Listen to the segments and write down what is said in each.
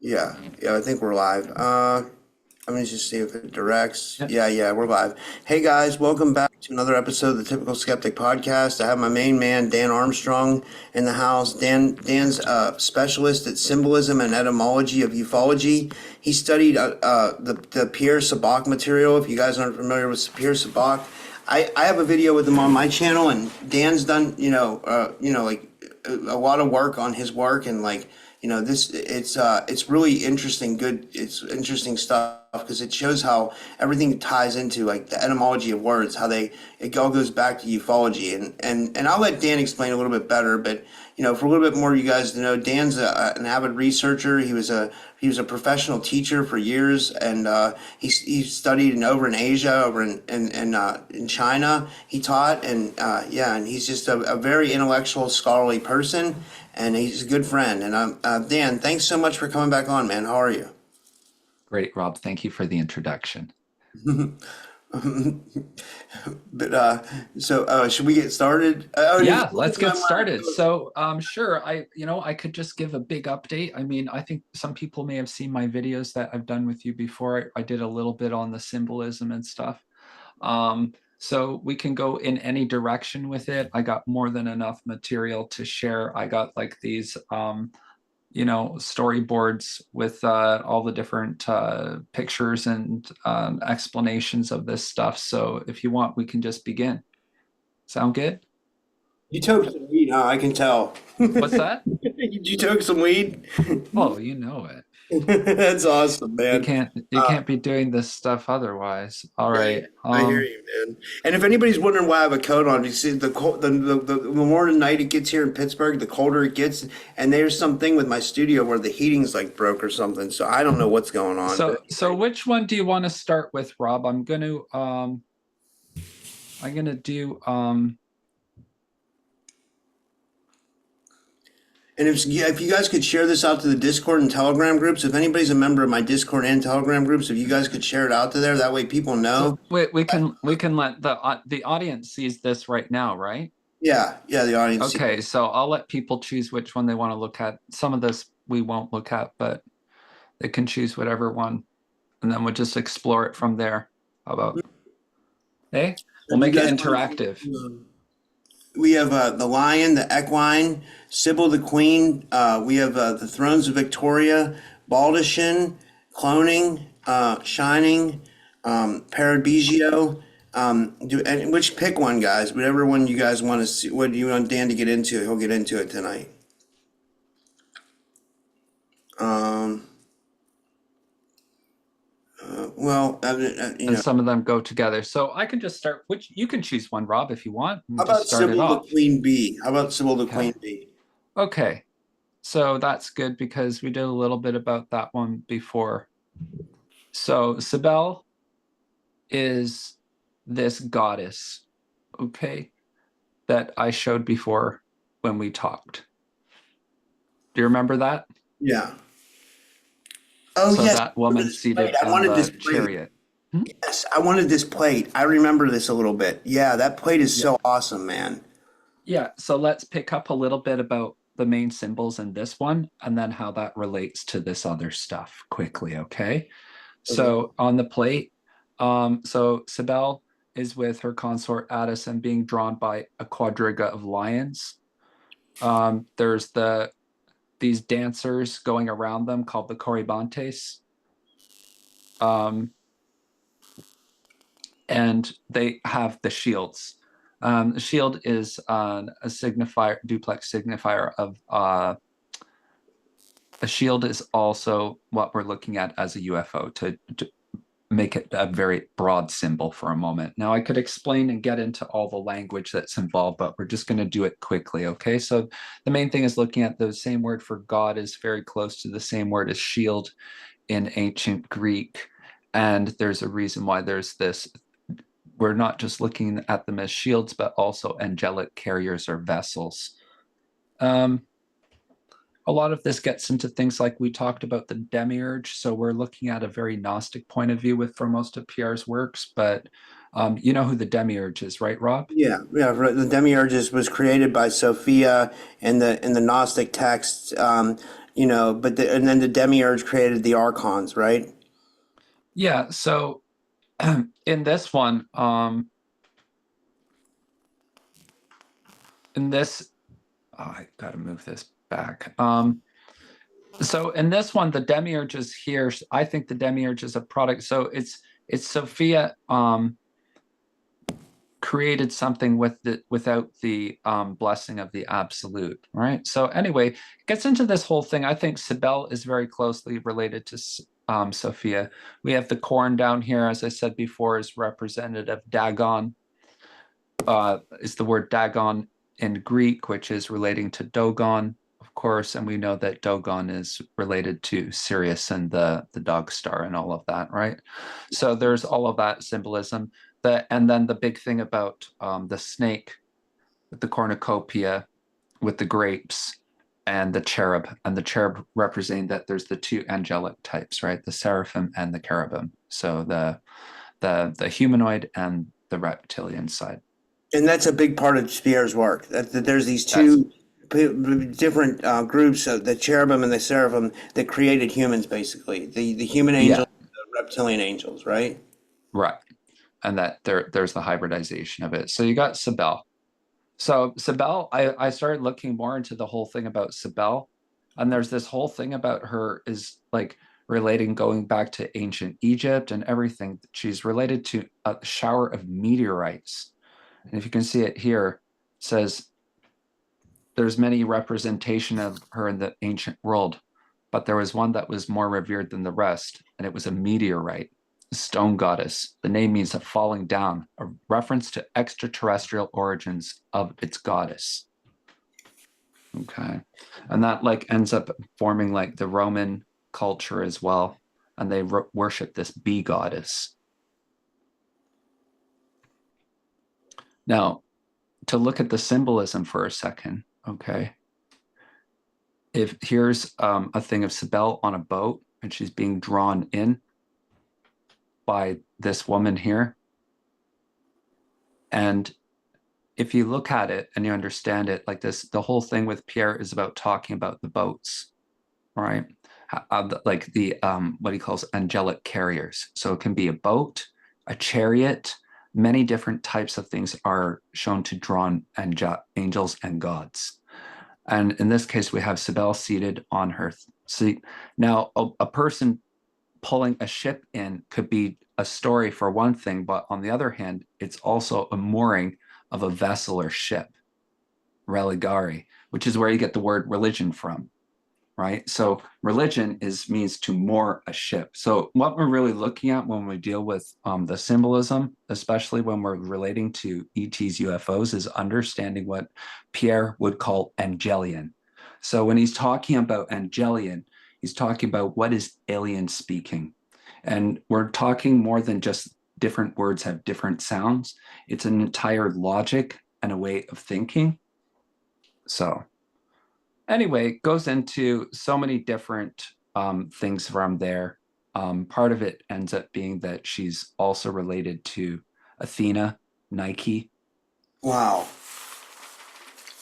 Yeah, yeah, I think we're live. Let me just see if it directs. Yeah. Yeah, we're live. Hey guys, welcome back to another episode of the Typical Skeptic Podcast. I have my main man, Dan Armstrong, in the house. Dan's a specialist at Symbolism and Etymology of Ufology. He studied the Pierre Sabak material. If you guys aren't familiar with Pierre Sabak, I have a video with him on my channel, and Dan's done like a lot of work on his work, and like this it's really interesting, it's interesting stuff because it shows how everything ties into like the etymology of words, how it all goes back to ufology, and I'll let Dan explain a little bit better, but for a little bit more of you guys to know, Dan's an avid researcher. He was a professional teacher for years, and he studied over in Asia, over in China. He taught, and he's just a very intellectual, scholarly person, and he's a good friend. And Dan, thanks so much for coming back on, man. How are you? Great, Rob. Thank you for the introduction. But should we get started? Yeah, let's get started. So, sure, I could just give a big update. I mean, I think some people may have seen my videos that I've done with you before. I did a little bit on the symbolism and stuff. So we can go in any direction with it. I got more than enough material to share. I got like these storyboards with all the different pictures and explanations of this stuff. So if you want, we can just begin. Sound good? You took some weed, huh? I can tell. What's that? You took some weed? Oh, you know it. That's awesome, You man. can't be doing this stuff otherwise. All right. I hear you, man. And if anybody's wondering why I have a coat on, you see the more the night it gets here in Pittsburgh, the colder it gets. And there's something with my studio where the heating's like broke or something. So I don't know what's going on. So which one do you want to start with, Rob? I'm gonna do And if you guys could share this out to the Discord and Telegram groups, if anybody's a member of my Discord and Telegram groups, if you guys could share it out to there, that way people know. So we can let the audience sees this right now, right? Yeah, the audience. Okay, so I'll let people choose which one they want to look at. Some of this we won't look at, but they can choose whatever one, and then we'll just explore it from there. How about? Hey, we'll make it interactive. We have the lion, the equine, Sybil the queen. We have the thrones of Victoria, Baldachin, cloning, shining, Paradiso. And which pick one, guys? Whatever one you guys want to see. What do you want Dan to get into? He'll get into it tonight. And some of them go together. So I can just start. Which you can choose one, Rob, if you want. How about Sybil the queen bee? How about Sybil the queen bee? Okay, so that's good because we did a little bit about that one before. So Sybil is this goddess, okay, that I showed before when we talked. Do you remember that? Yeah. Oh, so yes. That woman seated on the chariot. Yes, I wanted this plate. I remember this a little bit. Yeah, that plate is so awesome, man. Yeah, so let's pick up a little bit about the main symbols in this one and then how that relates to this other stuff quickly, okay? So on the plate, so Sybil is with her consort Addison being drawn by a quadriga of lions. There's these dancers going around them called the Corybantes. And they have the shields. The shield is a signifier, duplex signifier of a shield is also what we're looking at as a UFO to make it a very broad symbol for a moment. Now I could explain and get into all the language that's involved, but we're just going to do it quickly, okay? So the main thing is looking at the same word for God is very close to the same word as shield in ancient Greek. And there's a reason why there's this. We're not just looking at them as shields, but also angelic carriers or vessels. A lot of this gets into things like we talked about the demiurge. So we're looking at a very Gnostic point of view for most of Pierre's works, but you know who the demiurge is, right, Rob? Yeah. The demiurge was created by Sophia in the Gnostic texts. but and then the demiurge created the archons, right? Yeah. So in this one, in this, oh, I gotta move this back. So in this one, the demiurge is here. I think the demiurge is a product. So it's Sophia created something without the blessing of the absolute, right? So anyway, it gets into this whole thing. I think Cybele is very closely related to Sophia. We have the corn down here, as I said before, is representative. Dagon is the word Dagon in Greek, which is relating to Dogon, of course, and we know that Dogon is related to Sirius and the dog star and all of that, right? So there's all of that symbolism. And then the big thing about the snake with the cornucopia, with the grapes, and the cherub representing that there's the two angelic types, right? The seraphim and the cherubim. So the humanoid and the reptilian side. And that's a big part of Pierre's work. That there's these That's two different groups, the cherubim and the seraphim, that created humans, basically. The human yeah, angels, the reptilian angels, right? right. And that there's the hybridization of it. So you got Cybele. So Cybele, I started looking more into the whole thing about Cybele, and there's this whole thing about her is like relating going back to ancient Egypt and everything. She's related to a shower of meteorites. And if you can see it here, it says there's many representation of her in the ancient world, but there was one that was more revered than the rest, and it was a meteorite, a stone goddess. The name means a falling down, a reference to extraterrestrial origins of its goddess. Okay. And that like ends up forming like the Roman culture as well. And they worship this bee goddess. Now, to look at the symbolism for a second, okay. If here's a thing of Cybele on a boat and she's being drawn in by this woman here. And if you look at it and you understand it like this, the whole thing with Pierre is about talking about the boats, right? Like the what he calls angelic carriers. So it can be a boat, a chariot, many different types of things are shown to draw angels and gods. And in this case, we have Cybele seated on her seat. Now, a person pulling a ship in could be a story for one thing, but on the other hand, it's also a mooring of a vessel or ship, religare, which is where you get the word religion from, right? So religion means to moor a ship. So what we're really looking at when we deal with the symbolism, especially when we're relating to ET's UFOs, is understanding what Pierre would call angelian. So when he's talking about angelian, he's talking about what is alien speaking. And we're talking more than just different words have different sounds. It's an entire logic and a way of thinking. So anyway, it goes into so many different things from there. Part of it ends up being that she's also related to Athena, Nike. Wow.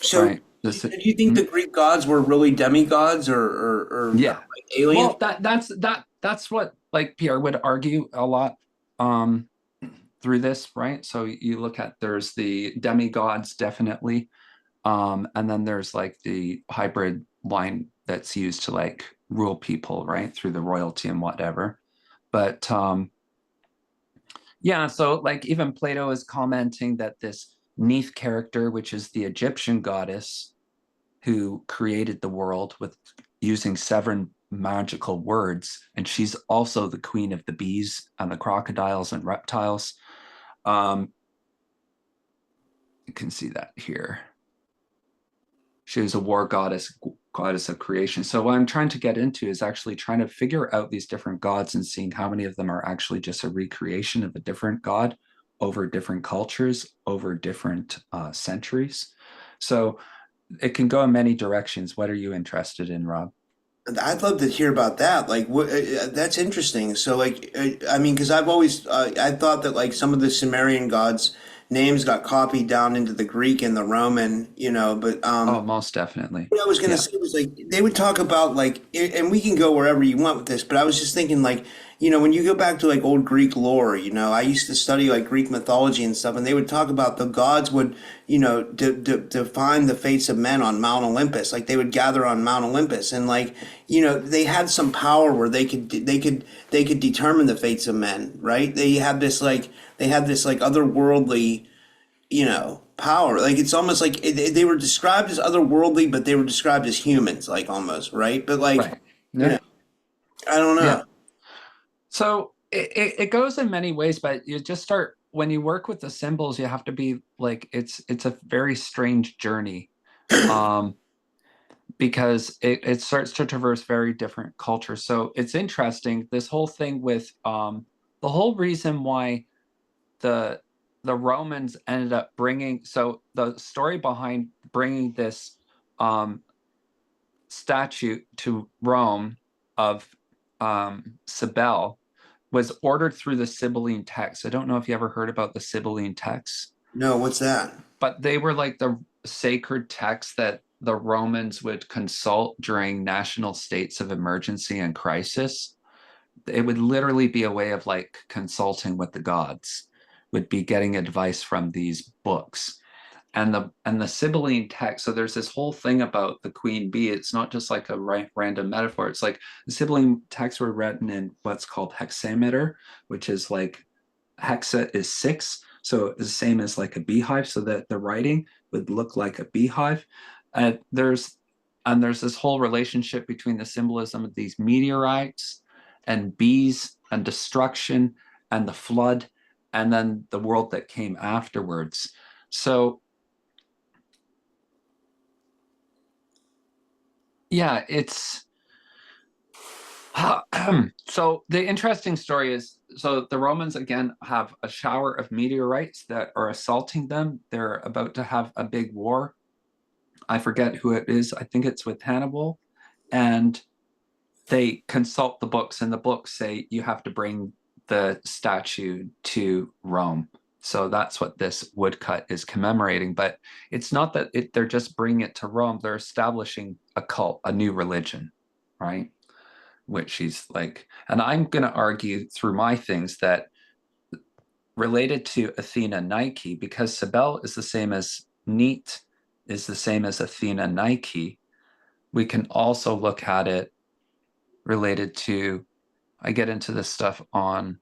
So, Right. do you think the Greek gods were really demigods, or Yeah. like aliens? Well, that's what like Pierre would argue a lot through this, right? So you look at there's the demigods definitely, and then there's like the hybrid line that's used to like rule people, right, through the royalty and whatever. But yeah, so like even Plato is commenting that this Neith character, which is the Egyptian goddess who created the world with using 7 magical words, and she's also the queen of the bees and the crocodiles and reptiles. You can see that here. She was a war goddess of creation. So what I'm trying to get into is actually trying to figure out these different gods and seeing how many of them are actually just a recreation of a different god over different cultures, over different centuries. So it can go in many directions. What are you interested in, Rob? I'd love to hear about that. Like, that's interesting. So, like, I mean, because I've always I thought that like some of the Sumerian gods names got copied down into the Greek and the Roman, but Oh, most definitely. what I was gonna Yeah. say was like they would talk about like, and we can go wherever you want with this, but I was just thinking like, when you go back to like old Greek lore, I used to study like Greek mythology and stuff, and they would talk about the gods would, define the fates of men on Mount Olympus, like they would gather on Mount Olympus, and like, they had some power where they could determine the fates of men, right? They had this like otherworldly power. Like it's almost like they were described as otherworldly, but they were described as humans, like almost, right? But like, Right. you Yeah. know, I don't Yeah. know. So it goes in many ways, but you just start when you work with the symbols, you have to be like it's a very strange journey. Um, because it starts to traverse very different cultures. So it's interesting, this whole thing with the whole reason why the the Romans ended up bringing, so the story behind bringing this um, statue to Rome of Cybele was ordered through the Sibylline text. I don't know if you ever heard about the Sibylline texts, No, what's that? but they were like the sacred texts that the Romans would consult during national states of emergency and crisis. It would literally be a way of like consulting with the gods, would be getting advice from these books. And the Sibylline text, so there's this whole thing about the queen bee. It's not just like a random metaphor. It's like the Sibylline texts were written in what's called hexameter, which is like hexa is 6, so it's the same as like a beehive, so that the writing would look like a beehive. Uh, there's there's this whole relationship between the symbolism of these meteorites and bees and destruction and the flood and then the world that came afterwards. So yeah, it's so the interesting story is, so the Romans again have a shower of meteorites that are assaulting them. They're about to have a big war. I forget who it is. I think it's with Hannibal. And they consult the books, and the books say you have to bring the statue to Rome. So that's what this woodcut is commemorating. But it's not that they're just bringing it to Rome, they're establishing a cult, a new religion, right? Which she's like, and I'm going to argue through my things that related to Athena Nike, because Cybele is the same as Neat is the same as Athena Nike, we can also look at it related to, I get into this stuff on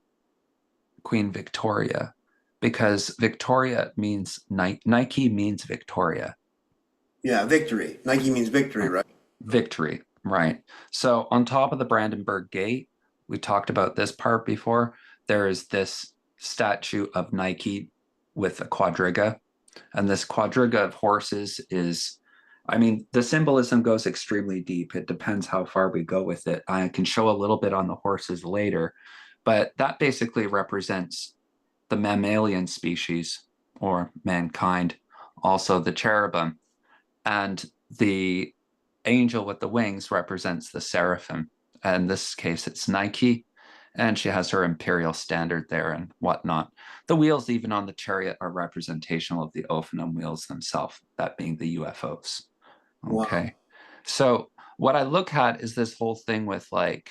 Queen Victoria, because Victoria means Nike means Victoria. Yeah, victory. Nike means victory, right? Victory, right? So on top of the Brandenburg Gate, we talked about this part before. There is this statue of Nike with a quadriga, and this quadriga of horses is, I mean, the symbolism goes extremely deep. It depends how far we go with it. I can show a little bit on the horses later, but that basically represents the mammalian species or mankind, also the cherubim, and the angel with the wings represents the seraphim. In this case, it's Nike, and she has her imperial standard there and whatnot. The wheels, even on the chariot, are representational of the Ophanum wheels themselves, that being the UFOs. Wow. Okay. So, what I look at is this whole thing with like,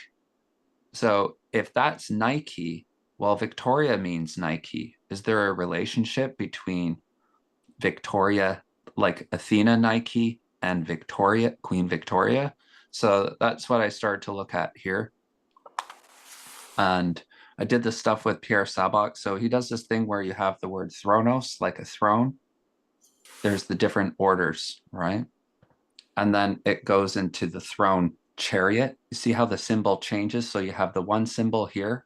so if that's Nike, well, Victoria means Nike. Is there a relationship between Victoria, like Athena Nike, and Victoria, Queen Victoria? So that's what I started to look at here. And I did this stuff with Pierre Sabak. So he does this thing where you have the word thronos, like a throne. There's the different orders, right? And then it goes into the throne chariot. You see how the symbol changes? So you have the one symbol here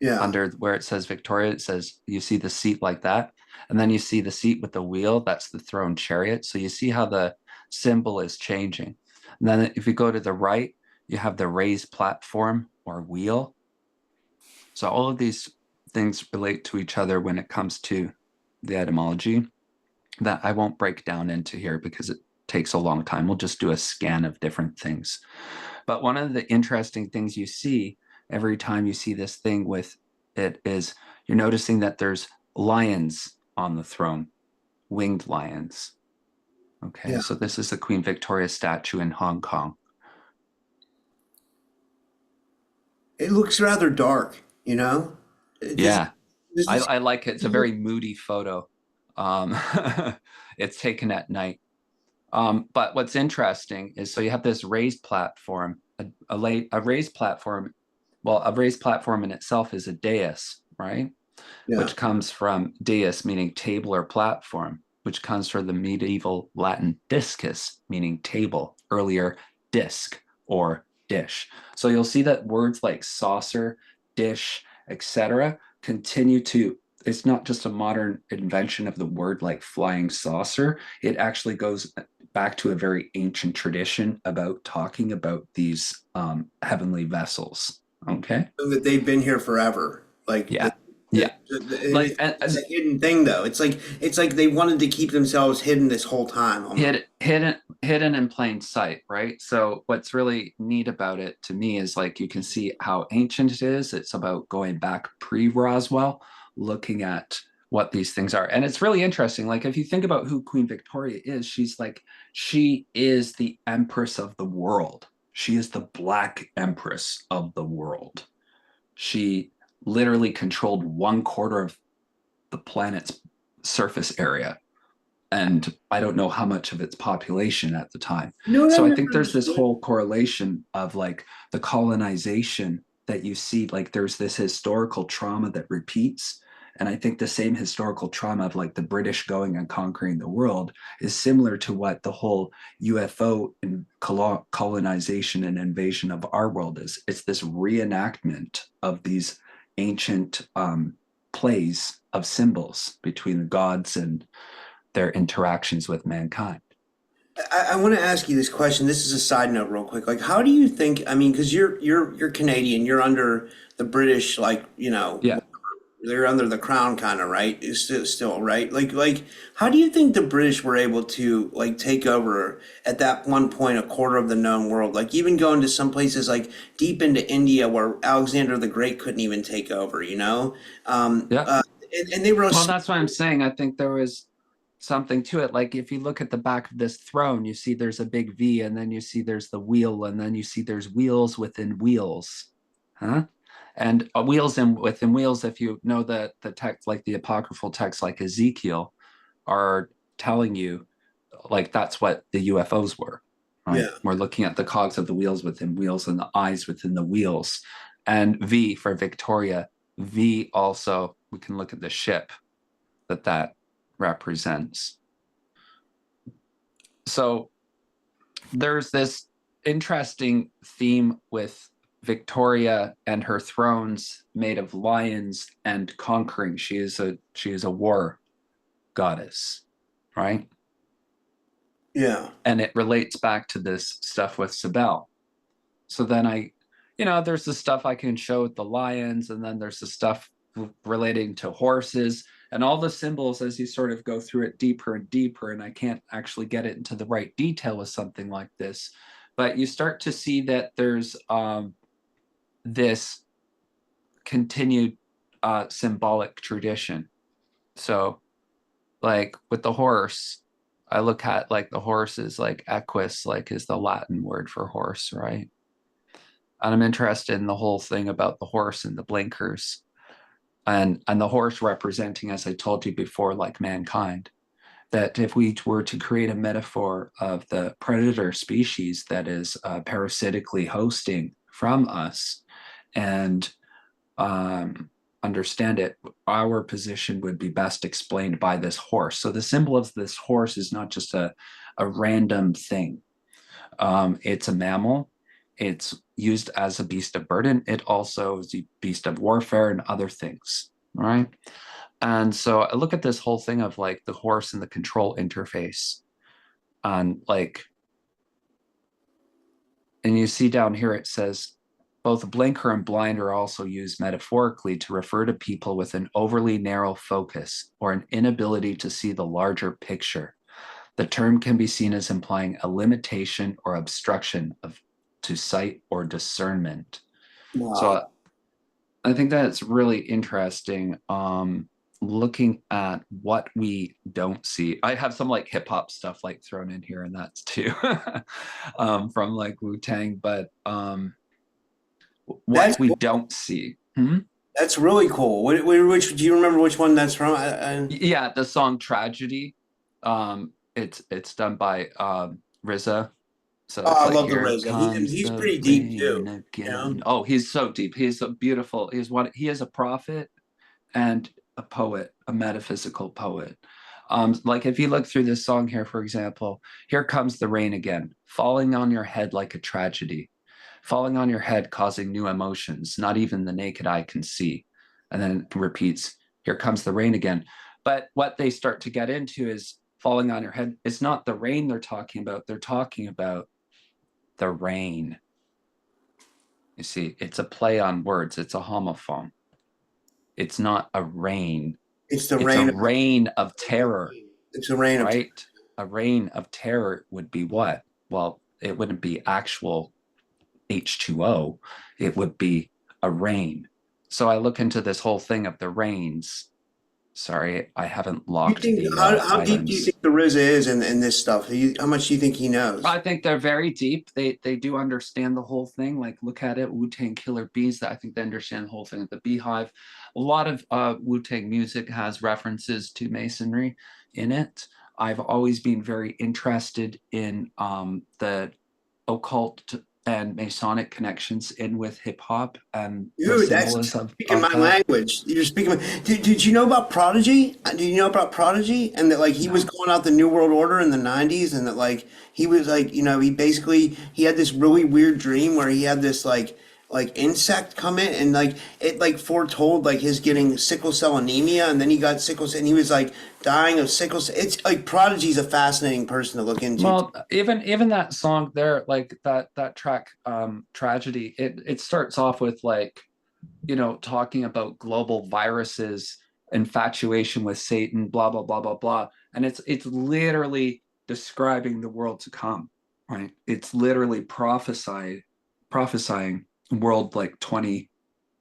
Yeah. under where it says Victoria, it says you see the seat like that. And then you see the seat with the wheel, that's the throne chariot. So you see how the symbol is changing. And then if you go to the right, you have the raised platform or wheel. So all of these things relate to each other when it comes to the etymology that I won't break down into here because it takes a long time. We'll just do a scan of different things. But one of the interesting things you see every time you see this thing with it is you're noticing that there's lions on the throne, winged lions. Okay, Yeah. so this is the Queen Victoria statue in Hong Kong. It looks rather dark, you know? Does, Yeah, does this, I like it. It's a very moody photo. Um, it's taken at night. But what's interesting is, so you have this raised platform, a raised platform. Well, a raised platform in itself is a dais, right? yeah. Which comes from dais, meaning table or platform, which comes from the medieval Latin discus, meaning table, earlier disc or dish. So you'll see that words like saucer, dish, etc. continue to, it's not just a modern invention of the word like flying saucer. It actually goes back to a very ancient tradition about talking about these heavenly vessels. Okay. So that they've been here forever. Like Yeah. Yeah. and Like, it's a hidden thing though. It's like they wanted to keep themselves hidden this whole time almost. hidden in plain sight, right? So what's really neat about it to me is like you can see how ancient it is. It's about going back pre-Roswell, looking at what these things are. And it's really interesting. Like if you think about who Queen Victoria is, she is the Empress of the world. She is the Black Empress of the world. She literally controlled 1/4 of the planet's surface area, and I don't know how much of its population at the time. You know what So I've I never think there's this understood? whole correlation of like the colonization that you see, like there's this historical trauma that repeats. And I think the same historical trauma of like the British going and conquering the world is similar to what the whole UFO and colonization and invasion of our world is. It's this reenactment of these ancient plays of symbols between the gods and their interactions with mankind. I want to ask you this question. This is a side note, real quick. Like, how do you think? I mean, because you're Canadian, you're under the British, like Yeah. they're under the crown, kind of, right? It's still right. Like, how do you think the British were able to like take over at that one point a quarter of the known world? Like, even going to some places like deep into India where Alexander the Great couldn't even take over. Um, Yeah. uh, and they were a Well, that's what I'm saying. I think there was something to it. Like if you look at the back of this throne, you see there's a big V, and then you see there's the wheel, and then you see there's wheels within wheels. Huh? And wheels and within wheels, if you know the text, like the apocryphal text, like Ezekiel, are telling you like that's what the UFOs were, right? yeah. We're looking at the cogs of the wheels within wheels and the eyes within the wheels. And V for Victoria. V also, we can look at the ship that represents. So there's this interesting theme with Victoria and her thrones made of lions and conquering. She is a war goddess, right? Yeah. And it relates back to this stuff with Sibel. So then there's the stuff I can show with the lions, and then there's the stuff relating to horses and all the symbols as you sort of go through it deeper and deeper. And I can't actually get it into the right detail with something like this, but you start to see that there's this continued symbolic tradition. So, like with the horse, I look at like the horse is like equus, like is the Latin word for horse, right? And I'm interested in the whole thing about the horse and the blinkers, and the horse representing, as I told you before, like mankind. That if we were to create a metaphor of the predator species that is parasitically hosting from us and um, understand it, our position would be best explained by this horse. So the symbol of this horse is not just a random thing. It's a mammal. It's used as a beast of burden. It also is a beast of warfare and other things, right? And so I look at this whole thing of like the horse and the control interface, and like, and you see down here it says both blinker and blind are also used metaphorically to refer to people with an overly narrow focus or an inability to see the larger picture. The term can be seen as implying a limitation or obstruction to sight or discernment. Wow. So I think that's really interesting. looking at what we don't see. I have some like hip hop stuff like thrown in here, and that's too from like Wu-Tang, but what That's we cool. don't see. Hmm? That's really cool. Which do you remember which one that's from? Yeah, the song Tragedy. It's done by RZA. So Oh, it's I like love the here RZA. comes He's the pretty deep rain too. You know. again. Oh, he's so deep. He's a beautiful, he is a prophet and a poet, a metaphysical poet. Like if you look through this song here, for example, here comes the rain again, falling on your head like a tragedy, falling on your head, causing new emotions, not even the naked eye can see. And then it repeats, here comes the rain again. But what they start to get into is falling on your head. It's not the rain they're talking about. They're talking about the rain. You see, it's a play on words. It's a homophone. It's not a rain. It's the It's a rain. reign of terror, It's the rain of. right? A reign of terror would be what? Well, it wouldn't be actual H2O. It would be a rain. So I look into this whole thing of the rains. Sorry, I haven't You locked think the how deep do you items. think the RZA is in this stuff? How much do you think he knows? I think they're very deep. They do understand the whole thing. Like look at it, Wu-Tang Killer Bees. I think they understand the whole thing of the Beehive. A lot of Wu-Tang music has references to Masonry in it. I've always been very interested in the occult and Masonic connections in with hip hop and the Dude, that's symbolism speaking of my that. language. You're speaking. Did you know about Prodigy? Did you know about Prodigy? And that like he was No. going out the New World Order in the '90s, and that like he was like he basically he had this really weird dream where he had this like insect come in and like it like foretold like his getting sickle cell anemia, and then he got sickle cell and he was like dying of sickle cell. It's like Prodigy's a fascinating person to look into. Well, even that song there, like that track, Tragedy, it starts off with like, talking about global viruses, infatuation with Satan, blah blah blah blah blah. And it's literally describing the world to come, right? It's literally prophesying world like 20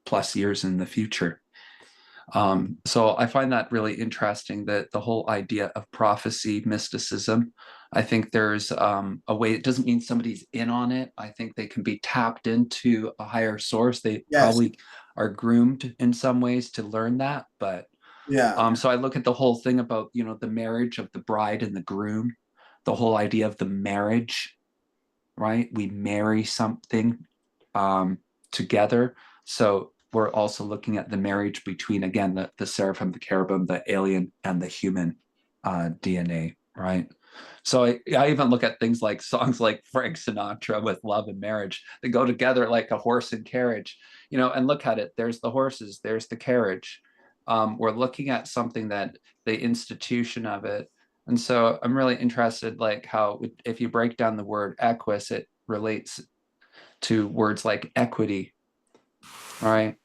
plus years in the future. So I find that really interesting, that the whole idea of prophecy, mysticism. I think there's a way, it doesn't mean somebody's in on it. I think they can be tapped into a higher source. They Yes. probably are groomed in some ways to learn that. But Yeah. so I look at the whole thing about, the marriage of the bride and the groom, the whole idea of the marriage, right? We marry something together. So we're also looking at the marriage between, again, the seraphim, the cherubim, the alien, and the human DNA, right? So I even look at things like songs like Frank Sinatra with Love and Marriage. They go together like a horse and carriage, and look at it. There's the horses, there's the carriage. We're looking at something that the institution of it. And so I'm really interested, like how if you break down the word equus, it relates to words like equity, right?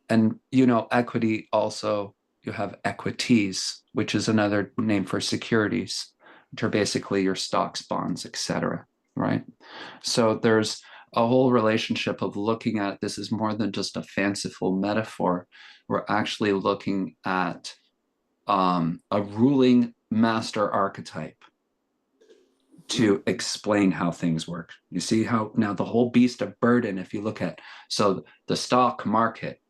And equity also, you have equities, which is another name for securities, which are basically your stocks, bonds, etc. Right? So there's a whole relationship of looking at this is more than just a fanciful metaphor. We're actually looking at a ruling master archetype to explain how things work. You see how now the whole beast of burden, if you look at, so the stock market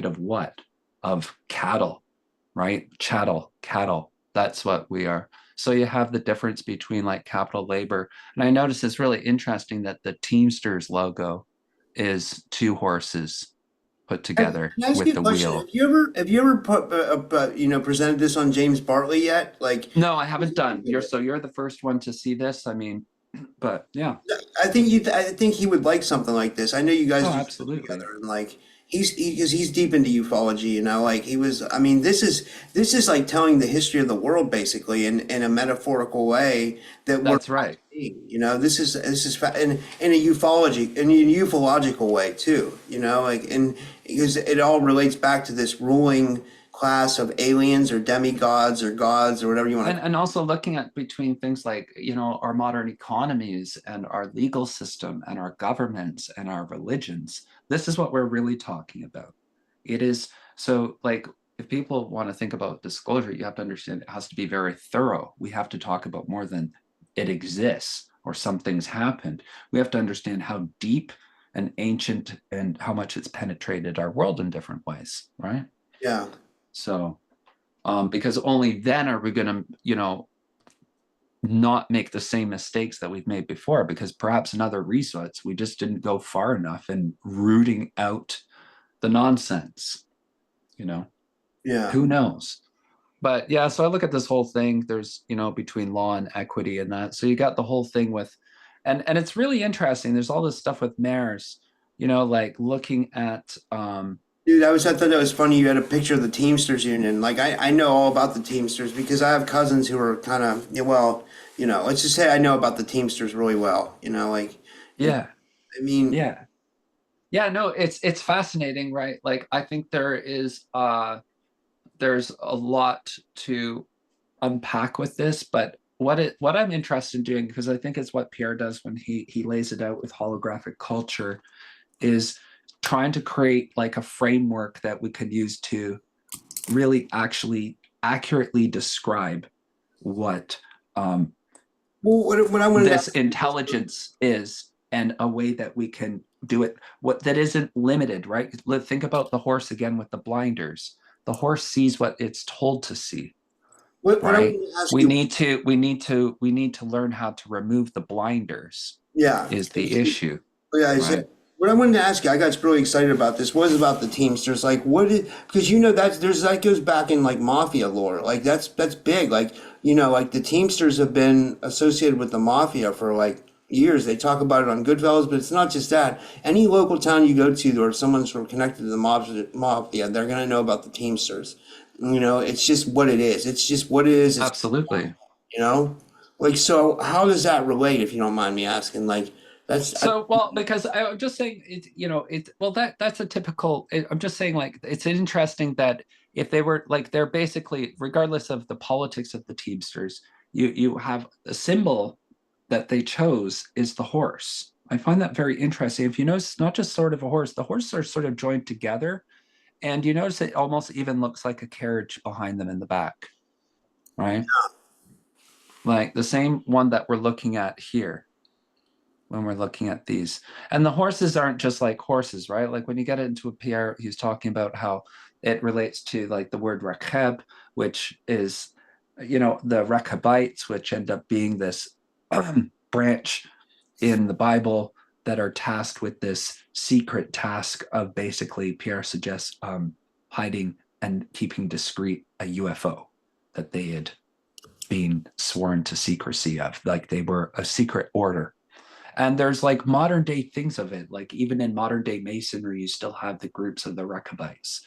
of what? Of cattle, right? Chattel, cattle. That's what we are. So you have the difference between like capital labor. And I noticed it's really interesting that the Teamsters logo is two horses put together Can I ask with you a the question? wheel. Have you ever put presented this on James Bartley yet? Like, No, I haven't done. You're the first one to see this. I mean, but yeah. I think he would like something like this. I know you guys Oh, do stuff absolutely. together, and like because he's deep into ufology. Like he was. I mean, this is like telling the history of the world basically in a metaphorical way that we're That's not right. seeing. This is in a ufological way too. Like and because it all relates back to this ruling class of aliens or demigods or gods or whatever you want And to. and also looking at between things like, our modern economies and our legal system and our governments and our religions. This is what we're really talking about. It is so like if people want to think about disclosure, you have to understand it has to be very thorough. We have to talk about more than it exists or something's happened. We have to understand how deep and ancient and how much it's penetrated our world in different ways, right? Yeah. So, because only then are we going to, not make the same mistakes that we've made before, because perhaps in other resorts, we just didn't go far enough in rooting out the nonsense, Yeah. who knows? But yeah, so I look at this whole thing. There's, between law and equity and that. So you got the whole thing with, and it's really interesting. There's all this stuff with mayors, like looking at, Dude, I thought that was funny. You had a picture of the Teamsters Union. Like I know all about the Teamsters because I have cousins who are kind of, yeah, well, let's just say I know about the Teamsters really well. Like, you know, yeah, I mean, yeah, yeah. No, it's fascinating, right? Like I think there's a lot to unpack with this, but what I'm interested in doing, because I think it's what Pierre does when he lays it out with holographic culture, is trying to create like a framework that we could use to really actually accurately describe what well, what I wanted to this ask, intelligence is, and a way that we can do it what that isn't limited, right? Think about the horse again with the blinders. The horse sees what it's told to see, what I right? wanted to ask we you, need to we need to we need to learn how to remove the blinders yeah, is the issue, yeah, right? what I wanted to ask you, I got really excited about this, was about the Teamsters. Like, because that goes back in like mafia lore. Like, that's big. Like, like the Teamsters have been associated with the mafia for like years. They talk about it on Goodfellas, but it's not just that. Any local town you go to or someone's sort of connected to the mafia, they're going to know about the Teamsters. It's just what it is. It's just what it is. It's, Absolutely. you know, like, so how does that relate, if you don't mind me asking? Like, So, well, because I'm just saying it, well, that's a typical. I'm just saying, like, it's interesting that if they were like, they're basically, regardless of the politics of the Teamsters, you have a symbol that they chose is the horse. I find that very interesting. If you notice, it's not just sort of a horse; the horses are sort of joined together, and you notice it almost even looks like a carriage behind them in the back, right? Like the same one that we're looking at here when we're looking at these. And the horses aren't just like horses, right? Like when you get into a Pierre, he's talking about how it relates to like the word Recheb, which is, the Rechabites, which end up being this branch in the Bible that are tasked with this secret task of basically, Pierre suggests, hiding and keeping discreet a UFO that they had been sworn to secrecy of, like they were a secret order. And there's like modern day things of it. Like even in modern day masonry, you still have the groups of the Rechabites.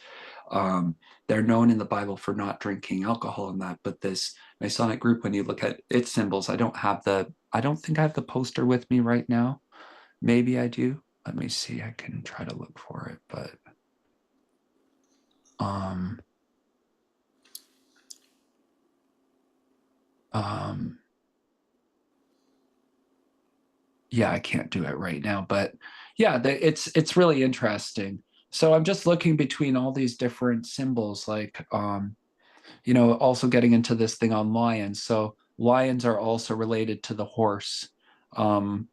They're known in the Bible for not drinking alcohol and that, but this Masonic group, when you look at its symbols, I don't think I have the poster with me right now. Maybe I do. Let me see. I can try to look for it, but um, um, yeah, I can't do it right now, but yeah, it's really interesting. So I'm just looking between all these different symbols, like also getting into this thing on lions. So lions are also related to the horse, um,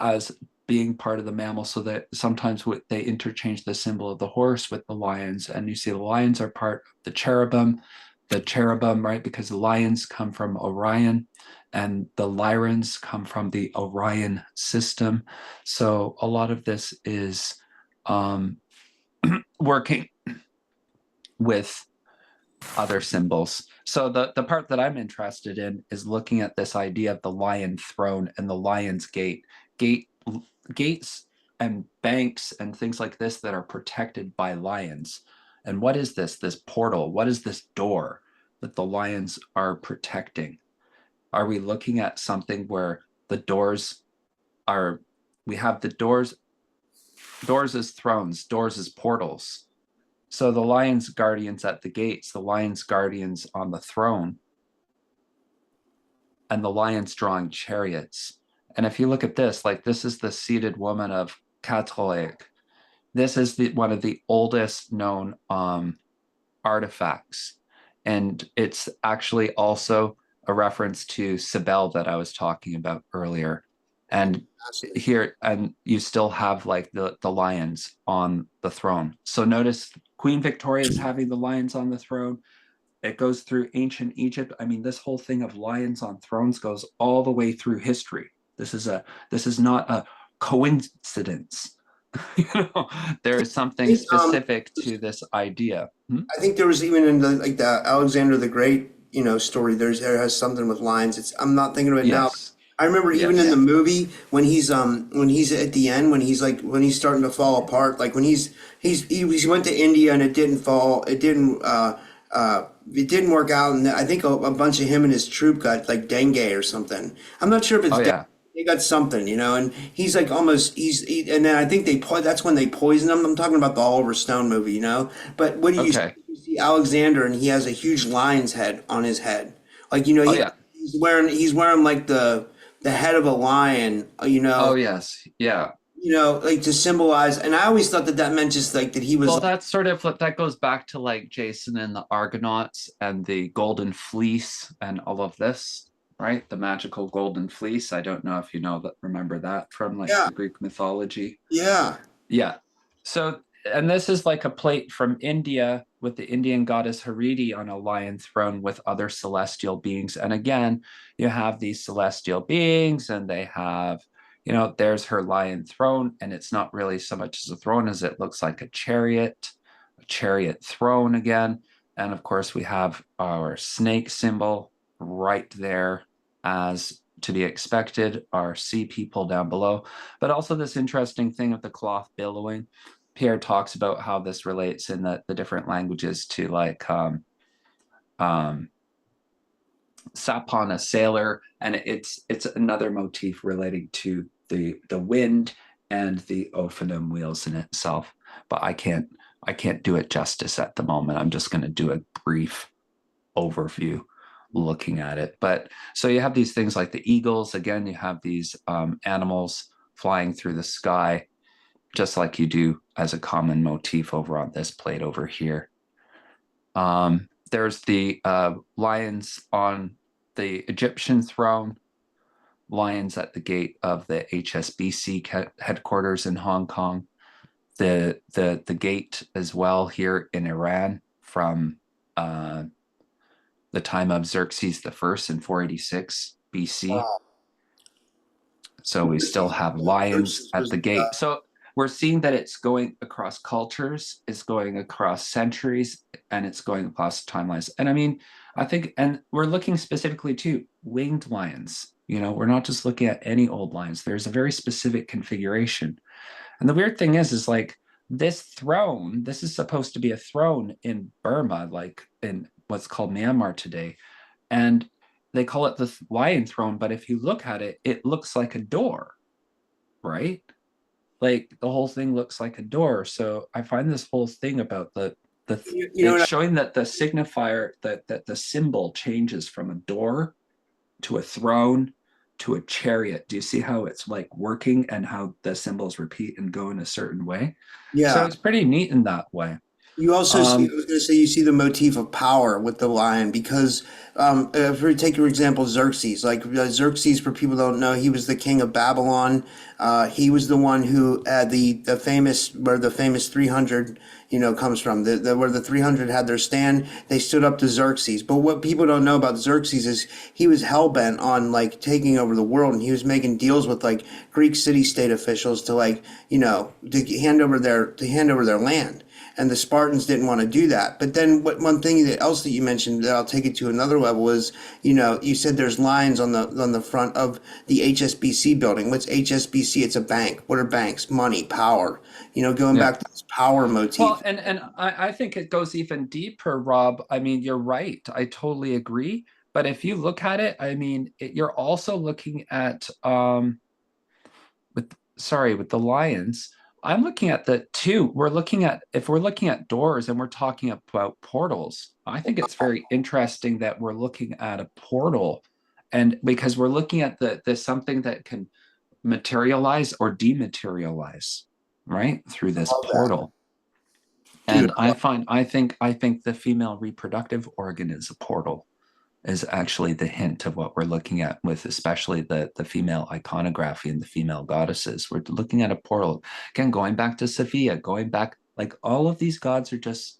as being part of the mammal, so that sometimes they interchange the symbol of the horse with the lions, and you see the lions are part of the cherubim, right? Because the lions come from Orion and the Lyrans come from the Orion system. So a lot of this is um, working with other symbols. So the part that I'm interested in is looking at this idea of the lion throne and the lion's gate. Gate gates and banks and things like this that are protected by lions. And what is this portal? What is this door that the lions are protecting? Are we looking at something where the doors are, we have the doors as thrones, doors as portals? So the lion's guardians at the gates, the lion's guardians on the throne, and the lion's drawing chariots. And if you look at this, like this is the seated woman of Catholic. This is one of the oldest known artifacts. And it's actually also a reference to Cybele that I was talking about earlier. And Fascinating. here, and you still have like the lions on the throne. So notice Queen Victoria is having the lions on the throne. It goes through ancient Egypt. I mean, this whole thing of lions on thrones goes all the way through history. This is not a coincidence. You know, there is I something think, specific to this idea. Hmm? I think there was even in the like the Alexander the Great, story. There has something with lions. I'm not thinking of it now. Yes. I remember even in the Yes. movie when he's at the end when he's starting to fall apart, like when he went to India and it didn't work out, and I think a bunch of him and his troop got like dengue or something. I'm not sure if it's Oh dengue. yeah. They got something, and he's like almost and then I think that's when they poison him. I'm talking about the Oliver Stone movie. But what do Okay. you see Alexander and he has a huge lion's head on his head, like Oh yeah. he's wearing like the head of a lion, Oh yes. Yeah. like to symbolize. And I always thought that meant just like that he was Well, like, that's sort of that goes back to like Jason and the Argonauts and the Golden Fleece and all of this, right? The magical Golden Fleece. I don't know if you know that, remember that from like yeah, the Greek mythology. yeah, Yeah. So, and this is like a plate from India with the Indian goddess Hariti on a lion throne with other celestial beings. And again, you have these celestial beings and they have, there's her lion throne. And it's not really so much as a throne as it looks like a chariot throne again. And of course, we have our snake symbol right there as to be expected, our sea people down below, but also this interesting thing of the cloth billowing. Pierre talks about how this relates in the different languages to like um, Sapon, a sailor, and it's another motif relating to the wind and the Ophanum wheels in itself. But I can't do it justice at the moment. I'm just going to do a brief overview looking at it. But so you have these things like the eagles. Again, you have these animals flying through the sky, just like you do as a common motif over on this plate over here. There's the lions on the Egyptian throne, lions at the gate of the HSBC headquarters in Hong Kong, the gate as well here in Iran from the time of Xerxes the First in 486 BC. wow. So we still have lions Versus at was the gate. So we're seeing that it's going across cultures, it's going across centuries, and it's going across timelines. And I mean, I think, and we're looking specifically to winged lions. We're not just looking at any old lions. There's a very specific configuration. And the weird thing is like this throne, this is supposed to be a throne in Burma, like in what's called Myanmar today. And they call it the lion throne, but if you look at it, it looks like a door, right? Like the whole thing looks like a door. So I find this whole thing about the you know it's what showing that the signifier that the symbol changes from a door to a throne to a chariot. Do you see how it's like working and how the symbols repeat and go in a certain way? So yeah. it's pretty neat in that way. You also see, I Um, was going to say, you see the motif of power with the lion because, if we take your example, Xerxes, like Xerxes, for people who don't know, he was the king of Babylon. He was the one who had the famous, where the famous 300, comes from, where the 300 had their stand. They stood up to Xerxes. But what people don't know about Xerxes is he was hell bent on like taking over the world, and he was making deals with like Greek city state officials to like, to hand over their land, and the Spartans didn't want to do that. But then one thing else that you mentioned that I'll take it to another level is, you said there's lines on the front of the HSBC building. What's HSBC? It's a bank. What are banks? Money, power. Going yeah. back to this power motif. Well, and I think it goes even deeper, Rob. I mean, you're right. I totally agree. But if you look at it, I mean, you're also looking at with the lions. I'm looking at the two. If we're looking at doors and we're talking about portals, I think it's very interesting that we're looking at a portal, and because we're looking at the something that can materialize or dematerialize, right, through I this love that. portal. Dude, And I think the female reproductive organ is a portal, is actually the hint of what we're looking at with especially the female iconography and the female goddesses. We're looking at a portal. Again, going back to Sophia, going back, like all of these gods are just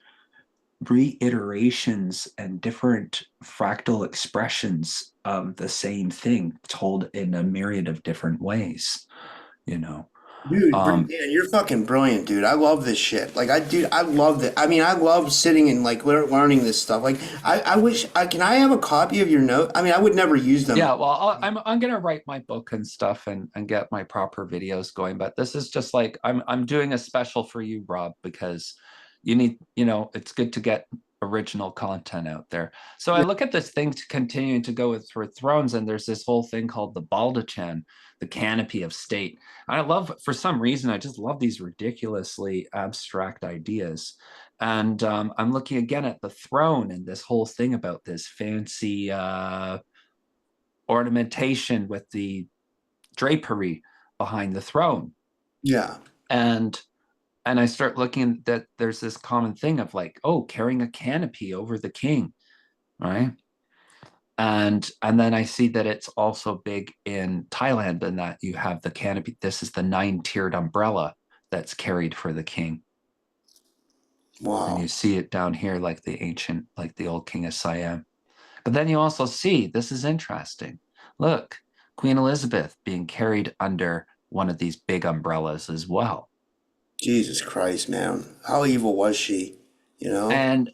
reiterations and different fractal expressions of the same thing told in a myriad of different ways, you know. dude, Um, Dan, you're fucking brilliant, dude. I love this shit. Like, dude, I love it. I mean, I love sitting and like learning this stuff. Like, I wish, can I have a copy of your note? I mean, I would never use them. yeah, well, I'm gonna write my book and stuff and get my proper videos going, but this is just like I'm doing a special for you, Rob, because you need, it's good to get original content out there. So I Yeah, look at this thing to continuing to go with for thrones, and there's this whole thing called the baldachin, the canopy of state. I love, for some reason, I just love these ridiculously abstract ideas. And I'm looking again at the throne and this whole thing about this fancy ornamentation with the drapery behind the throne. yeah, And I start looking that there's this common thing of like, oh, carrying a canopy over the king, right? And then I see that it's also big in Thailand, and that you have the canopy. This is the 9-tiered umbrella that's carried for the king. And wow. you see it down here like the ancient, like the old king of Siam. But then you also see, this is interesting. Look, Queen Elizabeth being carried under one of these big umbrellas as well. Jesus Christ, man. How evil was she? You know? And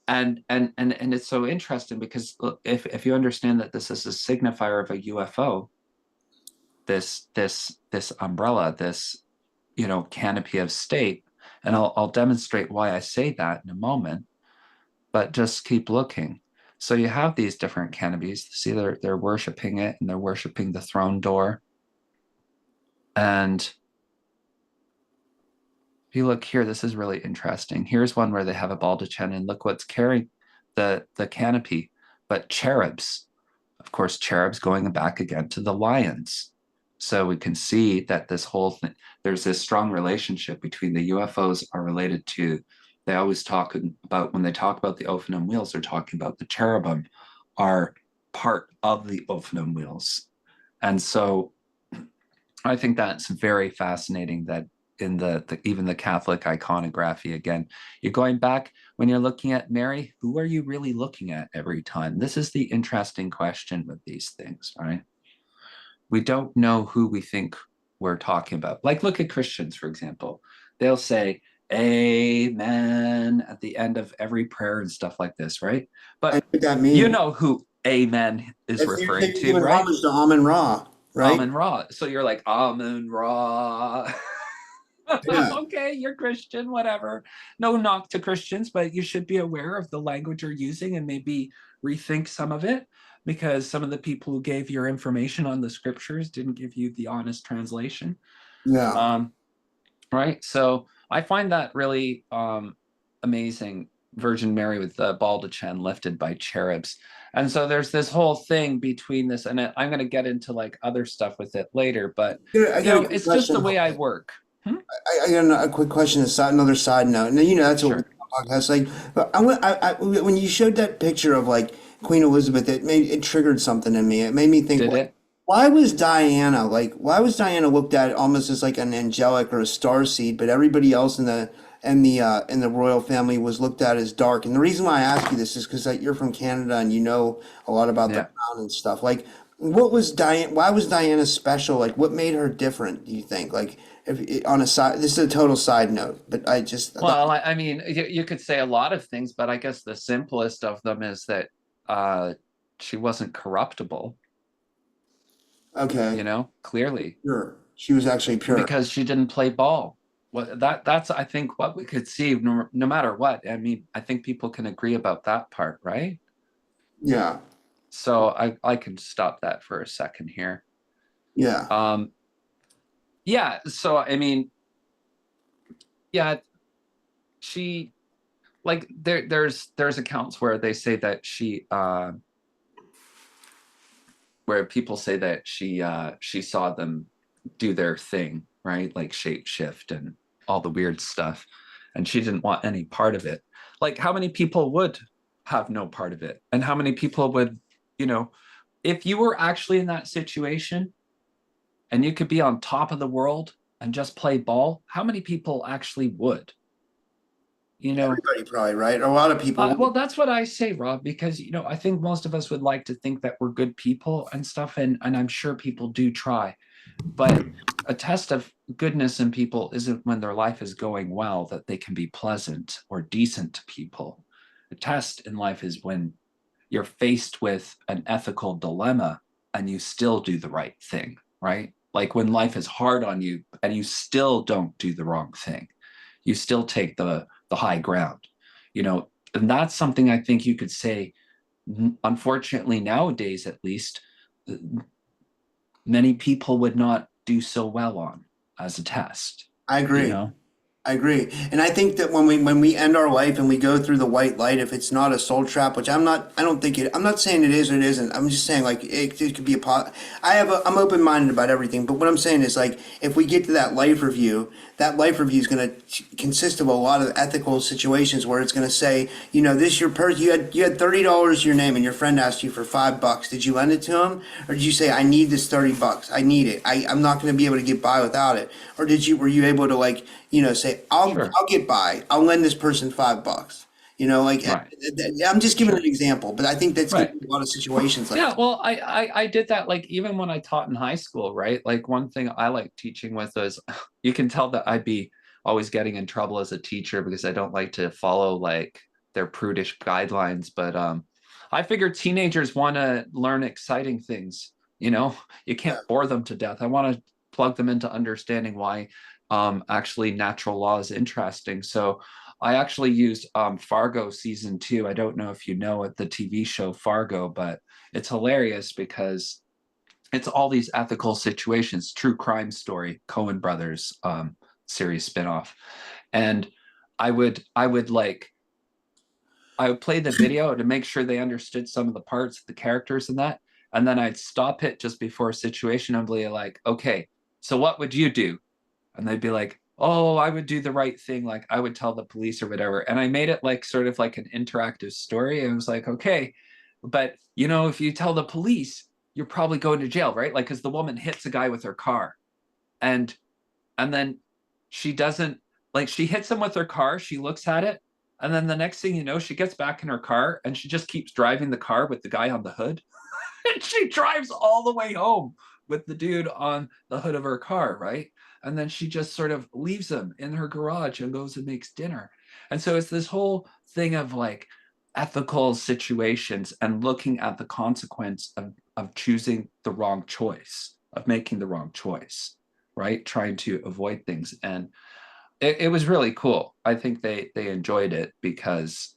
and it's so interesting because look, if you understand that this is a signifier of a UFO, this umbrella, this canopy of state, and I'll demonstrate why I say that in a moment, but just keep looking. So you have these different canopies. See, they're worshiping it, and they're worshiping the throne door. And if you look here, this is really interesting. Here's one where they have a baldachin, and look what's carrying the canopy, but cherubs. Of course, cherubs going back again to the lions. So we can see that this whole thing, there's this strong relationship between the UFOs are related to, they always talk about, when they talk about the Ophidian wheels, they're talking about the cherubim are part of the Ophidian wheels. And so I think that's very fascinating that in even the Catholic iconography, again, you're going back when you're looking at Mary, who are you really looking at every time? This is the interesting question with these things, right? We don't know who we think we're talking about. Like, look at Christians, for example. They'll say, Amen at the end of every prayer and stuff like this, right? I know But what that you means. know who Amen is It's you're referring to, giving right? homage to Amun Ra, right? Amen Ra. So you're like, Amen Ra. Yeah, Okay, you're Christian, whatever. No knock to Christians, but you should be aware of the language you're using and maybe rethink some of it, because some of the people who gave your information on the scriptures didn't give you the honest translation. yeah. Um, right. So I find that really amazing. Virgin Mary with the baldachin lifted by cherubs. And so there's this whole thing between this, and I'm going to get into like other stuff with it later, but I got a quick it's just question. the way I work. Hmm? I got a quick question, another side note. And that's what we Sure. podcast like. But when you showed that picture of like Queen Elizabeth, it triggered something in me. It made me think, Did like, it? why was Diana looked at almost as like an angelic or a star seed, but everybody else in the royal family was looked at as dark? And the reason why I ask you this is because like, you're from Canada and you know a lot about the Yeah. crown and stuff. Like, what was Diana? Why was Diana special? Like, what made her different? Do you think? Like, if on a side, this is a total side note, but I thought, Well, I mean, you could say a lot of things, but I guess the simplest of them is that uh, she wasn't corruptible, okay, clearly, pure. She was actually pure. because she didn't play ball. Well, that's I think what we could see, no matter what. I mean, I think people can agree about that part, right? Yeah, So I can stop that for a second here. yeah. Um, yeah. So I mean, yeah, she, like, there's accounts where they say that she where people say that she saw them do their thing, right? Like shape shift and all the weird stuff. and she didn't want any part of it. Like, how many people would have no part of it? And how many people would, you know, if you were actually in that situation and you could be on top of the world and just play ball, how many people actually would? You know, Everybody probably, right? A lot of people. well, that's what I say, Rob, because I think most of us would like to think that we're good people and stuff, and I'm sure people do try. But a test of goodness in people isn't when their life is going well that they can be pleasant or decent to people. The test in life is when you're faced with an ethical dilemma and you still do the right thing, right? Like when life is hard on you and you still don't do the wrong thing. You still take the high ground, and that's something I think you could say, unfortunately, nowadays at least, many people would not do so well on as a test, I you agree. know? I agree. And I think that when we end our life and we go through the white light, if it's not a soul trap, which I don't think I'm not saying it is or it isn't. I'm just saying like it could be I'm open-minded about everything, but what I'm saying is like if we get to that life review is going to consist of a lot of ethical situations where it's going to say, this your person, you had $30 to your name and your friend asked you for $5. Did you lend it to him? Or did you say, I need this $30. I need it. I'm not going to be able to get by without it. Or were you able to like, say, Sure. I'll get by. I'll lend this person $5. Right. I'm just giving an Sure. example, but I think that's going Right. to be a lot of situations like Yeah, that. well, I did that like even when I taught in high school, right? Like one thing I like teaching with is you can tell that I'd be always getting in trouble as a teacher because I don't like to follow like their prudish guidelines, but I figure teenagers want to learn exciting things, you know? You Yeah. can't bore them to death. I want to plug them into understanding why actually natural law is interesting. So I actually used Fargo season 2. I don't know if you know it, the TV show Fargo, but it's hilarious because it's all these ethical situations, true crime story, Coen Brothers series spinoff. And I would play the video to make sure they understood some of the parts, the characters in that. And then I'd stop it just before a situation and be like, okay, so what would you do? And they'd be like, oh, I would do the right thing, like I would tell the police or whatever. And I made it like sort of like an interactive story. And it was like, okay, but if you tell the police, you're probably going to jail, right? Like, because the woman hits a guy with her car, and then she doesn't, like, she hits him with her car, she looks at it, and then the next thing you know, she gets back in her car and she just keeps driving the car with the guy on the hood. And she drives all the way home with the dude on the hood of her car, right? And then she just sort of leaves him in her garage and goes and makes dinner. And so it's this whole thing of like ethical situations and looking at the consequence of choosing the wrong choice, of making the wrong choice, right? Trying to avoid things. And it was really cool. I think they enjoyed it because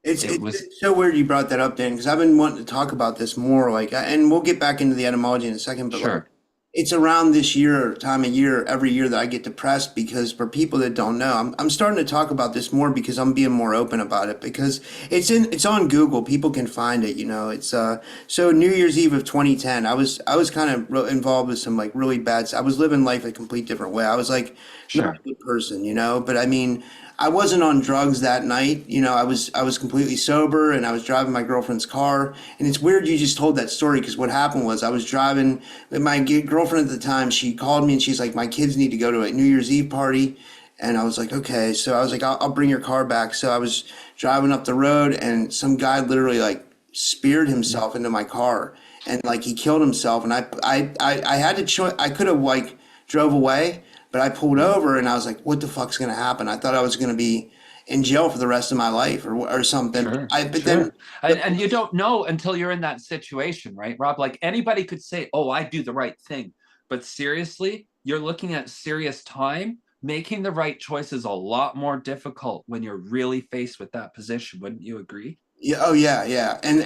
It's it it's was it's so weird you brought that up, Dan, because I've been wanting to talk about this more. Like, and we'll get back into the etymology in a second, but like, sure, it's around this year time of year every year that I get depressed because for people that don't know, I'm starting to talk about this more because I'm being more open about it because it's on Google. People can find it. It's so New Year's Eve of 2010. I was kind of involved with some like really bad. I was living life a complete different way. I was like not a sure, good person, but I mean. I wasn't on drugs that night. I was completely sober and I was driving my girlfriend's car. And it's weird you just told that story because what happened was I was driving with my girlfriend at the time. She called me and she's like, my kids need to go to a New Year's Eve party. And I was like, okay. So I was like, I'll bring your car back. So I was driving up the road and some guy literally like speared himself into my car and like he killed himself. And I had to I could have like drove away. But I pulled over and I was like, what the fuck's going to happen? I thought I was going to be in jail for the rest of my life or something. sure, But then sure. And you don't know until you're in that situation, right, Rob? Like anybody could say, "Oh, I do the right thing," but seriously, you're looking at serious time. Making the right choice is a lot more difficult when you're really faced with that position. Wouldn't you agree? yeah, oh yeah, yeah. And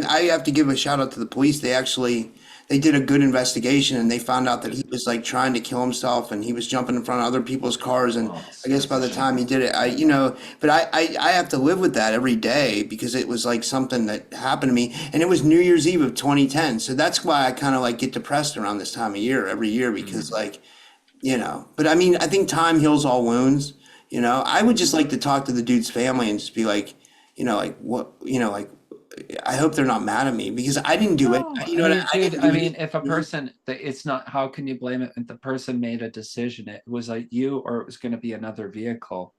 I have to give a shout out to the police. They did a good investigation and they found out that he was like trying to kill himself and he was jumping in front of other people's cars and Oh, I guess that's by a the shame. time he did it, but I have to live with that every day because it was like something that happened to me and it was New Year's Eve of 2010. So that's why I kind of like get depressed around this time of year every year because Mm, like but I mean, I think time heals all wounds. You know, I would just like to talk to the dude's family and just be like, like what, like I hope they're not mad at me because I didn't do it. No, You I know what mean, I dude, didn't I do mean, it. if a person, it's not, how can you blame it if the person made a decision? It was like you, or it was going to be another vehicle.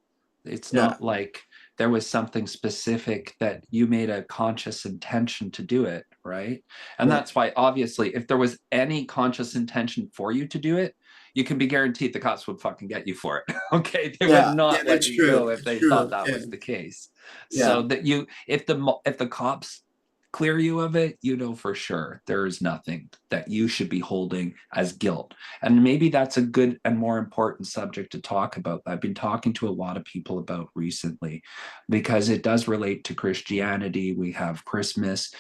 It's Yeah, not like there was something specific that you made a conscious intention to do it, right? And yeah, that's why, obviously, if there was any conscious intention for you to do it, you can be guaranteed the cops would fucking get you for it. Okay, they would yeah. not let That's you go true. if That's they thought true. that Yeah, was the case. yeah, So that you, if the cops clear you of it, you know for sure there is nothing that you should be holding as guilt. And maybe that's a good and more important subject to talk about. I've been talking to a lot of people about recently because it does relate to Christianity. We have Christmas.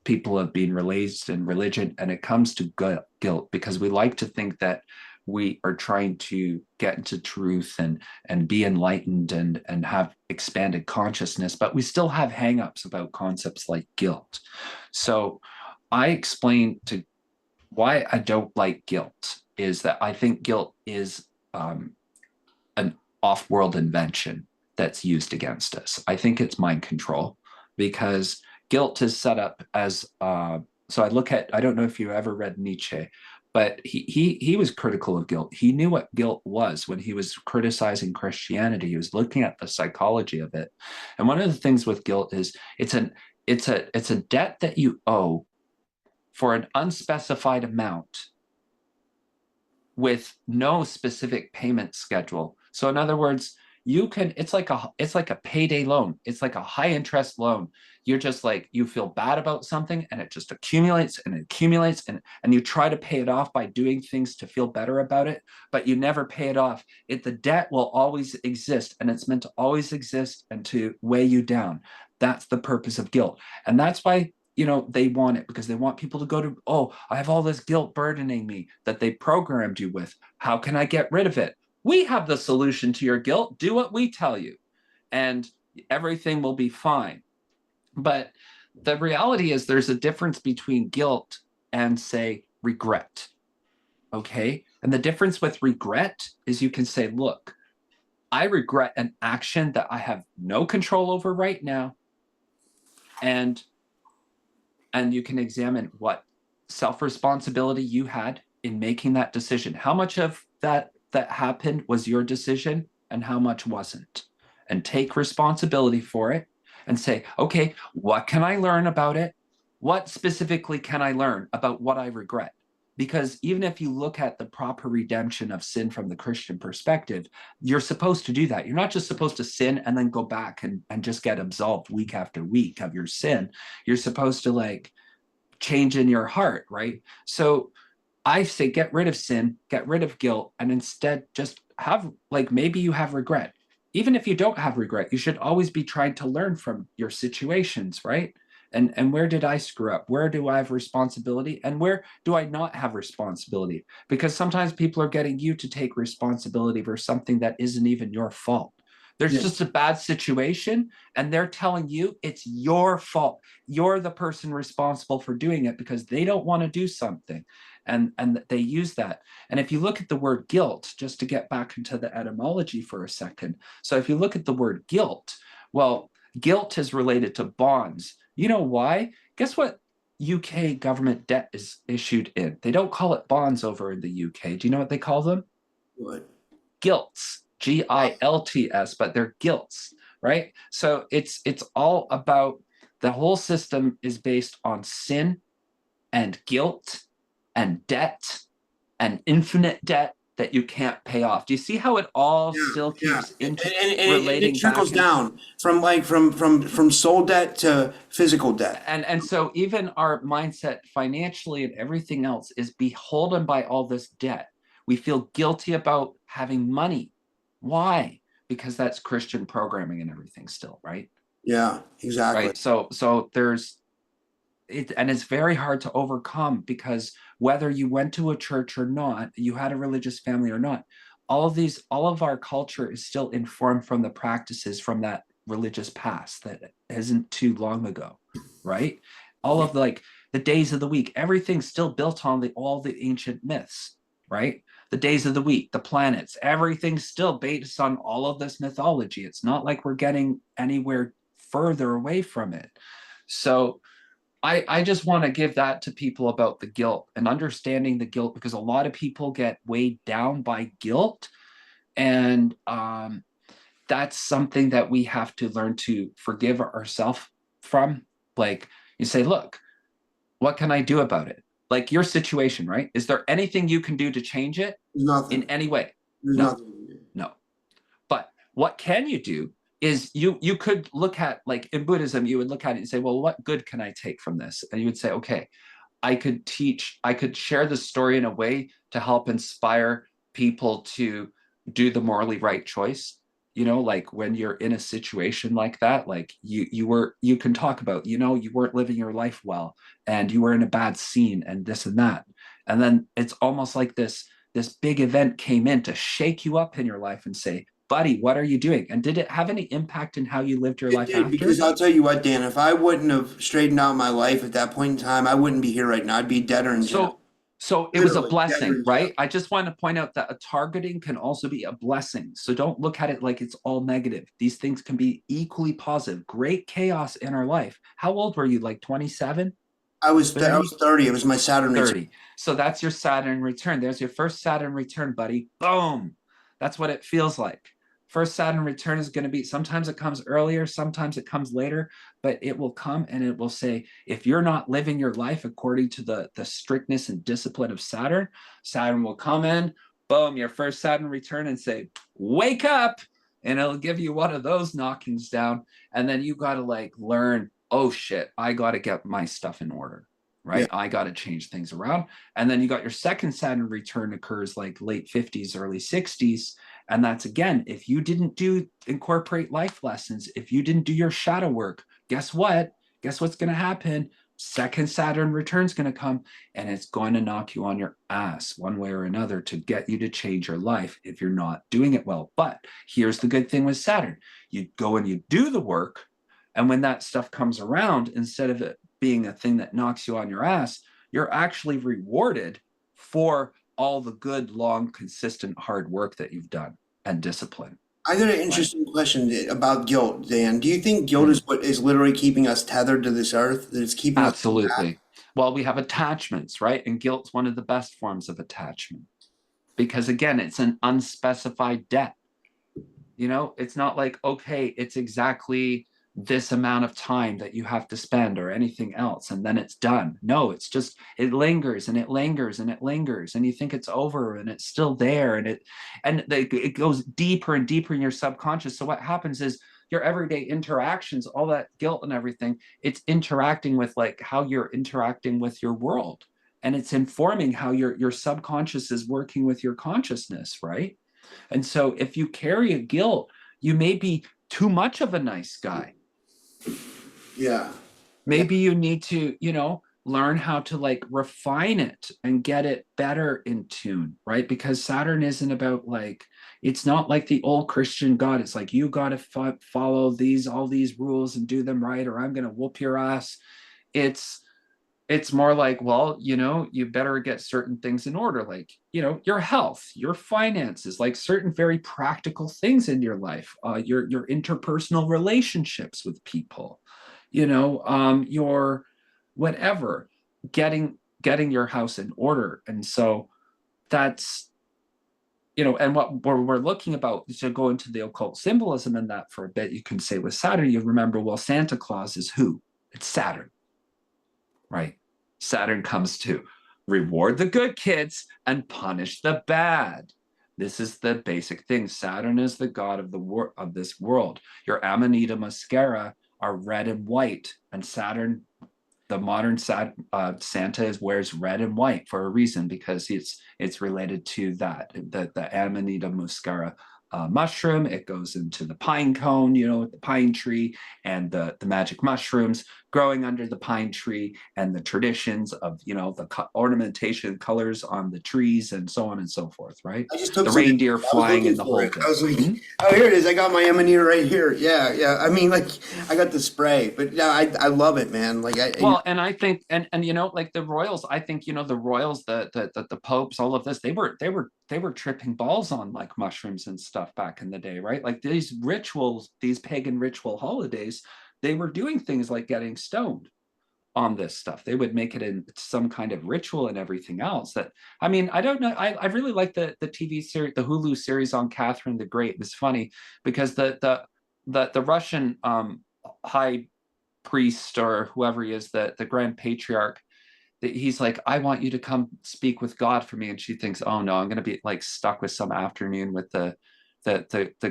People have been raised in religion, and it comes to guilt because we like to think that we are trying to get into truth and be enlightened and have expanded consciousness, but we still have hangups about concepts like guilt. So I explain to why I don't like guilt is that I think guilt is an off-world invention that's used against us. I think it's mind control because guilt is set up as so I don't know if you ever read Nietzsche, but he was critical of guilt. He knew what guilt was when he was criticizing Christianity. He was looking at the psychology of it. And one of the things with guilt is it's a debt that you owe for an unspecified amount with no specific payment schedule. So in other words, it's like a payday loan. It's like a high interest loan. You're just like you feel bad about something and it just accumulates and it accumulates and you try to pay it off by doing things to feel better about it, but you never pay it off. The debt will always exist and it's meant to always exist and to weigh you down. That's the purpose of guilt. And that's why they want it because they want people to go to, oh, I have all this guilt burdening me that they programmed you with. How can I get rid of it? We have the solution to your guilt. Do what we tell you, and everything will be fine. But the reality is there's a difference between guilt and, say, regret. Okay. And the difference with regret is you can say, look, I regret an action that I have no control over right now. And you can examine what self-responsibility you had in making that decision. How much of that happened was your decision and how much wasn't? And take responsibility for it and say, okay, what can I learn about it? What specifically can I learn about what I regret? Because even if you look at the proper redemption of sin from the Christian perspective, you're supposed to do that. You're not just supposed to sin and then go back and just get absolved week after week of your sin. You're supposed to like change in your heart, right? So I say get rid of sin, get rid of guilt, and instead just have, like, maybe you have regret. Even if you don't have regret, you should always be trying to learn from your situations, right? And where did I screw up? Where do I have responsibility? And where do I not have responsibility? Because sometimes people are getting you to take responsibility for something that isn't even your fault. There's yeah, just a bad situation, and they're telling you it's your fault. You're the person responsible for doing it because they don't want to do something. And they use that. And if you look at the word guilt, just to get back into the etymology for a second. So if you look at the word guilt, well, guilt is related to bonds. You know why? Guess what UK government debt is issued in? They don't call it bonds over in the UK. Do you know what they call them? what? Gilts, GILTS, but they're gilts, right? So it's all about, the whole system is based on sin and guilt and debt and infinite debt that you can't pay off. Do you see how it all Yeah, still yeah, keeps into and it relating trickles back into, down from like from soul debt to physical debt. and so even our mindset financially and everything else is beholden by all this debt. We feel guilty about having money. Why? Because that's Christian programming and everything still, right? Yeah, exactly. Right. So there's it, and it's very hard to overcome because whether you went to a church or not, you had a religious family or not, all of our culture is still informed from the practices from that religious past that isn't too long ago, right? All of like the days of the week, everything's still built on all the ancient myths. right? The days of the week, the planets, everything's still based on all of this mythology. It's not like we're getting anywhere further away from it. So I just want to give that to people about the guilt and understanding the guilt, because a lot of people get weighed down by guilt. And that's something that we have to learn to forgive ourselves from. Like, you say, look, what can I do about it? Like your situation, right? Is there anything you can do to change it There's in nothing. any way? There's No, nothing. no. But what can you do is you could look at, like in Buddhism, you would look at it and say, well, what good can I take from this? And you would say, okay, I could share the story in a way to help inspire people to do the morally right choice. Like when you're in a situation like that, like you can talk about, you weren't living your life well and you were in a bad scene and this and that. And then it's almost like this big event came in to shake you up in your life and say, buddy, what are you doing? And did it have any impact in how you lived your It life did, because after? I'll tell you what, Dan, if I wouldn't have straightened out my life at that point in time, I wouldn't be here right now. I'd be deader in jail. So it was a Literally, deader blessing, in jail. right? I just want to point out that a targeting can also be a blessing. So don't look at it like it's all negative. These things can be equally positive. Great chaos in our life. How old were you? Like 27, I 30, was 30. It was my Saturn return. 30. So that's your Saturn return. There's your first Saturn return, buddy. Boom. That's what it feels like. First Saturn return is going to be, sometimes it comes earlier, sometimes it comes later, but it will come and it will say, if you're not living your life according to the strictness and discipline of Saturn, Saturn will come in, boom, your first Saturn return and say, wake up. And it'll give you one of those knockings down. And then you got to like learn, oh shit, I got to get my stuff in order, Yeah. right? I got to change things around. And then you got your second Saturn return occurs like late 50s, early 60s. And that's, again, if you didn't incorporate life lessons, if you didn't do your shadow work, guess what? Guess what's going to happen? Second Saturn return's going to come and it's going to knock you on your ass one way or another to get you to change your life if you're not doing it well. But here's the good thing with Saturn. You go and you do the work. And when that stuff comes around, instead of it being a thing that knocks you on your ass, you're actually rewarded for all the good, long, consistent, hard work that you've done and discipline, I got an right? interesting question about guilt, Dan. Do you think guilt Mm, is what is literally keeping us tethered to this earth? That it's keeping us from that? absolutely. Well, we have attachments, right? And guilt's one of the best forms of attachment because, again, it's an unspecified debt. It's not like, okay, it's exactly this amount of time that you have to spend or anything else and then it's done. No, it's just it lingers and it lingers and it lingers and you think it's over and it's still there and it goes deeper and deeper in your subconscious. So what happens is your everyday interactions, all that guilt and everything, it's interacting with like how you're interacting with your world, and it's informing how your subconscious is working with your consciousness, right? And so if you carry a guilt, you may be too much of a nice guy. Yeah. Yeah. Maybe you need to, learn how to like refine it and get it better in tune, right? Because Saturn isn't about like, it's not like the old Christian God. It's like, you got to follow all these rules and do them right, or I'm going to whoop your ass. It's, it's more like, well, you better get certain things in order, like, your health, your finances, like certain very practical things in your life, your interpersonal relationships with people, your whatever, getting your house in order. And so that's, and what we're looking about, to go into the occult symbolism and that for a bit, you can say with Saturn, you remember, well, Santa Claus is who? It's Saturn, right? Saturn comes to reward the good kids and punish the bad. This is the basic thing. Saturn is the god of this world. Your Amanita muscaria are red and white, and Saturn, the modern Santa wears red and white for a reason, because it's related to that, the Amanita muscaria mushroom. It goes into the pine cone, the pine tree, and the magic mushrooms growing under the pine tree, and the traditions of the ornamentation colors on the trees, and so on and so forth. Right? I just took The some. reindeer I was flying looking and the for whole it. I bit. was like, oh, here it is. I got my Amanita right here. Yeah, yeah. I mean, like, I got the spray, but yeah, I love it, man. Like, Well, and I think, and like the royals, I think the royals, the popes, all of this, they were tripping balls on like mushrooms and stuff back in the day, right? Like these rituals, these pagan ritual holidays, they were doing things like getting stoned on this stuff. They would make it in some kind of ritual and everything else. That, I mean, I don't know. I really like the TV series, the Hulu series on Catherine the Great. It's funny because the Russian high priest, or whoever he is, the grand patriarch, that he's like, I want you to come speak with God for me. And she thinks, oh no, I'm going to be like stuck with some afternoon with the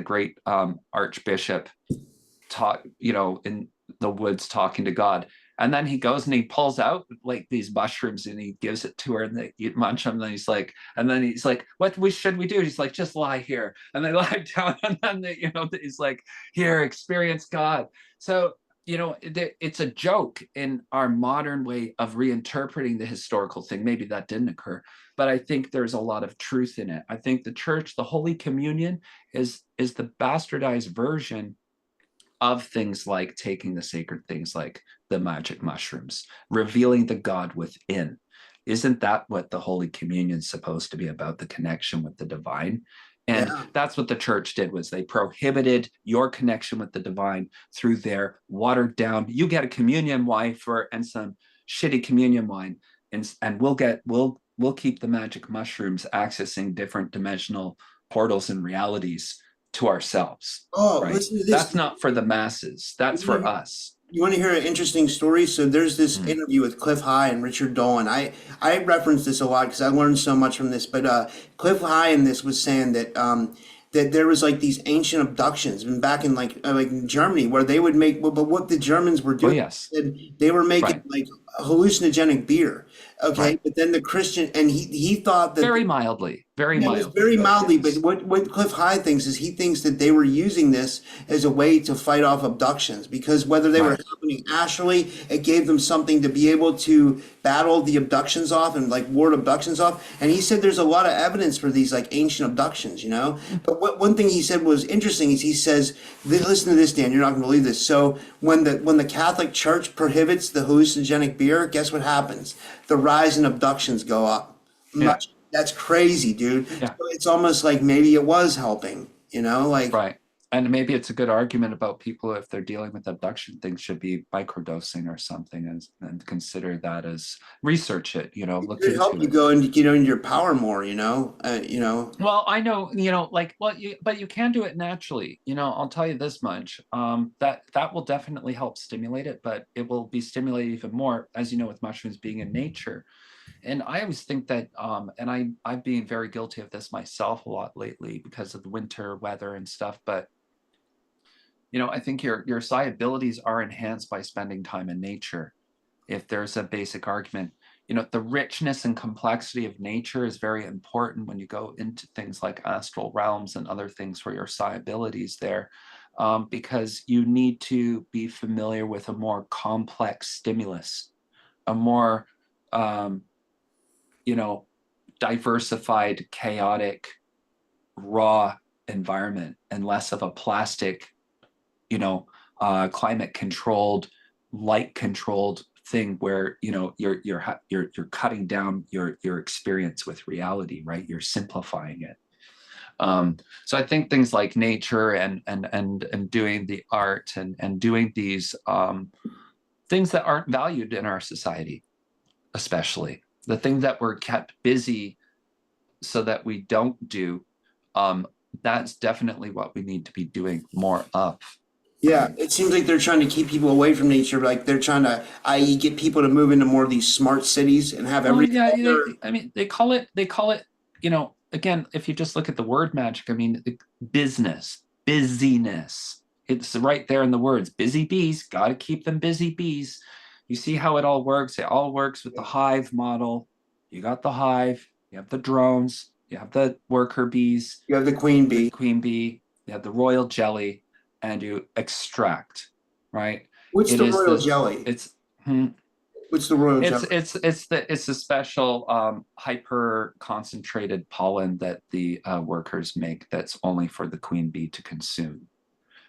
great archbishop taught, in the woods talking to God. And then he goes and he pulls out like these mushrooms and he gives it to her, and they eat munch them. And then he's like, what should we do? He's like, just lie here. And they lie down, and then he's like, here, experience God. So, it's a joke in our modern way of reinterpreting the historical thing. Maybe that didn't occur, but I think there's a lot of truth in it. I think the church, the Holy Communion, is the bastardized version of things like taking the sacred things like the magic mushrooms, revealing the God within. Isn't that what the Holy Communion is supposed to be about? The connection with the divine. And yeah. that's what the church did, was they prohibited your connection with the divine through their watered down, you get a communion wafer and some shitty communion wine, and we'll keep the magic mushrooms accessing different dimensional portals and realities to ourselves, Oh, right? listen to this. That's not for the masses. That's for us. You want to hear an interesting story? So there's this Mm. interview with Cliff High and Richard Dolan. I reference this a lot because I learned so much from this. But Cliff High in this was saying that there was like these ancient abductions, and back in like in Germany, where they would make, but what the Germans were Oh, doing, yes. they were making Right. like hallucinogenic beer. Okay, Right. but then the Christian, and he thought that. Very mildly. Very Yeah, it was mildly, very but mildly, but yes. what Cliff High thinks is he thinks that they were using this as a way to fight off abductions, because whether they were Right. happening astrally, it gave them something to be able to battle the abductions off and like ward abductions off. And he said there's a lot of evidence for these like ancient abductions, you know? But one thing he said was interesting is he says, listen to this, Dan, you're not going to believe this. So when the Catholic Church prohibits the hallucinogenic beer, guess what happens? The rise in abductions go up. Yeah. Much. That's crazy, dude. So Yeah. it's almost like maybe it was helping, you know? Like, Right. And maybe it's a good argument about people, if they're dealing with abduction things, should be microdosing or something, and consider that as, research it, it look could help into you it. go into, into your power more, you know? You know? Well, I know, like, well, but you can do it naturally. I'll tell you this much. That will definitely help stimulate it, but it will be stimulated even more, as you know, with mushrooms being in nature. And I always think that, and I've been very guilty of this myself a lot lately because of the winter weather and stuff. But I think your psi abilities are enhanced by spending time in nature. If there's a basic argument, the richness and complexity of nature is very important when you go into things like astral realms and other things for your psi abilities there, because you need to be familiar with a more complex stimulus, a more diversified, chaotic, raw environment, and less of a plastic, climate controlled, light controlled thing where you're cutting down your experience with reality, right? You're simplifying it. So I think things like nature and doing the art and doing these things that aren't valued in our society, especially the things that we're kept busy so that we don't do, that's definitely what we need to be doing more of. Yeah, Right. it seems like they're trying to keep people away from nature. Like they're trying to, i.e., get people to move into more of these smart cities and have Well, everything yeah, on their. I mean, they call it, again, if you just look at the word magic, I mean, business, busyness. It's right there in the words. Busy bees, got to keep them busy bees. You see how it all works? It all works with the hive model. You got the hive, you have the drones, You have the worker bees, You have the queen the bee. queen bee, you have the royal jelly, and you extract, right? What's It the is royal this, jelly? it's, hmm, What's the royal jelly? it's a special hyper concentrated pollen that the workers make that's only for the queen bee to consume,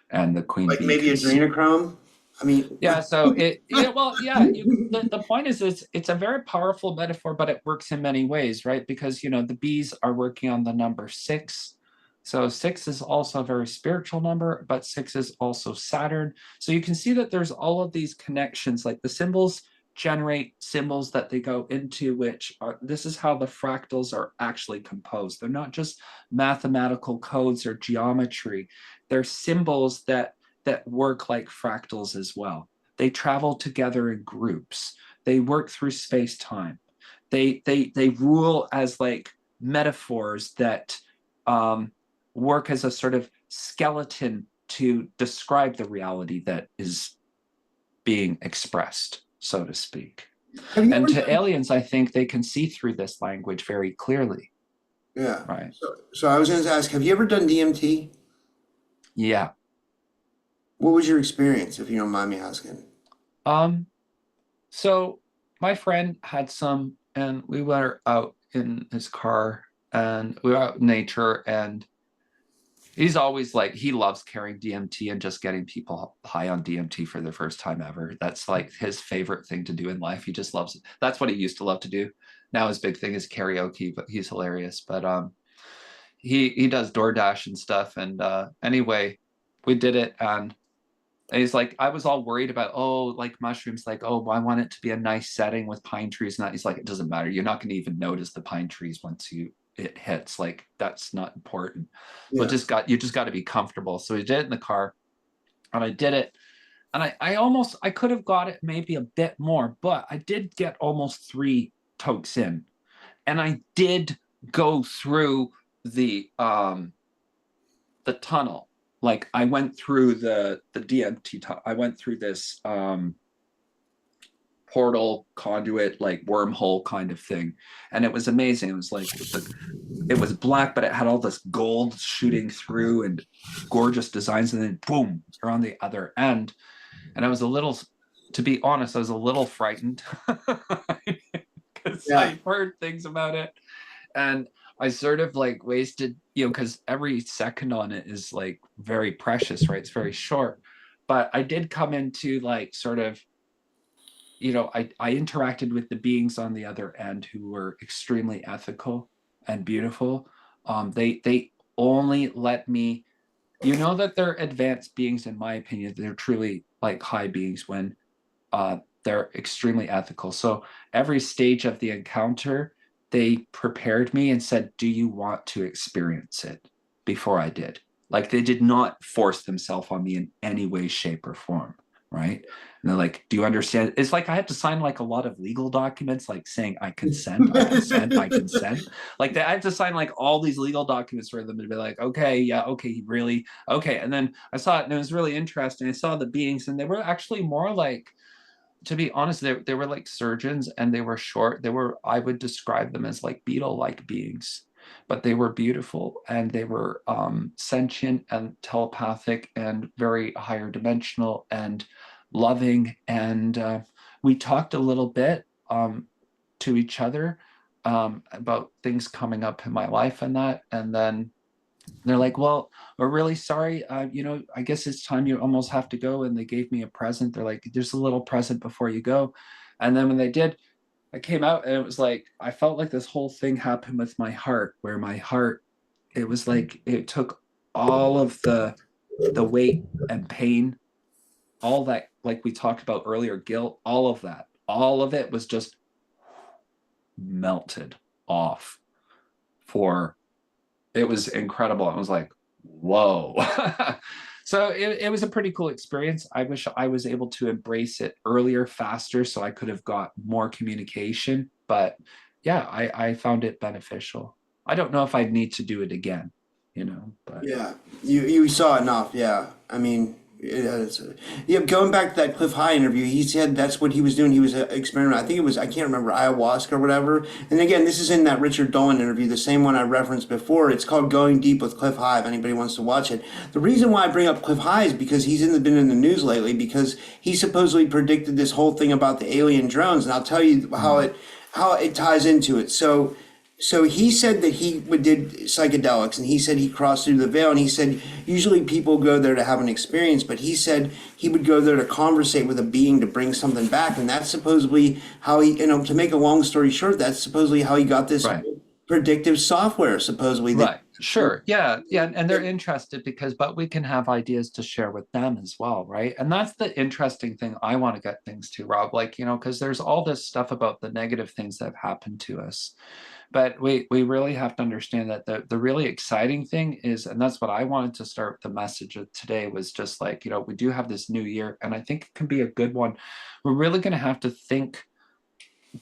and the queen Like bee maybe consume. adrenochrome? I mean, Yeah, so the point is it's a very powerful metaphor, but it works in many ways, right? Because the bees are working on the number six. So six is also a very spiritual number, but six is also Saturn. So you can see that there's all of these connections, like the symbols generate symbols that they go into, which are, this is how the fractals are actually composed. They're not just mathematical codes or geometry. They're symbols that work like fractals as well. They travel together in groups. They work through space-time. They rule as like metaphors that work as a sort of skeleton to describe the reality that is being expressed, so to speak. have you And ever to done? aliens, I think they can see through this language very clearly, Yeah. right? So I was going to ask, have you ever done DMT? Yeah. What was your experience, if you don't mind me asking? Um, So my friend had some, and we were out in his car, and we were out in nature, and he's always like he loves carrying DMT and just getting people high on DMT for their first time ever. That's like his favorite thing to do in life. He just loves it. That's what he used to love to do. Now his big thing is karaoke, but he's hilarious. But he does DoorDash and stuff. And anyway, we did it, and he's like, I was all worried about, oh, like mushrooms, like, oh, I want it to be a nice setting with pine trees. And that he's like, it doesn't matter. You're not going to even notice the pine trees once it hits. Like, that's not important. But Yeah. you just got to be comfortable. So we did it in the car, and I did it. And I could have got it maybe a bit more, but I did get almost 3 tokes in. And I did go through the tunnel. Like I went through the DMT. I went through this portal conduit, like wormhole kind of thing, and it was amazing. It was like it was black, but it had all this gold shooting through and gorgeous designs, and then boom, you're on the other end. And I was a little, to be honest, I was a little frightened because Yeah. I heard things about it, and I sort of like wasted, because every second on it is like very precious, right? It's very short. But I did come into like sort of, I interacted with the beings on the other end who were extremely ethical and beautiful. They only let me, that they're advanced beings, in my opinion. They're truly like high beings when they're extremely ethical. So every stage of the encounter, they prepared me and said, do you want to experience it, before I did? Like they did not force themselves on me in any way, shape, or form. Right. And they're like, do you understand? It's like I had to sign like a lot of legal documents, like saying I consent, I consent, I consent. Like I had to sign like all these legal documents for them to be like, okay, yeah, okay, really, okay. And then I saw it, and it was really interesting. I saw the beings, and they were actually more like, to be honest, they were like surgeons, and they were short. I would describe them as like beetle-like beings, but they were beautiful, and they were sentient and telepathic and very higher dimensional and loving. And we talked a little bit to each other about things coming up in my life and that. And then they're like, well, we're really sorry. I guess it's time, you almost have to go. And they gave me a present. They're like, there's a little present before you go. And then when they did, I came out, and it was like, I felt like this whole thing happened with my heart, where my heart, it was like, it took all of the weight and pain, all that, like we talked about earlier, guilt, all of it was just melted off. For It was incredible. I was like, whoa. So it was a pretty cool experience. I wish I was able to embrace it earlier, faster, so I could have got more communication. But yeah, I found it beneficial. I don't know if I'd need to do it again, but Yeah. You saw enough. Yeah. I mean, Yeah, going back to that Cliff High interview, he said that's what he was doing. He was experimenting. I think it was, I can't remember, ayahuasca or whatever. And again, this is in that Richard Dolan interview, the same one I referenced before. It's called Going Deep with Cliff High, if anybody wants to watch it. The reason why I bring up Cliff High is because been in the news lately because he supposedly predicted this whole thing about the alien drones. And I'll tell you Mm. how it ties into it. So he said that did psychedelics, and he said he crossed through the veil, and he said usually people go there to have an experience, but he said he would go there to conversate with a being to bring something back, and that's supposedly how he, to make a long story short, that's supposedly how he got this Right. predictive software, supposedly. Right. Sure. Yeah. Yeah. And they're interested because, but we can have ideas to share with them as well. Right. And that's the interesting thing I want to get things to, Rob. Like, because there's all this stuff about the negative things that have happened to us. But we really have to understand that the really exciting thing is, and that's what I wanted to start the message of today was just like, we do have this new year, and I think it can be a good one. We're really going to have to think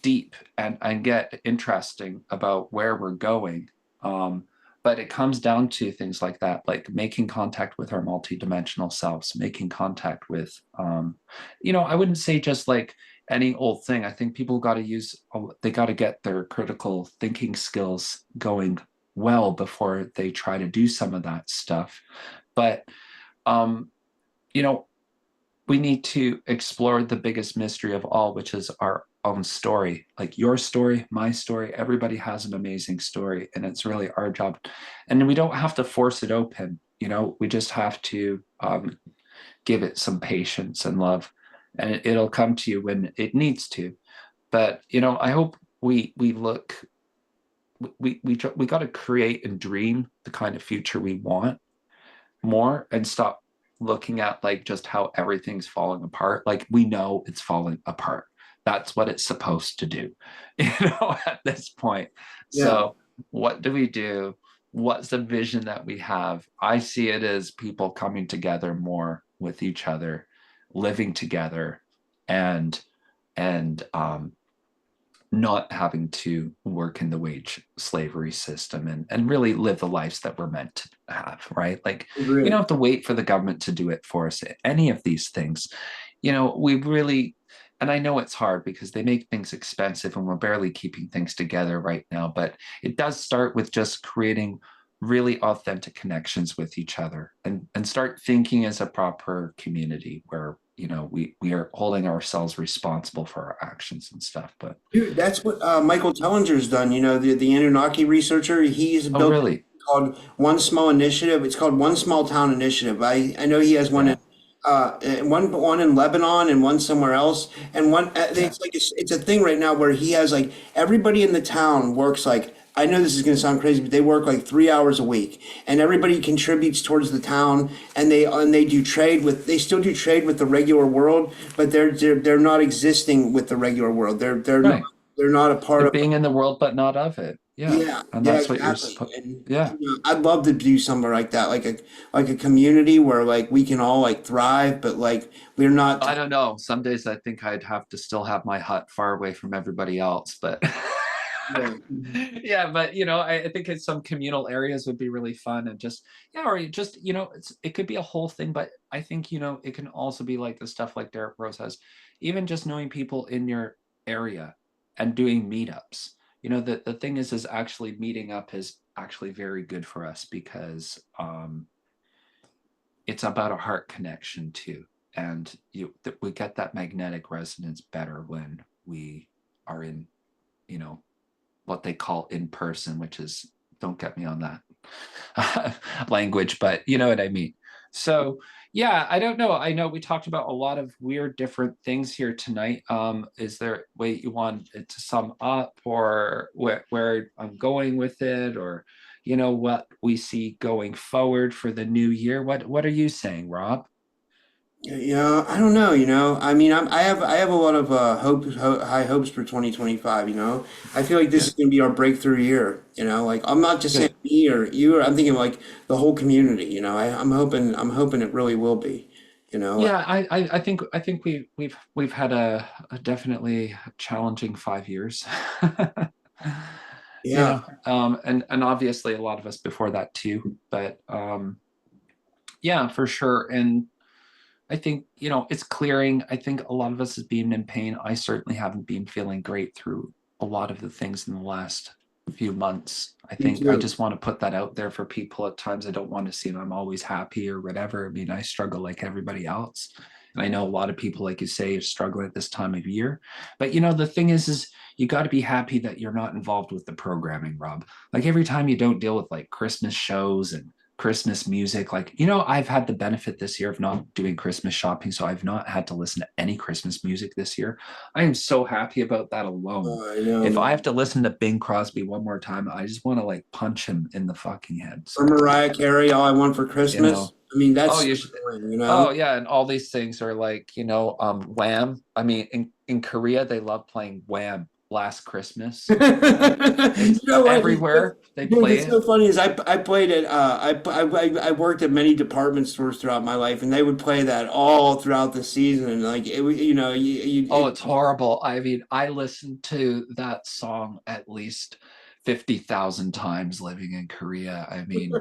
deep and get interesting about where we're going. But it comes down to things like that, like making contact with our multidimensional selves, making contact with, I wouldn't say just like any old thing. I think people got to they got to get their critical thinking skills going well before they try to do some of that stuff. But, um, you know, we need to explore the biggest mystery of all, which is our own story. Like your story, my story, everybody has an amazing story, and it's really our job. And we don't have to force it open, we just have to give it some patience and love, and it'll come to you when it needs to. But I hope we look, we got to create and dream the kind of future we want more, and stop looking at like just how everything's falling apart. Like we know it's falling apart. That's what it's supposed to do, at this point. Yeah. So what do we do? What's the vision that we have? I see it as people coming together more with each other, living together, and and not having to work in the wage slavery system, and really live the lives that we're meant to have, right? Like we don't Agree. have to wait for the government to do it for us. Any of these things, we really, and I know it's hard because they make things expensive and we're barely keeping things together right now, but it does start with just creating really authentic connections with each other, and start thinking as a proper community where we are holding ourselves responsible for our actions and stuff. But Dude, that's what Michael Tellinger's done. The Anunnaki researcher. He's oh, built really? called One Small Initiative. It's called One Small Town Initiative. I know he has one Yeah, in one in Lebanon and one somewhere else. And one yeah, it's like it's a thing right now where he has like everybody in the town works like. I know this is going to sound crazy, but they work like 3 hours a week, and everybody contributes towards the town, and they do trade with. They still do trade with the regular world, but they're not existing with the regular world. right. They're not a part They're of. being in the world but not of it. Yeah, Yeah, and yeah, that's what you're exactly. supposed. And Yeah, I'd love to do something like that, like a community where like we can all like thrive, but like we're not. I don't know. Some days I think I'd have to still have my hut far away from everybody else, but Yeah. yeah, but I think it's some communal areas would be really fun, and just yeah, or just it could be a whole thing, but I think it can also be like the stuff like Derek Rose has, even just knowing people in your area and doing meetups. The thing is actually meeting up is actually very good for us because it's about a heart connection too, and we get that magnetic resonance better when we are in you know what they call in person, which is, don't get me on that language, but you know what I mean. So yeah, I don't know. I know we talked about a lot of weird different things here tonight. Is there a way you want it to sum up, or where I'm going with it, or what we see going forward for the new year? What are you saying, Rob? Yeah, I don't know, I mean, I have a lot of high hopes for 2025, I feel like this is Good, going to be our breakthrough year, like I'm not just saying good. me or you, I'm thinking like the whole community, I'm hoping it really will be, you know. Yeah, I think we've had a definitely challenging 5 years. Yeah. And obviously a lot of us before that too. But yeah, for sure. And I think, it's clearing. I think a lot of us has been in pain. I certainly haven't been feeling great through a lot of the things in the last few months. I Me think I too. just want to put that out there for people. At times I don't want to seem I'm always happy or whatever. I mean, I struggle like everybody else. And I know a lot of people, like you say, are struggling at this time of year. But the thing is you got to be happy that you're not involved with the programming, Rob. Like every time you don't deal with like Christmas shows and Christmas music. Like, I've had the benefit this year of not doing Christmas shopping, so I've not had to listen to any Christmas music this year. I am so happy about that alone. Oh, I know, If I have man. to listen to Bing Crosby one more time, I just want to like punch him in the fucking head. Or So, Mariah Carey, All I Want for you know, Christmas. I mean, oh, that's you so should, annoying, you know? oh yeah, and all these things are like, Wham. I mean, in Korea, they love playing Wham Last Christmas. You It's know what? everywhere they Dude, play it's so it. funny is I played at I worked at many department stores throughout my life, and they would play that all throughout the season, and like Oh, it's horrible. I mean, I listened to that song at least 50,000 times living in Korea. I mean,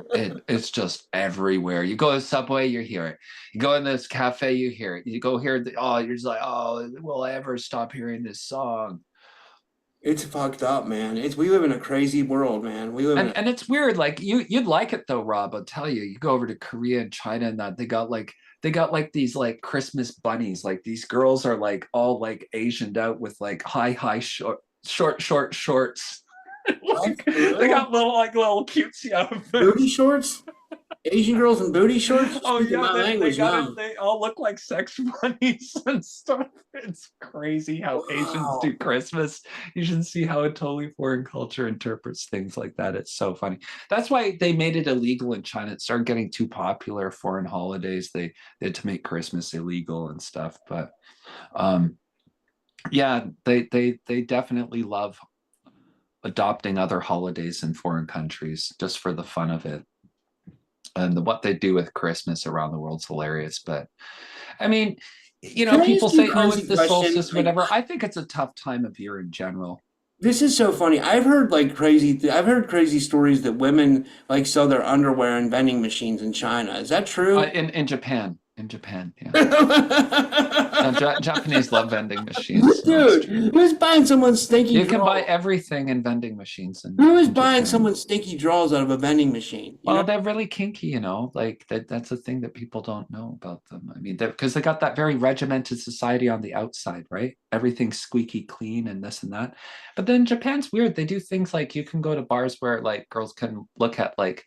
it's just everywhere. You go to Subway, you hear it. You go in this cafe, you hear it. You go here, you're just like, oh, will I ever stop hearing this song? it's fucked up, man. It's we live in a crazy world, man. We live in a And it's weird. Like you'd like it though, Rob. I'll tell you. You go over to Korea and China, and that they got like these like Christmas bunnies. Like these girls are like all like Asianed out with like high short shorts. what Like for they real? got little cutesy Booty outfits. shorts? Asian girls in booty shorts? You're Oh speaking yeah, my they language got it. now. They all look like sex bunnies and stuff. It's crazy how Asians Wow. do Christmas. You should see how a totally foreign culture interprets things like that. It's so funny. That's why they made it illegal in China. It started getting too popular. Foreign holidays. They had to make Christmas illegal and stuff. But um, yeah, they definitely love adopting other holidays in foreign countries just for the fun of it. And what they do with Christmas around the world's hilarious. But I mean, Can I people ask you a say, "Oh, crazy it's the question? solstice, whatever." I think it's a tough time of year in general. This is so funny. I've heard crazy stories that women like sell their underwear in vending machines in China. Is that true? In Japan, yeah. Japanese love vending machines, so it's Dude, true. who's buying someone's stinky You can buy drawers? everything in vending machines Who is in buying Japan. someone's stinky drawers out of a vending machine? You know? Well, they're really kinky, like that's a thing that people don't know about them. I mean, because they got that very regimented society on the outside, right? Everything's squeaky clean and this and that. But then Japan's weird. They do things like you can go to bars where like girls can look at like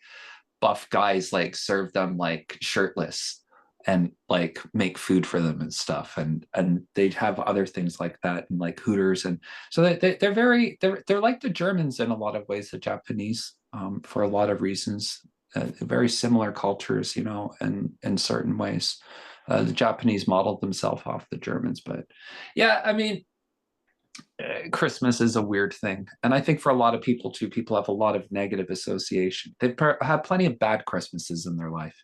buff guys like serve them like shirtless and like make food for them and stuff and they have other things like that and like hooters and so they're like the Germans in a lot of ways, the Japanese, for a lot of reasons, very similar cultures, and in certain ways. The Japanese modeled themselves off the Germans, but yeah, I mean, Christmas is a weird thing. And I think for a lot of people too, people have a lot of negative association. They've had plenty of bad Christmases in their life.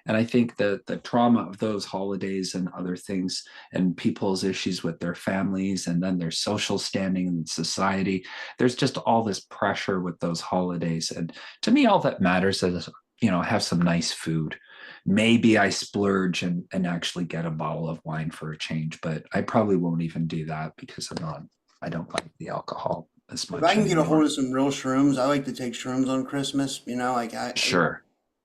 And I think the trauma of those holidays and other things and people's issues with their families and then their social standing in society, there's just all this pressure with those holidays. And to me, all that matters is, have some nice food. Maybe I splurge and actually get a bottle of wine for a change, but I probably won't even do that because I don't like the alcohol as If I much can get a hold anymore. of some real shrooms, I like to take shrooms on Christmas. Like Sure.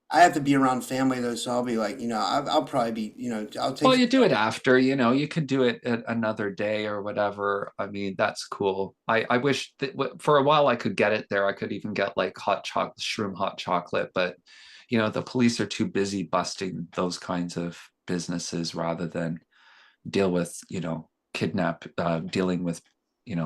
I have to be around family though, so I'll be like, I'll probably be, I'll take Well, some. you do it after, you could do it at another day or whatever. I mean, that's cool. I wish that for a while I could get it there. I could even get like hot chocolate, shroom hot chocolate, but the police are too busy busting those kinds of businesses rather than deal with, dealing with,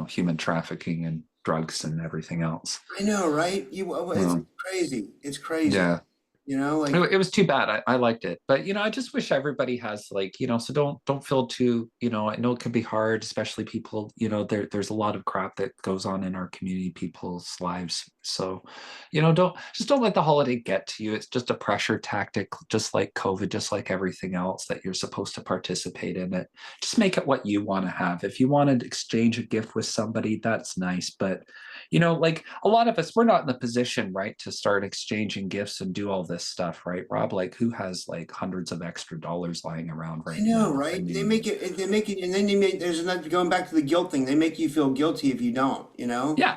human trafficking and drugs and everything else. I know, right? It's Um, crazy. It's crazy. yeah. Like It was too bad. I liked it, but I just wish everybody has like, so don't feel too, I know it can be hard, especially people, there's a lot of crap that goes on in our community, people's lives. So, don't let the holiday get to you. It's just a pressure tactic, just like COVID, just like everything else that you're supposed to participate in it. Just make it what you want to have. If you want to exchange a gift with somebody, that's nice, but like a lot of us, we're not in the position, right, to start exchanging gifts and do all this this stuff, right, Rob? Like, who has like hundreds of extra dollars lying around I right know, now? I right? mean, They make it, and then you make, there's another, going back to the guilt thing, they make you feel guilty if you don't, you know? yeah,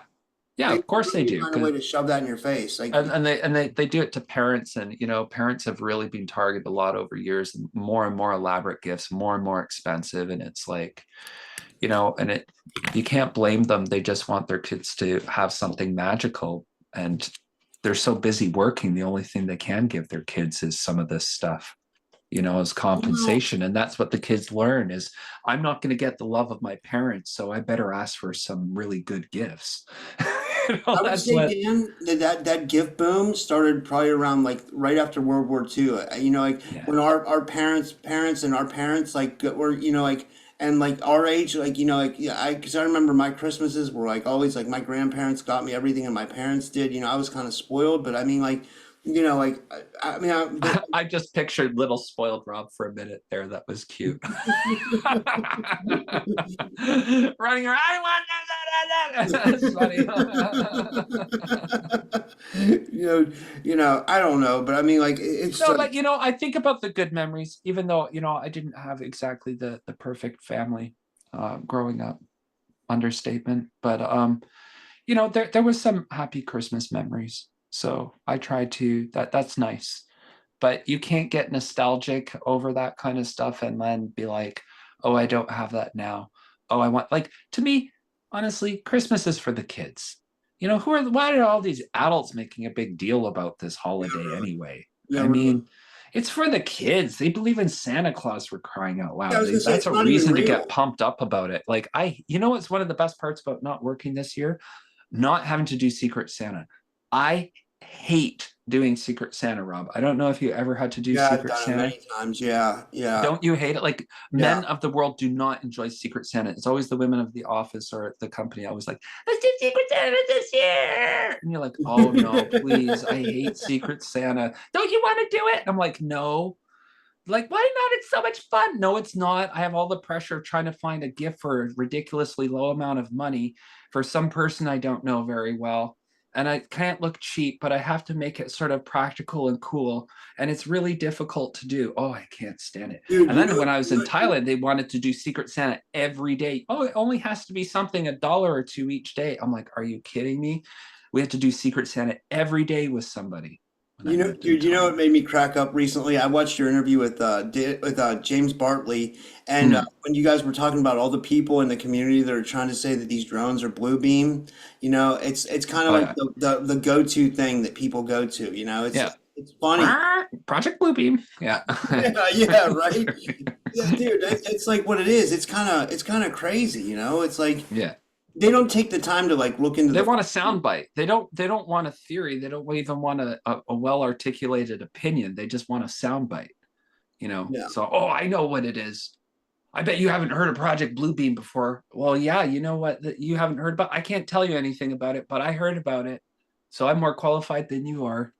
yeah, They of course they really do. find a way to shove that in your face. Like, And they do it to parents, and parents have really been targeted a lot over years, and more elaborate gifts, more and more expensive, and it's like, and it, you can't blame them. They just want their kids to have something magical, and they're so busy working, the only thing they can give their kids is some of this stuff, as well, compensation. And that's what the kids learn is, I'm not going to get the love of my parents, so I better ask for some really good gifts. I would That's say, what. Dan, that gift boom started probably around like right after World War II. Like Yeah. when our parents and our parents like were, like, and like our age, like, like, yeah, because I remember my Christmases were like always like my grandparents got me everything and my parents did. I was kind of spoiled, but I mean, like, like, but I just pictured little spoiled Rob for a minute there. That was cute. Running around. I want that. That's funny. I don't know, but I mean, like, it's No, like, but I think about the good memories, even though I didn't have exactly the perfect family growing up. Understatement, but there was some happy Christmas memories. So I try to that's nice. But you can't get nostalgic over that kind of stuff and then be like, oh, I don't have that now. Oh, I want, like, to me, honestly, Christmas is for the kids. Why are all these adults making a big deal about this yeah, holiday really, anyway? yeah, I really. mean, it's for the kids. They believe in Santa Claus, for crying out Yeah, I loud. was gonna say That's it's a not even reason to get real. pumped up about it. Like, what's one of the best parts about not working this year? Not having to do Secret Santa. I hate doing Secret Santa, Rob. I don't know if you ever had to do Yeah, I've Secret done it Santa. many times. Yeah, yeah, Don't you hate it? Like, yeah. men of the world do not enjoy Secret Santa. It's always the women of the office or the company always like, let's do Secret Santa this year. And you're like, oh no, please. I hate Secret Santa. Don't you want to do it? And I'm like, no. Like, why not? It's so much fun. No, it's not. I have all the pressure of trying to find a gift for a ridiculously low amount of money for some person I don't know very well. And I can't look cheap, but I have to make it sort of practical and cool. And it's really difficult to do. Oh, I can't stand it. Dude, And then when I was in Thailand, they wanted to do Secret Santa every day. Oh, it only has to be something $1 or $2 each day. I'm like, are you kidding me? We had to do Secret Santa every day with somebody when I lived in dude, what Thailand. made me crack up recently? I watched your interview with James Bartley, and Mm, when you guys were talking about all the people in the community that are trying to say that these drones are blue beam, it's kind of oh, like yeah. the go-to thing that people go to. Yeah. It's funny. Project Bluebeam. Yeah. Yeah, yeah, right. Yeah, dude, it's like what it is. It's kind of crazy. It's like Yeah. they don't take the time to like look into They the. want a soundbite. They don't want a theory. They don't even want a well articulated opinion. They just want a soundbite. Yeah. So, oh, I know what it is. I bet you haven't heard of Project Bluebeam before. Well, yeah, you know what that you haven't heard about? I can't tell you anything about it, but I heard about it. So I'm more qualified than you are.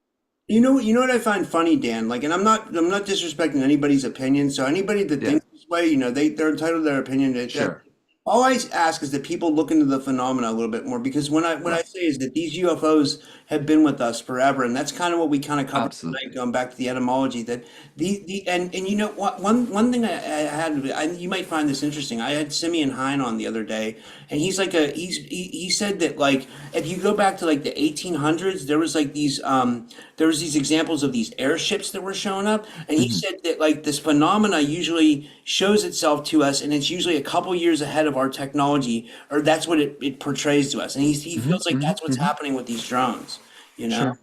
You know what I find funny, Dan? Like, and I'm not disrespecting anybody's opinion. So anybody that Yeah. thinks this way, they're entitled to their opinion. Sure. All I ask is that people look into the phenomena a little bit more, because what I Right. say is that these UFOs have been with us forever, and that's kind of what we kind of covered tonight, Absolutely. going back to the etymology. That the and you know what, one thing I had, you might find this interesting. I had Simeon Hine on the other day, and he said that, like, if you go back to like the 1800s, there was these examples of these airships that were showing up, and he Mhm. said that, like, this phenomena usually shows itself to us, and it's usually a couple years ahead of our technology, or that's what it portrays to us, and he Mhm. feels like Mhm. that's what's Mhm. happening with these drones. You know, Sure.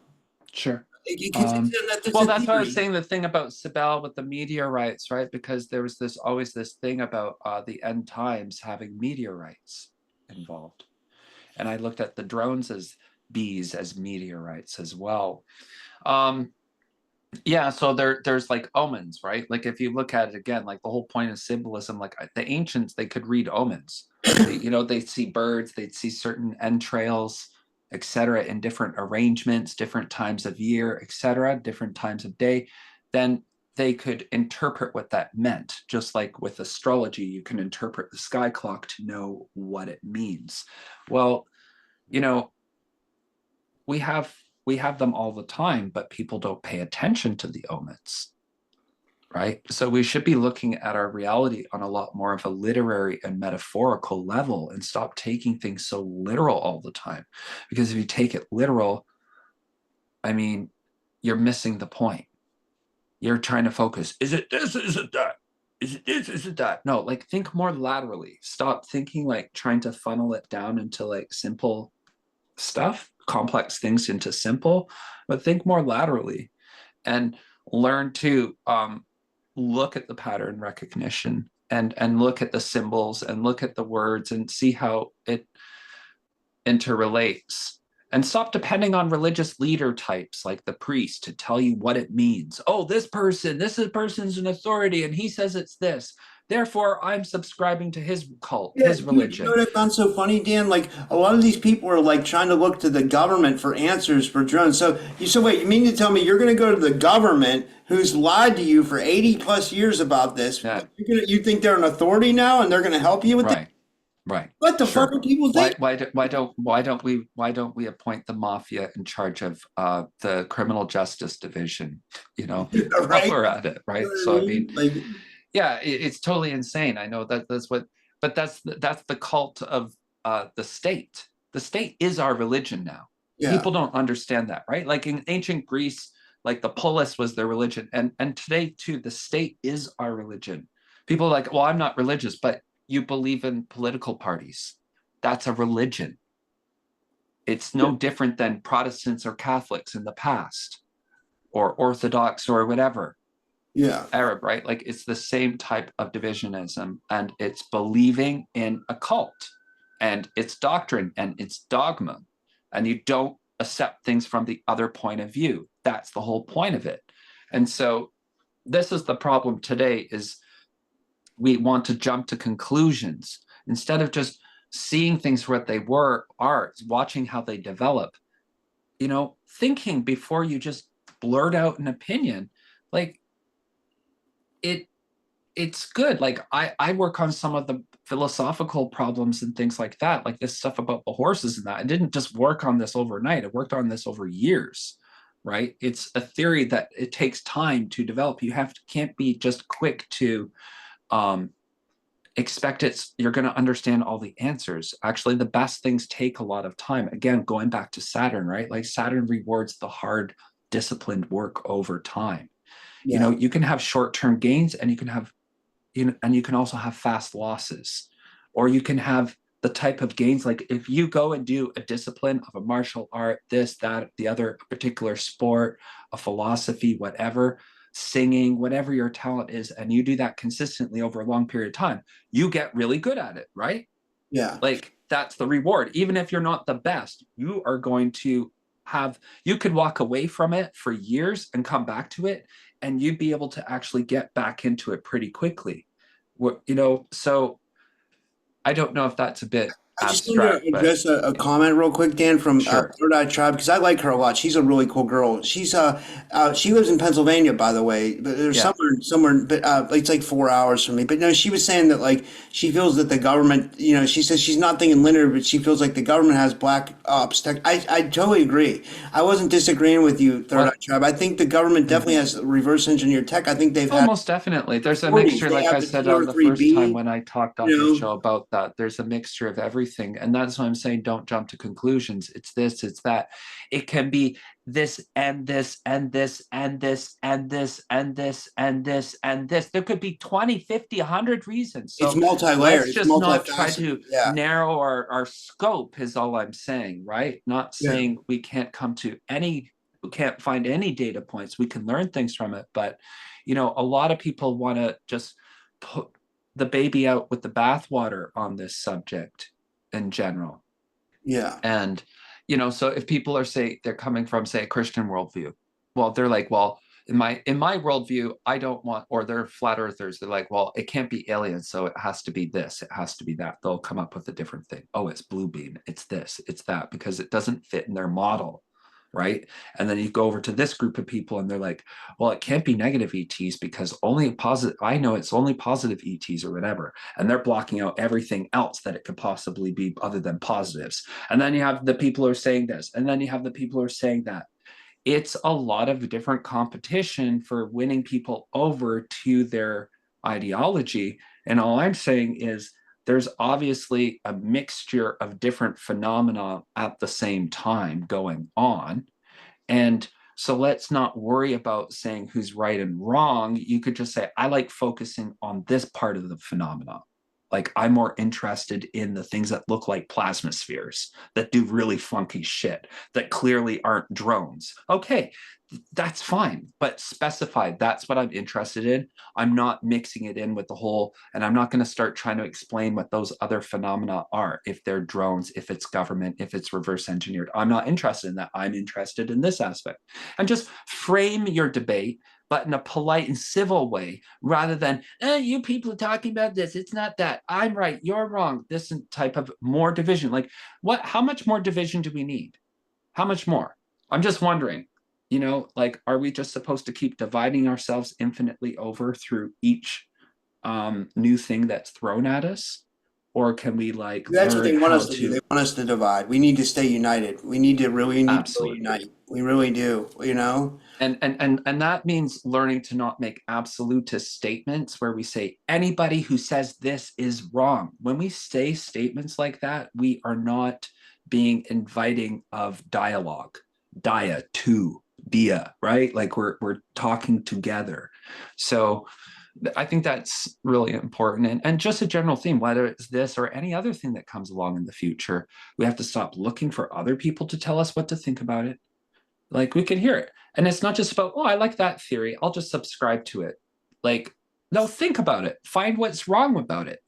Sure. because Um, that's well, a that's why I was theory. saying the thing about Sibel with the meteorites, right? Because there was always this thing about the end times having meteorites involved, and I looked at the drones as bees as meteorites as well. Um, yeah, so there's like omens, right? Like, if you look at it again, like the whole point of symbolism, like the ancients, they could read omens. They'd see birds, they'd see certain entrails, etc., in different arrangements, different times of year, etc., different times of day. Then they could interpret what that meant. Just like with astrology, you can interpret the sky clock to know what it means. Well, you know, we have we have them all the time, but people don't pay attention to the omens, right? So we should be looking at our reality on a lot more of a literary and metaphorical level and stop taking things so literal all the time. Because if you take it literal, I mean, you're missing the point. You're trying to focus. Is it this? Is it that? Is it this? Is it that? No, like think more laterally. Stop thinking like trying to funnel it down into like simple stuff, complex things into simple, but think more laterally and learn to look at the pattern recognition and look at the symbols and look at the words and see how it interrelates, and stop depending on religious leader types like the priest to tell you what it means. Oh, this person's an authority and he says it's this, therefore I'm subscribing to his cult, Yeah, his dude, you know religion. what I found so funny, Dan? Like a lot of these people are like trying to look to the government for answers for drones. So wait, you mean to tell me you're going to go to the government who's lied to you for 80 plus years about this? Yeah, You think they're an authority now and they're going to help you with this? right. Right. What the fuck Sure. are people thinking? Why don't we appoint the mafia in charge of the criminal justice division? You know, while Right? we're at it, You right? know So what I I mean, mean? Like, yeah, it's totally insane. I know that's what, but that's the cult of the state. The state is our religion now. yeah, People don't understand that, right? Like in ancient Greece, like the polis was their religion, and today too, the state is our religion. People are like, well, I'm not religious, but you believe in political parties. That's a religion. It's yeah, no different than Protestants or Catholics in the past, or Orthodox or whatever. yeah, Arab, right? Like it's the same type of divisionism, and it's believing in a cult and its doctrine and its dogma. And you don't accept things from the other point of view. That's the whole point of it. And so this is the problem today is we want to jump to conclusions instead of just seeing things for what they are watching how they develop, thinking before you just blurt out an opinion. Like it it's good. Like I work on some of the philosophical problems and things like that, like this stuff about the horses and that. I didn't just work on this overnight. I worked on this over years, right? It's a theory that it takes time to develop. Can't be just quick to um expect you're going to understand all the answers. Actually, the best things take a lot of time. Again, going back to Saturn, right? Like Saturn rewards the hard, disciplined work over time. yeah, You can have short-term gains, and you can also have fast losses, or you can have the type of gains. Like if you go and do a discipline of a martial art, this, that, the other, a particular sport, a philosophy, whatever, singing, whatever your talent is, and you do that consistently over a long period of time, you get really good at it, right? yeah. Like that's the reward. Even if you're not the best, you are going to you could walk away from it for years and come back to it, and you'd be able to actually get back into it pretty quickly. So I don't know if that's a bit I just wanted abstract, to but address a comment real quick, Dan, from sure. Third Eye Tribe, because I like her a lot. She's a really cool girl. She lives in Pennsylvania, by the way, but there's Yeah. somewhere, but it's like 4 hours from me. But no, she was saying that like she feels that the government, she says she's not thinking linear, but she feels like the government has black ops tech. I totally agree. I wasn't disagreeing with you, Third Eye What? Tribe. I think the government definitely has reverse engineered tech. I think they've Oh, had most definitely. There's a 40s. mixture, They like have I the said on the first time 203B, when I talked on you your know. show about that. There's a mixture of everything. And that's why I'm saying don't jump to conclusions. It's this, it's that. It can be this and this and this and this and this and this and this and this. There could be 20, 50, 100 reasons. It's So multi-layered. let's It's just not try multifaceted. to Yeah. narrow our scope, is all I'm saying, right? Not Yeah. saying we can't find any data points. We can learn things from it, but a lot of people want to just put the baby out with the bathwater on this subject in general. Yeah. And, so if people they're coming from, say, a Christian worldview, well, they're like, well, in my worldview, I don't want, or they're flat earthers. They're like, well, it can't be aliens. So it has to be this, it has to be that. They'll come up with a different thing. Oh, it's blue beam. It's this, it's that, because it doesn't fit in their model. Right. And then you go over to this group of people and they're like, well, it can't be negative ETs because only positive, I know it's only positive ETs or whatever. And they're blocking out everything else that it could possibly be other than positives. And then you have the people who are saying this, and then you have the people who are saying that. it's a lot of different competition for winning people over to their ideology. And all I'm saying is there's obviously a mixture of different phenomena at the same time going on. And so let's not worry about saying who's right and wrong. You could just say, I like focusing on this part of the phenomena. Like, I'm more interested in the things that look like plasma spheres, that do really funky shit, that clearly aren't drones. Okay, that's fine, but specify that's what I'm interested in. I'm not mixing it in with the whole, and I'm not going to start trying to explain what those other phenomena are. If they're drones, if it's government, if it's reverse engineered, I'm not interested in that. I'm interested in this aspect. And just frame your debate, but in a polite and civil way, rather than, you people are talking about this. It's not that. I'm right. You're wrong. This type of more division. Like, what? How much more division do we need? How much more? I'm just wondering, like, are we just supposed to keep dividing ourselves infinitely over through each new thing that's thrown at us? Or can we like That's what learn they want how us to do. to They want us to divide. We need to stay united. We need to really absolutely. unite. We really do, you know? And that means learning to not make absolutist statements where we say anybody who says this is wrong. When we say statements like that, we are not being inviting of dialogue, dia, to, dia, right? Like we're talking together. So I think that's really important. And just a general theme, whether it's this or any other thing that comes along in the future, we have to stop looking for other people to tell us what to think about it. Like, we can hear it. And it's not just about, oh, I like that theory, I'll just subscribe to it. Like, no, think about it. Find what's wrong about it.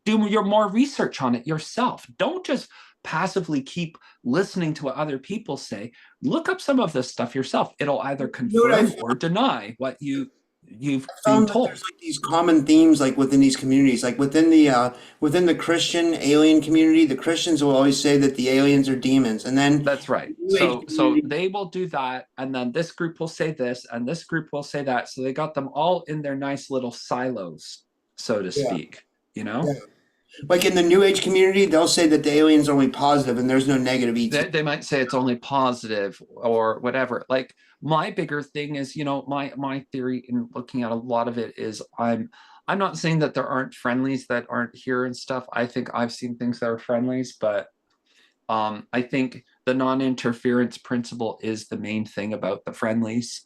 Do your more research on it yourself. Don't just passively keep listening to what other people say. Look up some of this stuff yourself. It'll either You know what confirm or deny what you've been found that there's told. like these common themes like within these communities, like within the Christian alien community, the Christians will always say that the aliens are demons, and then That's right. the New Age So community, they will do that, and then this group will say this, and this group will say that. So they got them all in their nice little silos, so to yeah, speak. yeah. Like in the New Age community, they'll say that the aliens are only positive and there's no negative ET. They might say it's only positive or whatever. Like, my bigger thing is, my theory in looking at a lot of it is I'm not saying that there aren't friendlies that aren't here and stuff. I think I've seen things that are friendlies, but I think the non-interference principle is the main thing about the friendlies.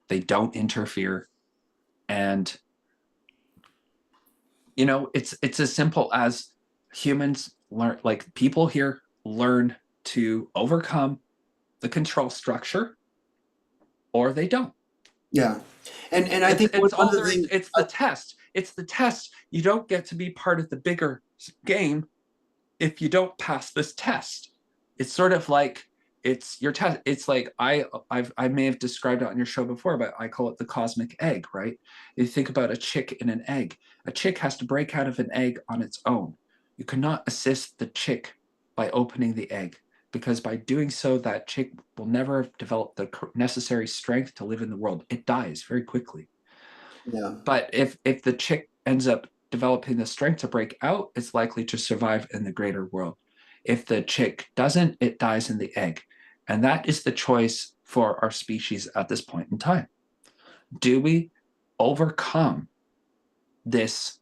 They don't interfere. And it's as simple as humans learn, like people here learn to overcome the control structure, or they don't. Yeah, and I It's think one it's one all of the there is. things, It's the test. It's the test. You don't get to be part of the bigger game if you don't pass this test. It's sort of like it's your test. It's like I may have described it on your show before, but I call it the cosmic egg, right? You think about a chick in an egg. A chick has to break out of an egg on its own. You cannot assist the chick by opening the egg, because by doing so, that chick will never develop the necessary strength to live in the world. It dies very quickly. yeah, But if the chick ends up developing the strength to break out, it's likely to survive in the greater world. If the chick doesn't, it dies in the egg. And that is the choice for our species at this point in time. Do we overcome this?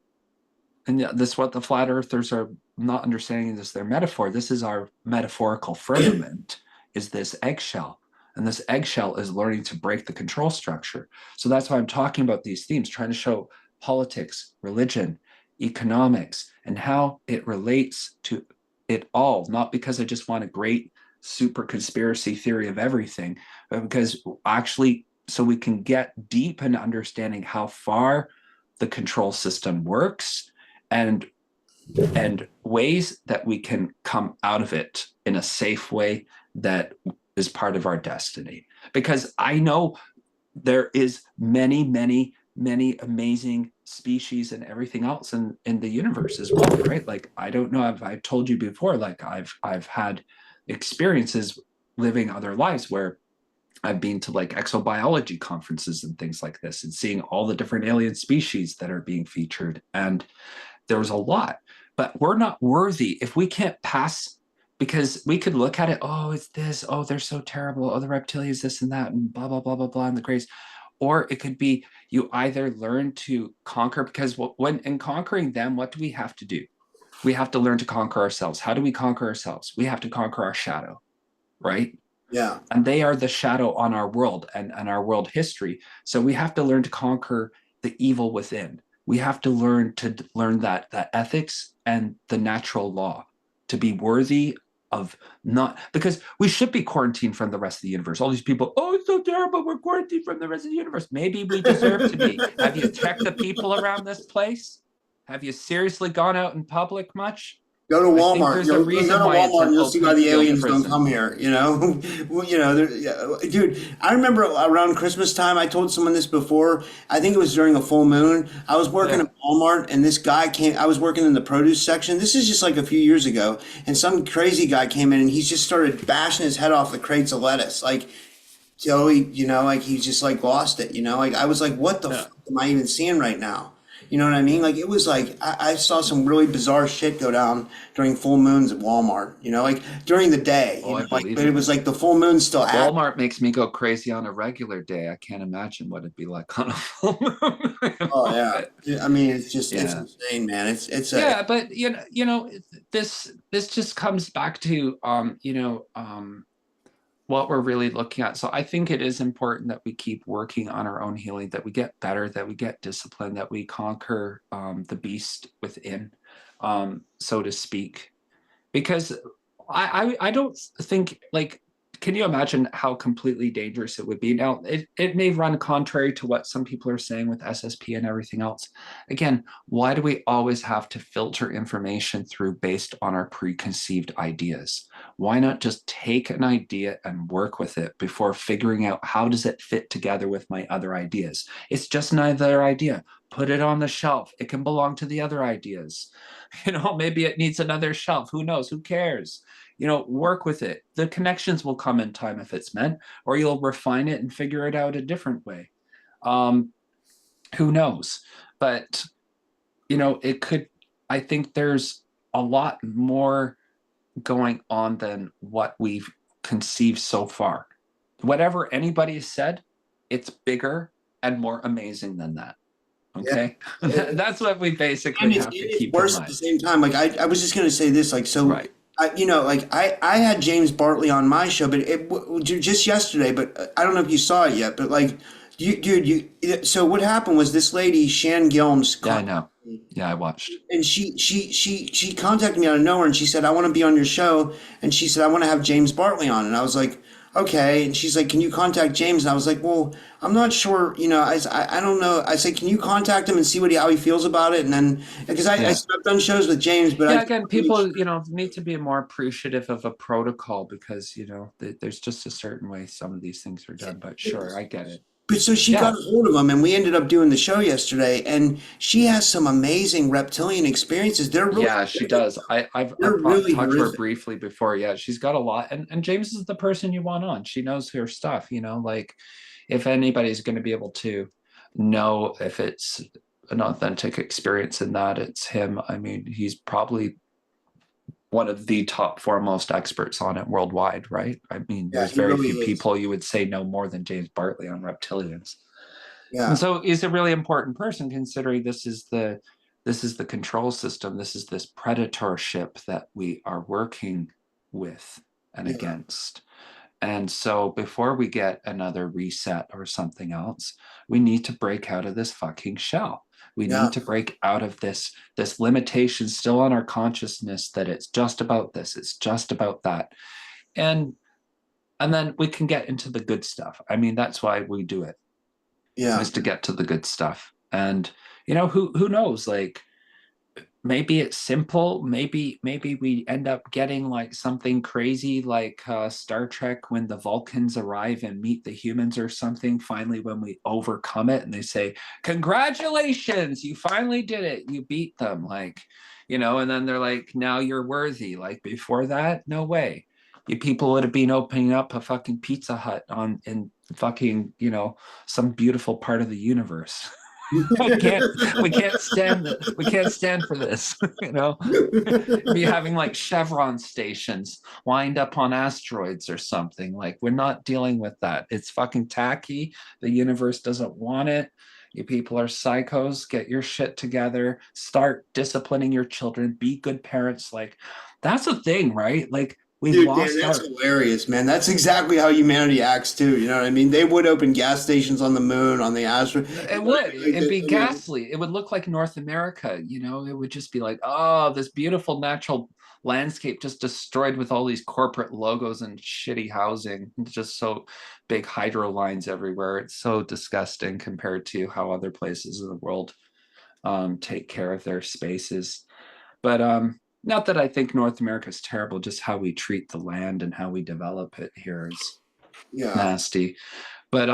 And this, what the flat earthers are not understanding, this their metaphor. This is our metaphorical firmament, is this eggshell. And this eggshell is learning to break the control structure. So that's why I'm talking about these themes, trying to show politics, religion, economics, and how it relates to it all. Not because I just want a great super conspiracy theory of everything, but because actually, so we can get deep in understanding how far the control system works, and ways that we can come out of it in a safe way that is part of our destiny. Because I know there is many amazing species and everything else in the universe as well, right? Like, I don't know if I've told you before, like I've had experiences living other lives where I've been to like exobiology conferences and things like this, and seeing all the different alien species that are being featured. And there was a lot, but we're not worthy if we can't pass because we could look at it, oh, it's this, oh, they're so terrible, oh, the reptilians, this and that, and blah, blah, blah, blah, blah, and the grays. Or it could be you either learn to conquer, because when in conquering them, what do we have to do? We have to learn to conquer ourselves. How do we conquer ourselves? We have to conquer our shadow, right? Yeah. And they are the shadow on our world and our world history. So we have to learn to conquer the evil within. We have to learn that ethics and the natural law to be worthy of, not because we should be quarantined from the rest of the universe. All these people, oh, it's so terrible, we're quarantined from the rest of the universe. Maybe we deserve to be. Have you checked the people around this place? Have you seriously gone out in public much? Go to I think Walmart. there's a You'll go reason to why it's Walmart an and you'll see why open the field aliens don't prison. come here. Well, dude. I remember around Christmas time. I told someone this before. I think it was during a full moon. I was working Yeah. at Walmart, and this guy came. I was working in the produce section. This is just like a few years ago, and some crazy guy came in, and he just started bashing his head off the crates of lettuce, like. Joey, like he just like lost it, like I was like, what the Yeah. fuck am I even seeing right now? You know what I mean? Like it was like I saw some really bizarre shit go down during full moons at Walmart, like during the day, Oh, I like believe but it you. was like the full moon's still active. Walmart makes me go crazy on a regular day. I can't imagine what it'd be like on a full moon. Oh yeah. But I mean it's yeah. insane, man. It's a Yeah, but this just comes back to what we're really looking at. So I think it is important that we keep working on our own healing, that we get better, that we get disciplined, that we conquer the beast within, so to speak. Because I don't think, like, can you imagine how completely dangerous it would be? Now, it may run contrary to what some people are saying with SSP and everything else. Again, why do we always have to filter information through based on our preconceived ideas? Why not just take an idea and work with it before figuring out how does it fit together with my other ideas? It's just another idea. Put it on the shelf. It can belong to the other ideas. Maybe it needs another shelf. Who knows? Who cares? Work with it. The connections will come in time if it's meant, or you'll refine it and figure it out a different way. Um, who knows? But, it could, I think there's a lot more going on than what we've conceived so far. Whatever anybody has said, it's bigger and more amazing than that. yeah. Okay. That's what we basically And it's, have to it's keep in worse at the mind. same time. Like I was just gonna say this, like so, Right. I had James Bartley on my show, but just yesterday. But I don't know if you saw it yet. But like, so what happened was this lady Shan Gilms, Yeah, I know. Yeah, I watched. and she contacted me out of nowhere, and she said I want to be on your show, and she said I want to have James Bartley on, and I was like. Okay, and she's like, "Can you contact James?" And I was like, "Well, I'm not sure. I don't know." I said, "Can you contact him and see how he feels about it?" And then because Yeah. I've done shows with James, but Yeah, again, people, need to be more appreciative of a protocol because, there's just a certain way some of these things are done. But sure, I get it. but so she got Yeah. a hold of him, and we ended up doing the show yesterday. And she has some amazing reptilian experiences. Yeah, she does. I've they're really talked to her horrific. briefly before. Yeah, she's got a lot, and James is the person you want on. She knows her stuff. Like if anybody's going to be able to know if it's an authentic experience in that, it's him. I mean, he's probably one of the top foremost experts on it worldwide, right? I mean, Yeah, there's he very really few is. people you would say know more than James Bartley on reptilians. And Yeah, so he's a really important person considering this is the control system. This is this predatorship that we are working with and yeah, against. And so before we get another reset or something else, we need to break out of this fucking shell. We yeah, need to break out of this limitation still on our consciousness that it's just about this, it's just about that. And and then we can get into the good stuff. I mean, that's why we do it, yeah, is to get to the good stuff. And who knows, like maybe it's simple, maybe we end up getting like something crazy like Star Trek when the Vulcans arrive and meet the humans or something, finally when we overcome it and they say congratulations, you finally did it, you beat them, like, and then they're like, now you're worthy. Like before that, no way. You people would have been opening up a fucking Pizza Hut on in fucking some beautiful part of the universe. I can't. We can't stand for this. You know, be having like Chevron stations wind up on asteroids or something. Like we're not dealing with that. It's fucking tacky. The universe doesn't want it. You people are psychos. Get your shit together. Start disciplining your children. Be good parents. Like that's a thing, right? Like we've Dude, Dan, lost that's our. hilarious, man. That's exactly how humanity acts too. You know what I mean? They would open gas stations on the moon, on the asteroid. It would. It'd be ghastly. It would look like North America. You know, it would just be like, oh, this beautiful natural landscape just destroyed with all these corporate logos and shitty housing. Just so big hydro lines everywhere. It's so disgusting compared to how other places in the world take care of their spaces. But not that I think North America is terrible, just how we treat the land and how we develop it here is Yeah. nasty. But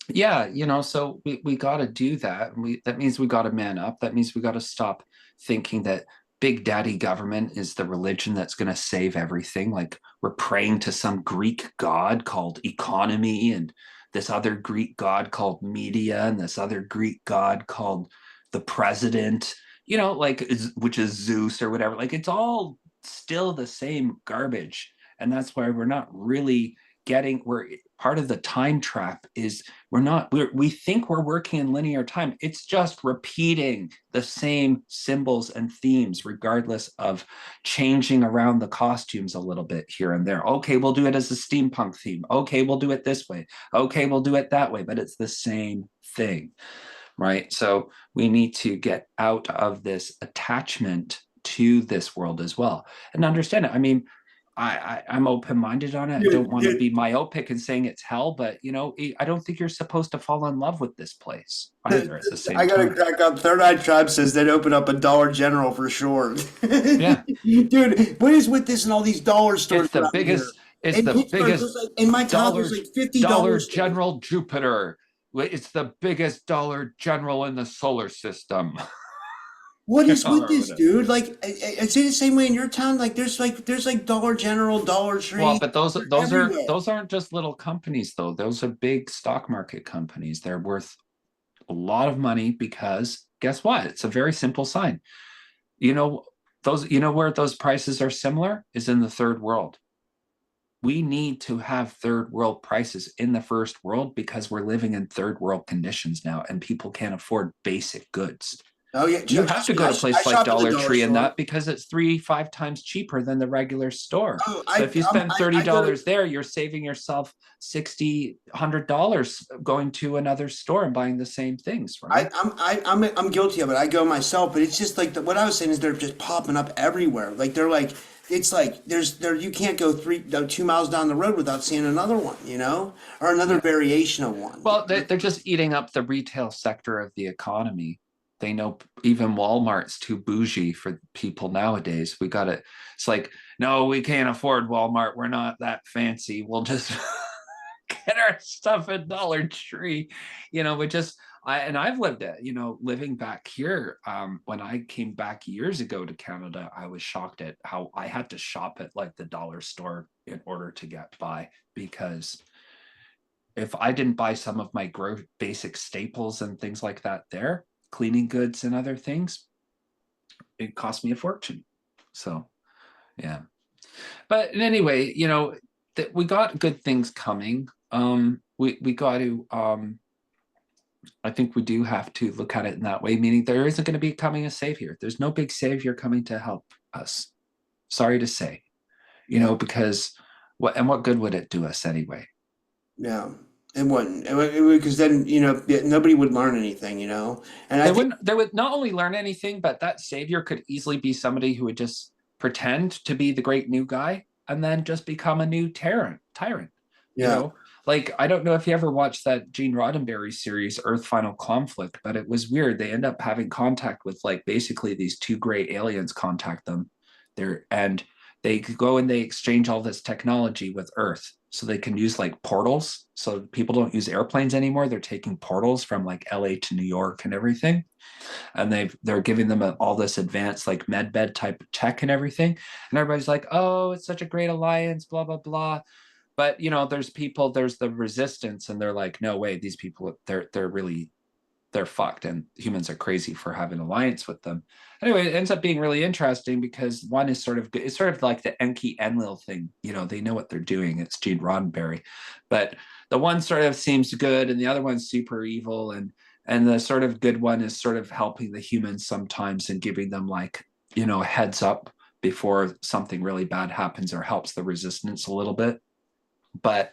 yeah, you know, so we got to do that. That means we got to man up. That means we got to stop thinking that big daddy government is the religion that's going to save everything. Like we're praying to some Greek god called economy and this other Greek god called media and this other Greek god called the president, you know, like which is Zeus or whatever. Like it's all still the same garbage. And that's why we're not really we're part of the time trap is we think we're working in linear time. It's just repeating the same symbols and themes regardless of changing around the costumes a little bit here and there. Okay, we'll do it as a steampunk theme. Okay, we'll do it this way. Okay, we'll do it that way, but it's the same thing, right? So we need to get out of this attachment to this world as well and understand it. I mean, I'm open-minded on it. I don't want to be myopic and saying it's hell, but you know, I don't think you're supposed to fall in love with this place either at the same I gotta time. crack up. Third Eye Tribe says they'd open up a Dollar General for sure. Yeah, Dude, what is with this and all these dollar stores it's the around here? biggest. It's In the Pittsburgh, biggest there's like in my town, there's dollar like 50 dollar dollar stores. general Jupiter. It's the biggest dollar general in the solar system. What is with Or this, whatever. dude? Is it the same way in your town? There's like Dollar General, Dollar Well, Tree, but they're everywhere. those aren't just little companies though. Those are big stock market companies. They're worth a lot of money because guess what? It's a very simple sign. You know you know where those prices are similar is in the third world. We need to have third world prices in the first world because we're living in third world conditions now and people can't afford basic goods. Oh yeah, You have trust to me. go to a I place like shop at the Dollar dollar Tree and store. that because it's 3, 5 times cheaper than the regular store. Oh, So if you spend I go to $30 there, you're saving yourself 60, $100 going to another store and buying the same things, right? I'm guilty of it. I go myself, but it's just like what I was saying is they're just popping up everywhere. Like they're like it's like you can't go 2 miles down the road without seeing another one, or another Yeah. variation of one. Well, they're just eating up the retail sector of the economy. They know even Walmart's too bougie for people nowadays. We got it. It's like, no, we can't afford Walmart. We're not that fancy. We'll just get our stuff at Dollar Tree. You know, we just I've lived it, you know, living back here. When I came back years ago to Canada, I was shocked at how I had to shop at like the dollar store in order to get by because if I didn't buy some of my basic staples and things like that there, cleaning goods and other things, it cost me a fortune. So, yeah. But anyway, you know, that we got good things coming. We got to I think we do have to look at it in that way, meaning there isn't going to be coming a savior. There's no big savior coming to help us. Sorry to say, you Yeah, know, because what good would it do us anyway? yeah. It wouldn't. Because then nobody would learn anything, And I think They would not only learn anything, but that savior could easily be somebody who would just pretend to be the great new guy and then just become a new tyrant, you yeah. know? Like, I don't know if you ever watched that Gene Roddenberry series, Earth Final Conflict, but it was weird. They end up having contact with like basically these two great aliens contact them there and they go and they exchange all this technology with Earth. So they can use like portals. So people don't use airplanes anymore. They're taking portals from like LA to New York and everything. And they're giving them all this advanced like med bed type tech and everything. And everybody's like, oh, it's such a great alliance, blah, blah, blah. But you know, there's the resistance, and they're like, no way, these people, they're really they're fucked, and humans are crazy for having alliance with them. Anyway, it ends up being really interesting because one is it's sort of like the Enki Enlil thing. They know what they're doing. It's Gene Roddenberry, but the one sort of seems good, and the other one's super evil, and the sort of good one is sort of helping the humans sometimes and giving them like a heads up before something really bad happens, or helps the resistance a little bit. But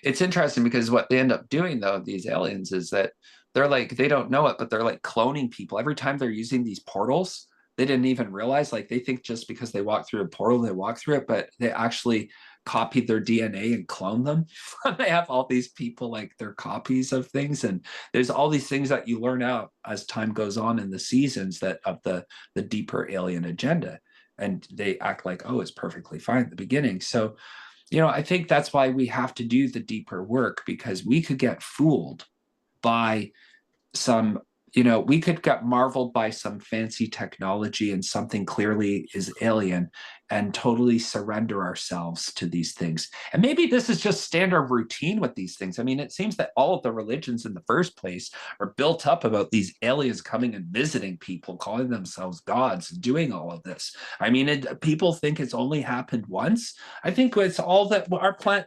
it's interesting because what they end up doing, though, these aliens, is that they don't know it, but they're like cloning people. Every time they're using these portals, they didn't even realize, like, they think just because they walk through a portal, they walk through it, but they actually copied their DNA and cloned them. They have all these people, like, they're copies of things. And there's all these things that you learn out as time goes on in the seasons that of the deeper alien agenda. And they act like, oh, it's perfectly fine at the beginning. So, I think that's why we have to do the deeper work, because we could get fooled by some, we could get marveled by some fancy technology and something clearly is alien, and totally surrender ourselves to these things. And maybe this is just standard routine with these things. I mean, it seems that all of the religions in the first place are built up about these aliens coming and visiting people, calling themselves gods, doing all of this. I mean, people think it's only happened once. I think it's all that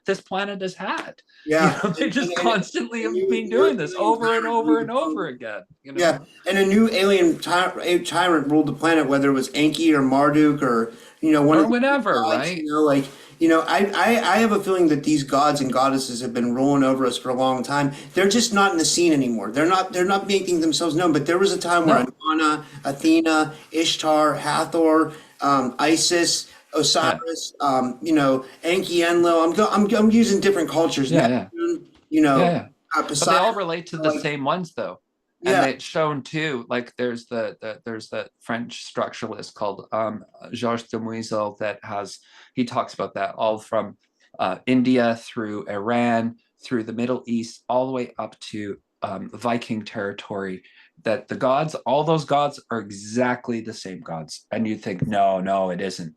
this planet has had. Yeah, They just constantly have been new doing this alien over and tyrant over ruled and the over planet. again. Yeah, and a new alien tyrant ruled the planet, whether it was Enki or Marduk or one Or of the whenever, gods. right? I have a feeling that these gods and goddesses have been ruling over us for a long time. They're just not in the scene anymore. They're not making themselves known. But there was a time where No. Inanna, Athena, Ishtar, Hathor, Isis, Yeah. Osiris, Enki, Enlil. I'm using different cultures. Yeah. Yeah. Neptune, Yeah. Yeah. But they all Poseidon. relate to the Like, same ones, though. And yeah, it's shown too, like there's the French structuralist called Georges de Mouisel he talks about that all from India through Iran, through the Middle East, all the way up to Viking territory, that the gods, all those gods are exactly the same gods. And you think, no, it isn't.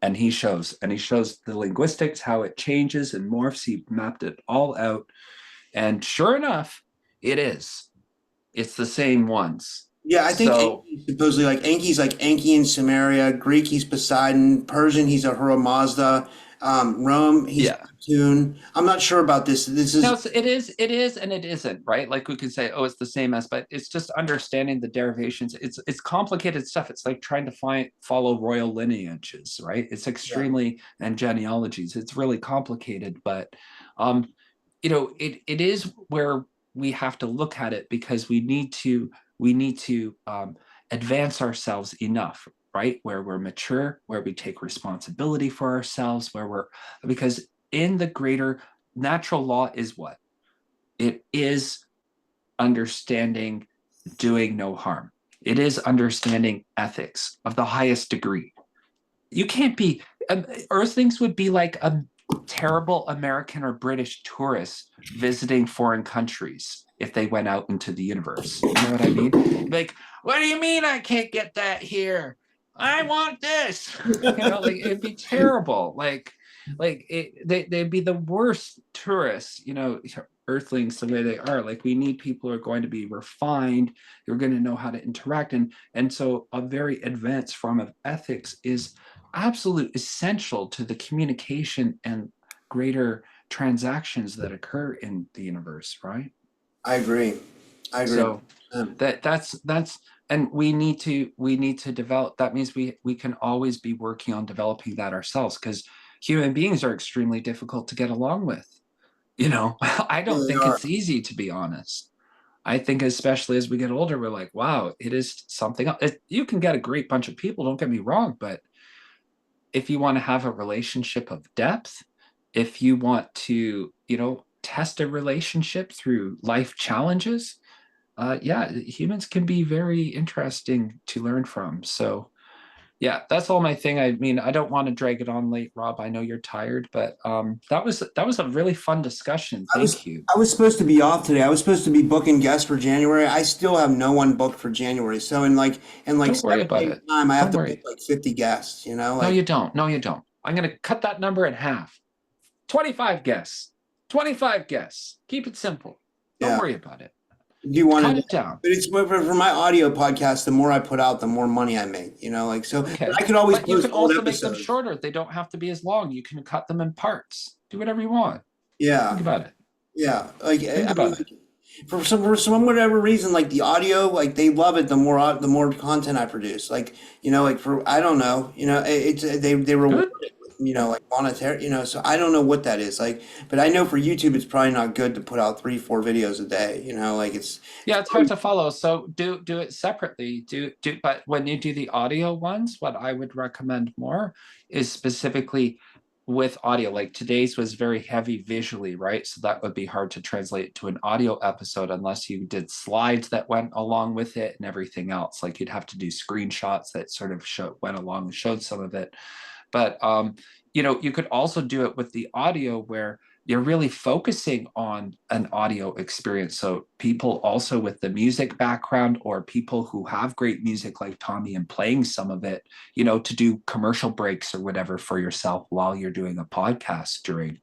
And he shows the linguistics, how it changes and morphs. He mapped it all out. And sure enough, it is. It's the same ones. yeah. I think So Enki supposedly like Enki's like Enki in Samaria. Greek, he's Poseidon. Persian, he's Ahura Mazda. Rome, he's yeah. Neptune. I'm not sure about this. This Now is it is, and it isn't, right? Like we could say, oh, it's the same as, but it's just understanding the derivations. It's complicated stuff. It's like trying to follow royal lineages, right? It's yeah. extremely, and genealogies. It's really complicated, but um, it is where we have to look at it, because we need to advance ourselves enough, right? Where we're mature, where we take responsibility for ourselves, because in the greater natural law is what? It is understanding doing no harm. It is understanding ethics of the highest degree. You can't be, Earthlings would be like a terrible American or British tourists visiting foreign countries if they went out into the universe. You know what I mean? Like, what do you mean I can't get that here? I want this. Like it'd be terrible. They'd be the worst tourists. Earthlings the way they are. Like, we need people who are going to be refined. You're going to know how to interact, and so a very advanced form of ethics is absolute essential to the communication and greater transactions that occur in the universe, right? I agree. I agree. So that's and we need to develop. That means we can always be working on developing that ourselves, because human beings are extremely difficult to get along with. I Yeah, don't they think are. it's easy, to be honest. I think especially as we get older, we're like, wow, it is something else. You can get a great bunch of people, don't get me wrong, but if you want to have a relationship of depth, if you want to, test a relationship through life challenges, yeah, humans can be very interesting to learn from. So, yeah, that's all my thing. I mean, I don't want to drag it on late, Rob. I know you're tired, but that was a really fun discussion. I was Thank you. I was supposed to be off today. I was supposed to be booking guests for January. I still have no one booked for January. So in like Don't worry about 7 days it. time, I have Don't to book worry. like 50 guests. No, Like you don't. No, you don't. I'm going to cut that number in half. 25 guests. 25 guests. Keep it simple. Don't yeah. worry about it. do want cut to, it down. but it's for my audio podcast. The more I put out, the more money I make. Like so. But Okay. I could always But you post can old also make them episodes. shorter. They don't have to be as long. You can cut them in parts. Do whatever you want. Think Yeah, about it. yeah. Like Think I mean, about it. for some whatever reason, like the audio, like they love it. The more content I produce, like for I don't know, it's they reward Good. it with like monetary, So I don't know what that is like, but I know for YouTube it's probably not good to put out 3-4 videos a day. Like it's Yeah, it's hard to follow. So do it separately. But when you do the audio ones, what I would recommend more is specifically with audio. Like today's was very heavy visually, right? So that would be hard to translate to an audio episode unless you did slides that went along with it and everything else. Like you'd have to do screenshots that sort of went along and showed some of it. But you could also do it with the audio where you're really focusing on an audio experience. So people also with the music background or people who have great music like Tommy and playing some of it, to do commercial breaks or whatever for yourself while you're doing a podcast during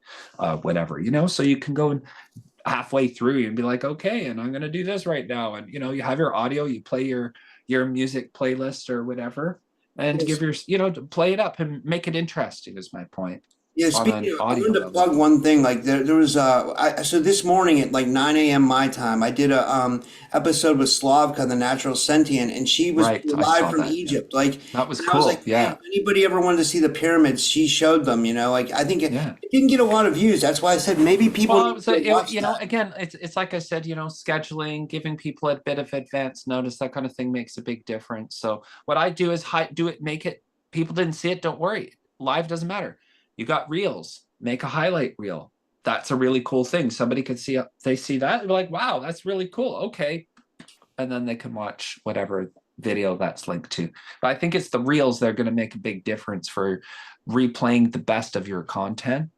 whatever, so you can go and halfway through and be like, okay, and I'm going to do this right now. And, you have your audio, you play your music playlist or whatever, and give to play it up and make it interesting is my point Yeah, on speaking an of, I audio wanted to level. plug one thing. Like there was so this morning at like 9 a.m. my time, I did a episode with Slavka, the natural sentient, and she was Right. I live saw from that. Yeah. Egypt. Like, That was and I was cool. like, man, Yeah. if anybody ever wanted to see the pyramids, she showed them. Like I think Yeah. it didn't get a lot of views. That's why I said maybe people Well, it need was, to watch that. again, it's like I said, scheduling, giving people a bit of advance notice, that kind of thing makes a big difference. So what I do is do it, make it, people didn't see it, don't worry. Live doesn't matter. You got reels, make a highlight reel. That's a really cool thing. Somebody could see, they see that, they're like, wow, that's really cool. Okay. And then they can watch whatever video that's linked to. But I think it's the reels that are going to make a big difference for replaying the best of your content,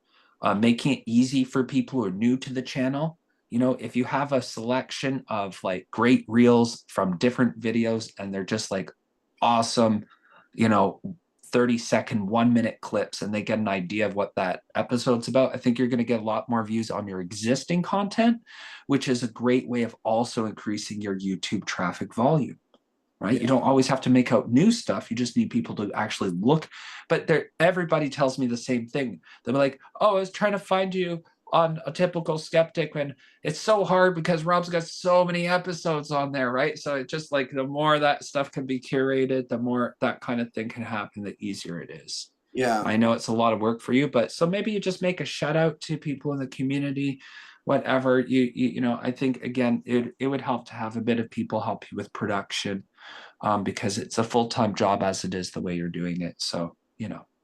making it easy for people who are new to the channel. If you have a selection of like great reels from different videos and they're just like awesome, you know, 30-second, 1-minute clips, and they get an idea of what that episode's about, I think you're going to get a lot more views on your existing content, which is a great way of also increasing your YouTube traffic volume, right? You Yeah. don't always have to make out new stuff. You just need people to actually look. But everybody tells me the same thing. They're like, oh, I was trying to find you on a typical skeptic, and it's so hard because Rob's got so many episodes on there, right? So it's just like the more that stuff can be curated, the more that kind of thing can happen, the easier it is. Yeah. I know it's a lot of work for you, but so maybe you just make a shout out to people in the community, whatever. I think again, it would help to have a bit of people help you with production, because it's a full-time job as it is the way you're doing it. So,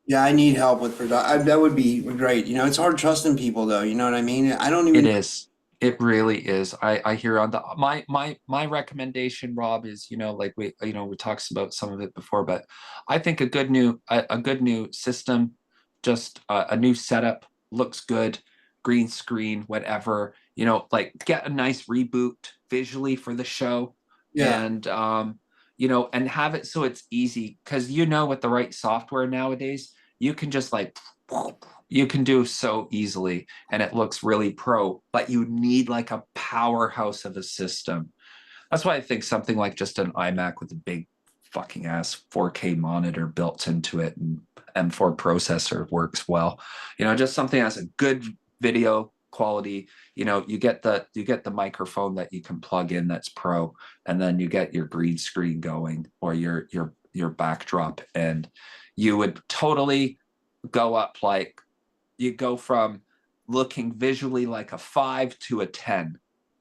Yeah, I need help with production. That would be great. It's hard trusting people though. You know what I mean? I don't it even. is. It really is. I hear on the my recommendation, Rob, is like we talked about some of it before, but I think a good new system, just a new setup looks good, green screen, whatever. Like get a nice reboot visually for the show, Yeah. and and have it so it's easy because with the right software nowadays, you can just like you can do so easily and it looks really pro, but you need like a powerhouse of a system. That's why I think something like just an iMac with a big fucking ass 4K monitor built into it and M4 processor works well. Just something that has a good video quality. You get the microphone that you can plug in that's pro, and then you get your green screen going or your backdrop, and you would totally go up like you go from looking visually like a 5 to a 10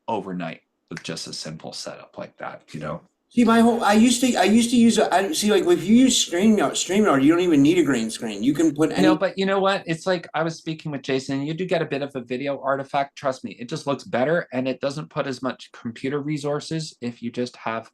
overnight with just a simple setup like that. See, I used to use I see like if you use StreamYard, you don't even need a green screen. You can put any. But you know what? It's like I was speaking with Jason, and you do get a bit of a video artifact. Trust me, it just looks better and it doesn't put as much computer resources if you just have,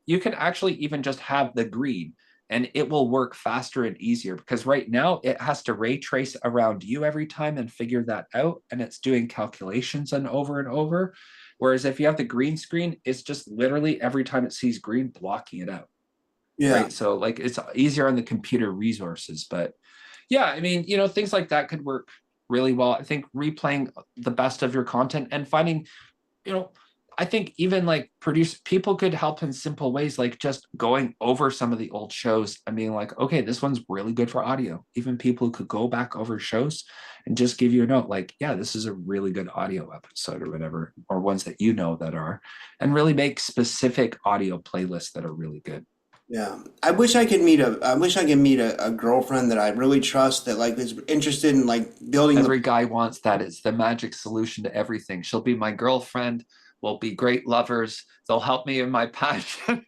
you can actually even just have the green and it will work faster and easier because right now it has to ray trace around you every time and figure that out. And it's doing calculations and over. Whereas if you have the green screen, it's just literally every time it sees green, blocking it out. Yeah. Right. So like it's easier on the computer resources. But yeah, I mean, things like that could work really well. I think replaying the best of your content and finding, you know, I think even like produce people could help in simple ways, like just going over some of the old shows and being like, okay, this one's really good for audio. Even people could go back over shows and just give you a note, like, yeah, this is a really good audio episode or whatever, or ones that you know that are, and really make specific audio playlists that are really good. Yeah. I wish I could meet a girlfriend that I really trust that like is interested in like building the Every guy wants that. It's the magic solution to everything. She'll be my girlfriend. We'll be great lovers. They'll help me in my passion.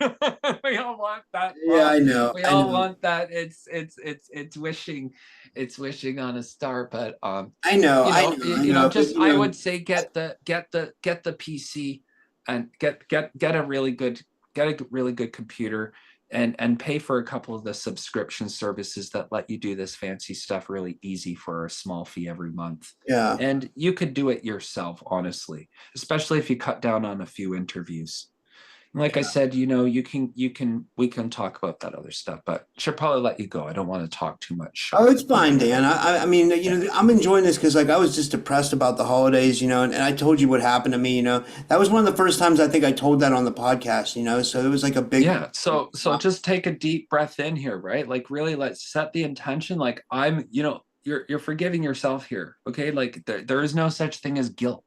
We all want that, Yeah, I Bob. know. We I all know. want that. It's wishing on a star. But I know. I know. I know. But just I would say get the PC and get a really good computer and pay for a couple of the subscription services that let you do this fancy stuff really easy for a small fee every month. yeah. And you could do it yourself, honestly, especially if you cut down on a few interviews. Like I said, we can talk about that other stuff, but should probably let you go. I don't want to talk too much. Oh, it's fine, Dan. I mean, Yeah. I'm enjoying this because like I was just depressed about the holidays, and I told you what happened to me, That was one of the first times I think I told that on the podcast, So it was like a big, Yeah. So just take a deep breath in here, right? Like really let's set the intention. Like you're forgiving yourself here. Okay. Like there is no such thing as guilt.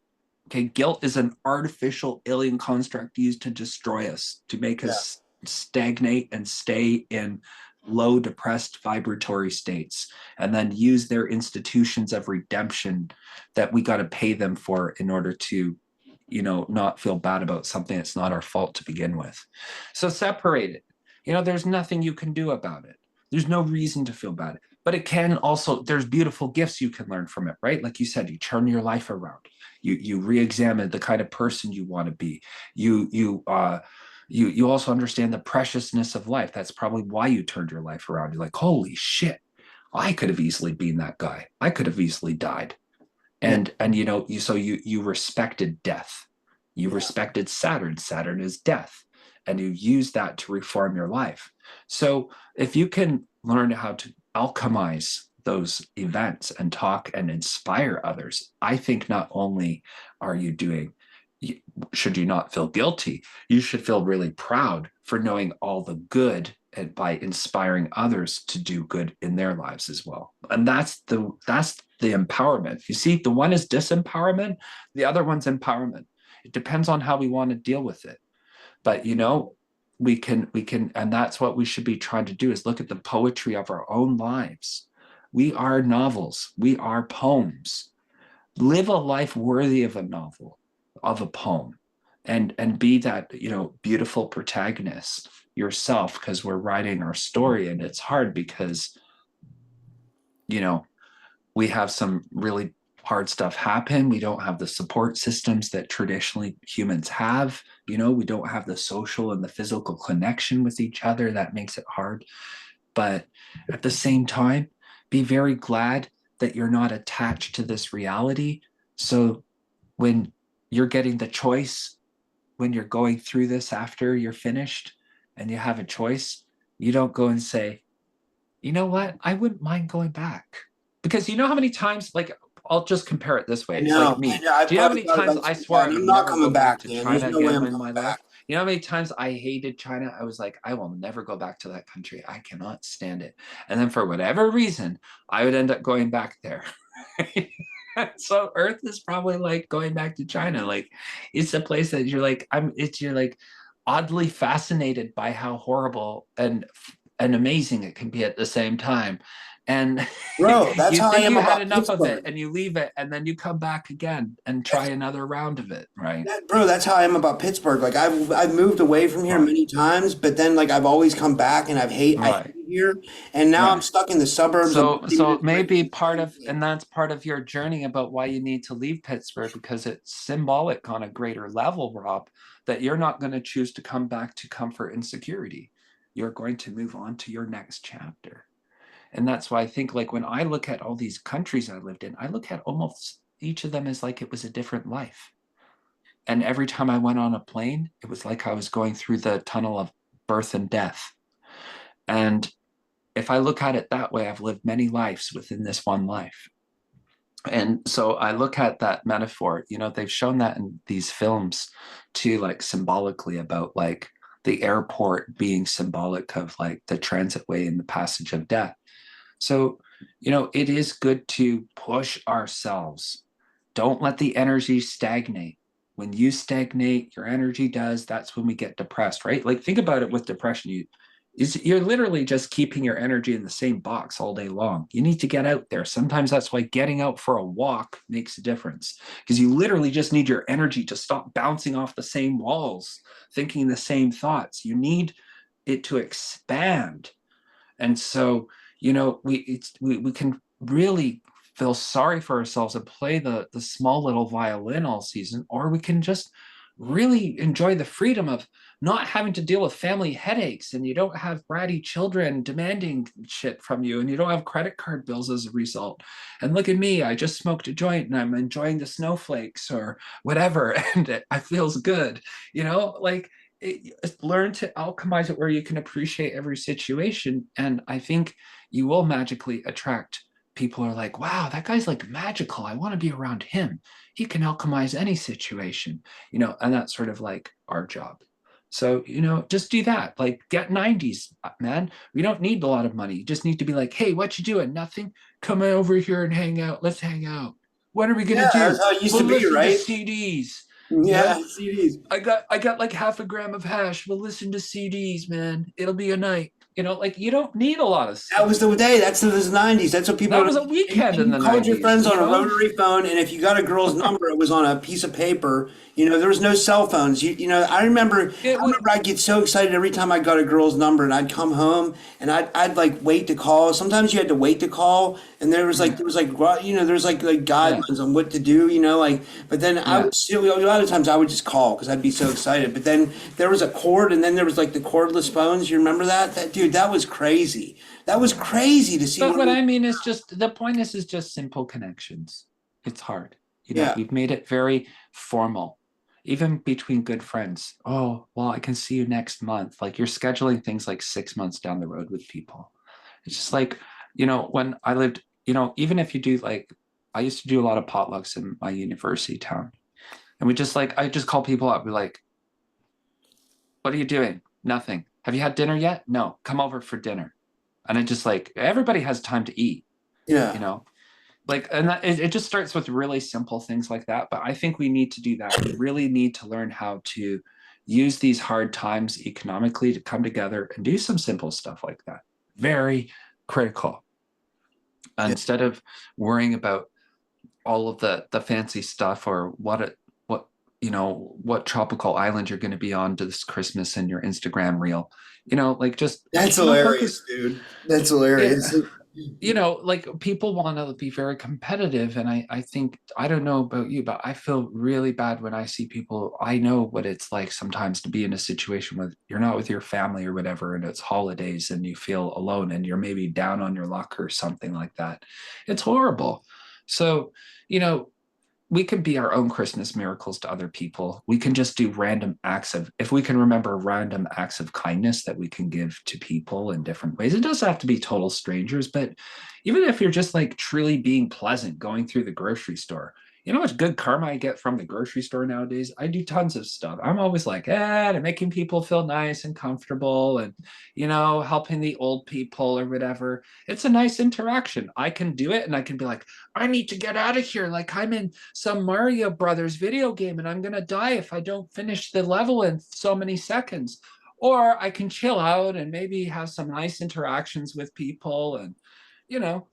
Okay. Guilt is an artificial alien construct used to destroy us, to make yeah, us stagnate and stay in low depressed vibratory states, and then use their institutions of redemption that we got to pay them for in order to not feel bad about something that's not our fault to begin with. So separate it. There's nothing you can do about it. There's no reason to feel bad. But it can also, there's beautiful gifts you can learn from it, right? Like you said, you turn your life around. You re-examine the kind of person you want to be. You also understand the preciousness of life. That's probably why you turned your life around. You're like, holy shit, I could have easily been that guy. I could have easily died. yeah, And you respected death. You yeah, respected Saturn is death, and you use that to reform your life. So if you can learn how to alchemize those events and talk and inspire others, I think not only are you doing, should you not feel guilty, you should feel really proud for knowing all the good and by inspiring others to do good in their lives as well. And that's the empowerment. You see, the one is disempowerment, the other one's empowerment. It depends on how we want to deal with it. But we can, and that's what we should be trying to do, is look at the poetry of our own lives. We are novels, we are poems. Live a life worthy of a novel, of a poem, and be that beautiful protagonist yourself, because we're writing our story, and it's hard because you know we have some really hard stuff happen. We don't have the support systems that traditionally humans have. We don't have the social and the physical connection with each other. That makes it hard. But at the same time, be very glad that you're not attached to this reality. So when you're getting the choice, when you're going through this after you're finished and you have a choice, you don't go and say, you know what? I wouldn't mind going back. Because you know how many times, like, I'll just compare it this I way. Like know. I me. know. I've Do you know how probably many thought times about I saying that, swore I and would I'm not never go coming back back, to Dan. There's China no way again I'm in my coming life? back. You know how many times I hated China? I was like, I will never go back to that country. I cannot stand it. And then for whatever reason, I would end up going back there. So Earth is probably like going back to China. Like it's a place that you're like oddly fascinated by how horrible and amazing it can be at the same time. And Bro, that's you how I think am you had about enough of it Pittsburgh. and you leave it and then you come back again and try That's another round of it, right? Bro, that's how I am about Pittsburgh. Like I've moved away from here Right. many times, but then like I've always come back and I hate Right. it here. And now I'm Right. stuck in the suburbs. I'm So 30 so minutes away from maybe the part city. of, and that's part of your journey about why you need to leave Pittsburgh, because it's symbolic on a greater level, Rob, that you're not going to choose to come back to comfort and security. You're going to move on to your next chapter. And that's why I think, like, when I look at all these countries I lived in, I look at almost each of them as like it was a different life. And every time I went on a plane, it was like I was going through the tunnel of birth and death. And if I look at it that way, I've lived many lives within this one life. And so I look at that metaphor, they've shown that in these films too, like symbolically about like the airport being symbolic of like the transit way and the passage of death. So, it is good to push ourselves. Don't let the energy stagnate. When you stagnate, your energy does. That's when we get depressed, right? Like think about it with depression. You're literally just keeping your energy in the same box all day long. You need to get out there. Sometimes that's why getting out for a walk makes a difference, because you literally just need your energy to stop bouncing off the same walls, thinking the same thoughts. You need it to expand. And so, we can really feel sorry for ourselves and play the small little violin all season, or we can just really enjoy the freedom of not having to deal with family headaches, and you don't have bratty children demanding shit from you, and you don't have credit card bills as a result. And look at me, I just smoked a joint and I'm enjoying the snowflakes or whatever, and it feels good, like learn to alchemize it where you can appreciate every situation. And I think you will magically attract people who are like, wow, that guy's like magical. I want to be around him. He can alchemize any situation, and that's sort of like our job. So, just do that. Like get 90s, man. We don't need a lot of money. You just need to be like, hey, what you doing? Nothing. Come over here and hang out. Let's hang out. What are we gonna Yeah, do? that's how it used We'll to be, listen to right? CDs. Yeah, Yeah. CDs. I got like half a gram of hash. We'll listen to CDs, man. It'll be a night. Like you don't need a lot of That was stuff. the day. That's the 90s. That's what people. That was a And weekend in you the called your 90s, friends on a rotary phone, and if you got a girl's number, it was on a piece of paper. There was no cell phones. I remember. It I would, remember I'd get so excited every time I got a girl's number, and I'd come home and I'd like wait to call. Sometimes you had to wait to call, and there was like yeah, guidelines on what to do. Like, but then I yeah. would still a lot of times I would just call because I'd be so excited. But then there was a cord, and then there was like the cordless phones. You remember that? Dude, that was crazy. That was crazy to see But one of what those. I mean is just the point is just simple connections. It's hard. Yeah. We've made it very formal, even between good friends. Oh, well, I can see you next month. Like you're scheduling things like 6 months down the road with people. It's just like, when I lived, even if you do like, I used to do a lot of potlucks in my university town. And I just call people up, be like, what are you doing? Nothing. Have you had dinner yet? No, come over for dinner. And I just like, everybody has time to eat, you Yeah. know? Like, and it just starts with really simple things like that. But I think we need to do that. We really need to learn how to use these hard times economically to come together and do some simple stuff like that. Very critical. Yeah. Instead of worrying about all of the fancy stuff or what tropical island you're going to be on this Christmas in your Instagram reel. Like just That's hilarious, focus. dude. That's hilarious. Yeah, like people want to be very competitive, and I think I don't know about you, but I feel really bad when I see people. I know what it's like sometimes to be in a situation where you're not with your family or whatever, and it's holidays and you feel alone and you're maybe down on your luck or something like that. It's horrible. So, you know, we can be our own Christmas miracles to other people. We can just do random acts of, if we can remember random acts of kindness that we can give to people in different ways. It doesn't have to be total strangers, but even if you're just like truly being pleasant going through the grocery store, you know how much good karma I get from the grocery store nowadays? I do tons of stuff. I'm always like, making people feel nice and comfortable and, helping the old people or whatever. It's a nice interaction. I can do it and I can be like, I need to get out of here. Like I'm in some Mario Brothers video game and I'm going to die if I don't finish the level in so many seconds. Or I can chill out and maybe have some nice interactions with people and, you know,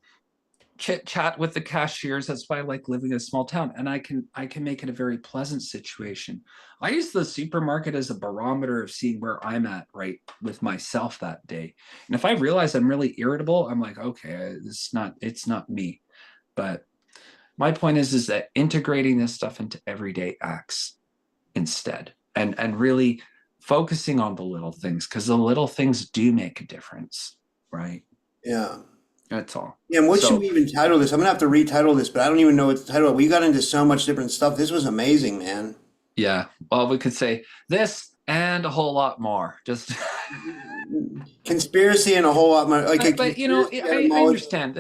chit chat with the cashiers. That's why I like living in a small town. And I can make it a very pleasant situation. I use the supermarket as a barometer of seeing where I'm at right with myself that day. And if I realize I'm really irritable, I'm like, okay, it's not me. But my point is that integrating this stuff into everyday acts instead, and really focusing on the little things, because the little things do make a difference, right? Yeah. That's all. Yeah, and what should So we even title this? I'm gonna have to retitle this, but I don't even know what to title it. We got into so much different stuff. This was amazing, man. yeah, well, we could say this and a whole lot more. Just conspiracy and a whole lot more like a But you know, conspiracy I etymology. understand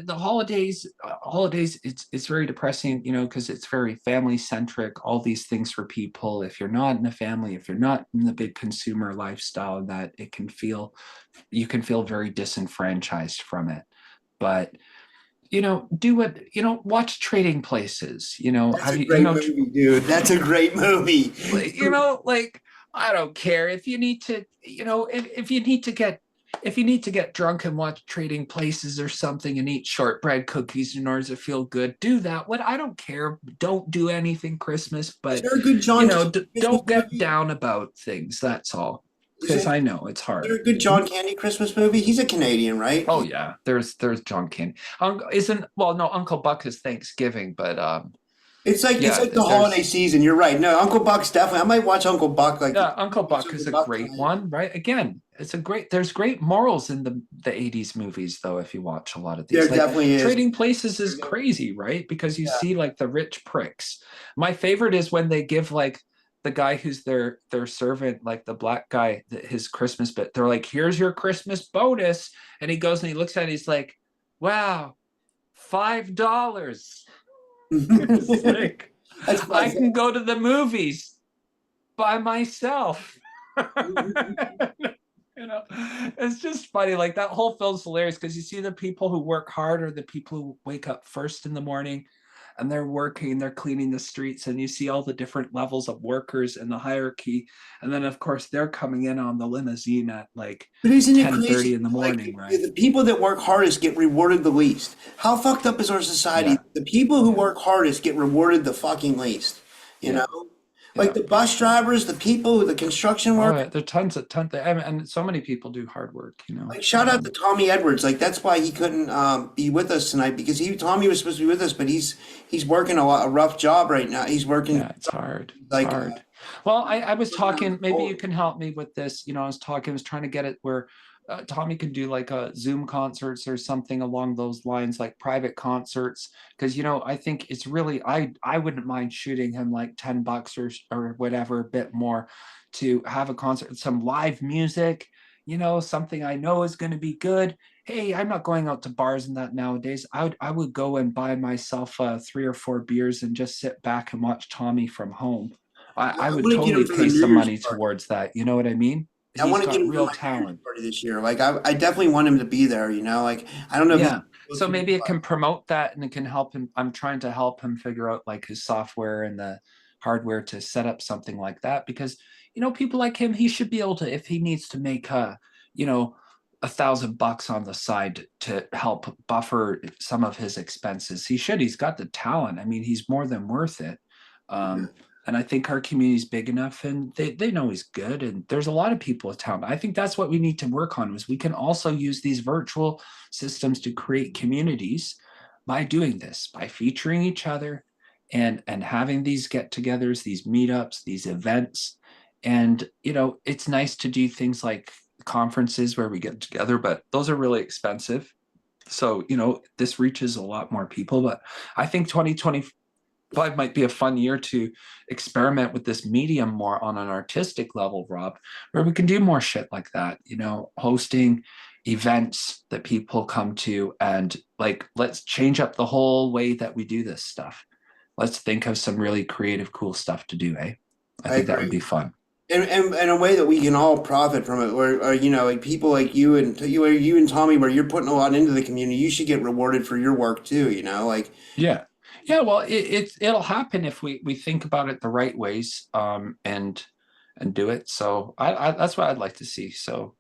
the holidays. Holidays, it's very depressing, you know, because it's very family centric. All these things for people. If you're not in a family, if you're not in the big consumer lifestyle, that it can feel, you can feel very disenfranchised from it. But you know, do what, you know, watch Trading Places. You know, That's have a you, you great know, movie, dude. That's a great movie. you know, like I don't care if you need to, you know, if you need to get, if you need to get drunk and watch Trading Places or something and eat shortbread cookies in order to feel good, do that. What, I don't care. Don't do anything Christmas, Is but there a good you John know, Candy Christmas don't get movie? down about things. That's all. Is Because there, I is know it's hard. there a good John Candy Christmas movie? He's a Canadian, right? Oh yeah, there's John Candy. Isn't, well, no, Uncle Buck is Thanksgiving, but It's yeah, like the holiday there's, season. You're right. No, Uncle Buck's definitely. I might watch Uncle Buck like yeah, Uncle watch Buck is Uncle a Buck great tonight. one, right? Again, it's a great, there's great morals in the 80s movies though, if you watch a lot of There these. Like definitely is. Trading Places is crazy, right? Because you see like the rich pricks. My favorite is when they give like the guy who's their servant, like the black guy, his Christmas bit. They're like, "Here's your Christmas bonus." And he goes and he looks at it, he's like, "Wow, $5." It's like, That's I funny. can go to the movies by myself. You know, it's just funny. Like that whole film's hilarious because you see the people who work hard, or the people who wake up first in the morning and they're working, they're cleaning the streets, and you see all the different levels of workers in the hierarchy. And then of course they're coming in on the limousine at like But isn't it 10:30 crazy? in the Like morning, right? the people that work hardest get rewarded the least. How fucked up is our society? Yeah, The people who yeah, work hardest get rewarded the fucking least. You yeah, know, like yeah. the bus drivers, the people, the construction Oh, workers. yeah, there are tons, and so many people do hard work, you know. Like shout out to Tommy Edwards. Like that's why he couldn't be with us tonight because Tommy was supposed to be with us, but he's working a rough job right now. He's working Yeah, it's hard. It's like hard. Well, I was working on talking, the maybe you pole. can help me with this. You know, I was trying to get it where Tommy could do like a Zoom concerts or something along those lines, like private concerts. Because, you know, I think it's really, I wouldn't mind shooting him like $10 or whatever, a bit more to have a concert, some live music, you know, something I know is going to be good. Hey, I'm not going out to bars and that nowadays. I would go and buy myself 3 or 4 beers and just sit back and watch Tommy from home. I I would want to get him totally for the pay New some Year's money party. towards that. You know what I mean? I He's want to get got him for real my New Year's talent. party this year. Like I definitely want him to be there. You know, like I don't know if he's Yeah. supposed So to be, maybe it but can promote that and it can help him. I'm trying to help him figure out like his software and the hardware to set up something like that because, you know, people like him, he should be able to, if he needs to make you know, $1,000 on the side to help buffer some of his expenses. He should. He's got the talent. I mean, he's more than worth it. yeah, And I think our community's big enough and they know he's good. And there's a lot of people with talent. I think that's what we need to work on is we can also use these virtual systems to create communities by doing this, by featuring each other and having these get-togethers, these meetups, these events. And you know, it's nice to do things like conferences where we get together, but those are really expensive. So, you know, this reaches a lot more people. But I think 2025 might be a fun year to experiment with this medium more on an artistic level, Rob, where we can do more shit like that, you know, hosting events that people come to and like, let's change up the whole way that we do this stuff. Let's think of some really creative, cool stuff to do, eh? I I think that would be agree. fun. And a way that we can all profit from it, or you know, like people like you and Tommy, where you're putting a lot into the community, you should get rewarded for your work too. You know, like Yeah. Yeah, well, it'll happen if we think about it the right ways, and do it. So I that's what I'd like to see. So,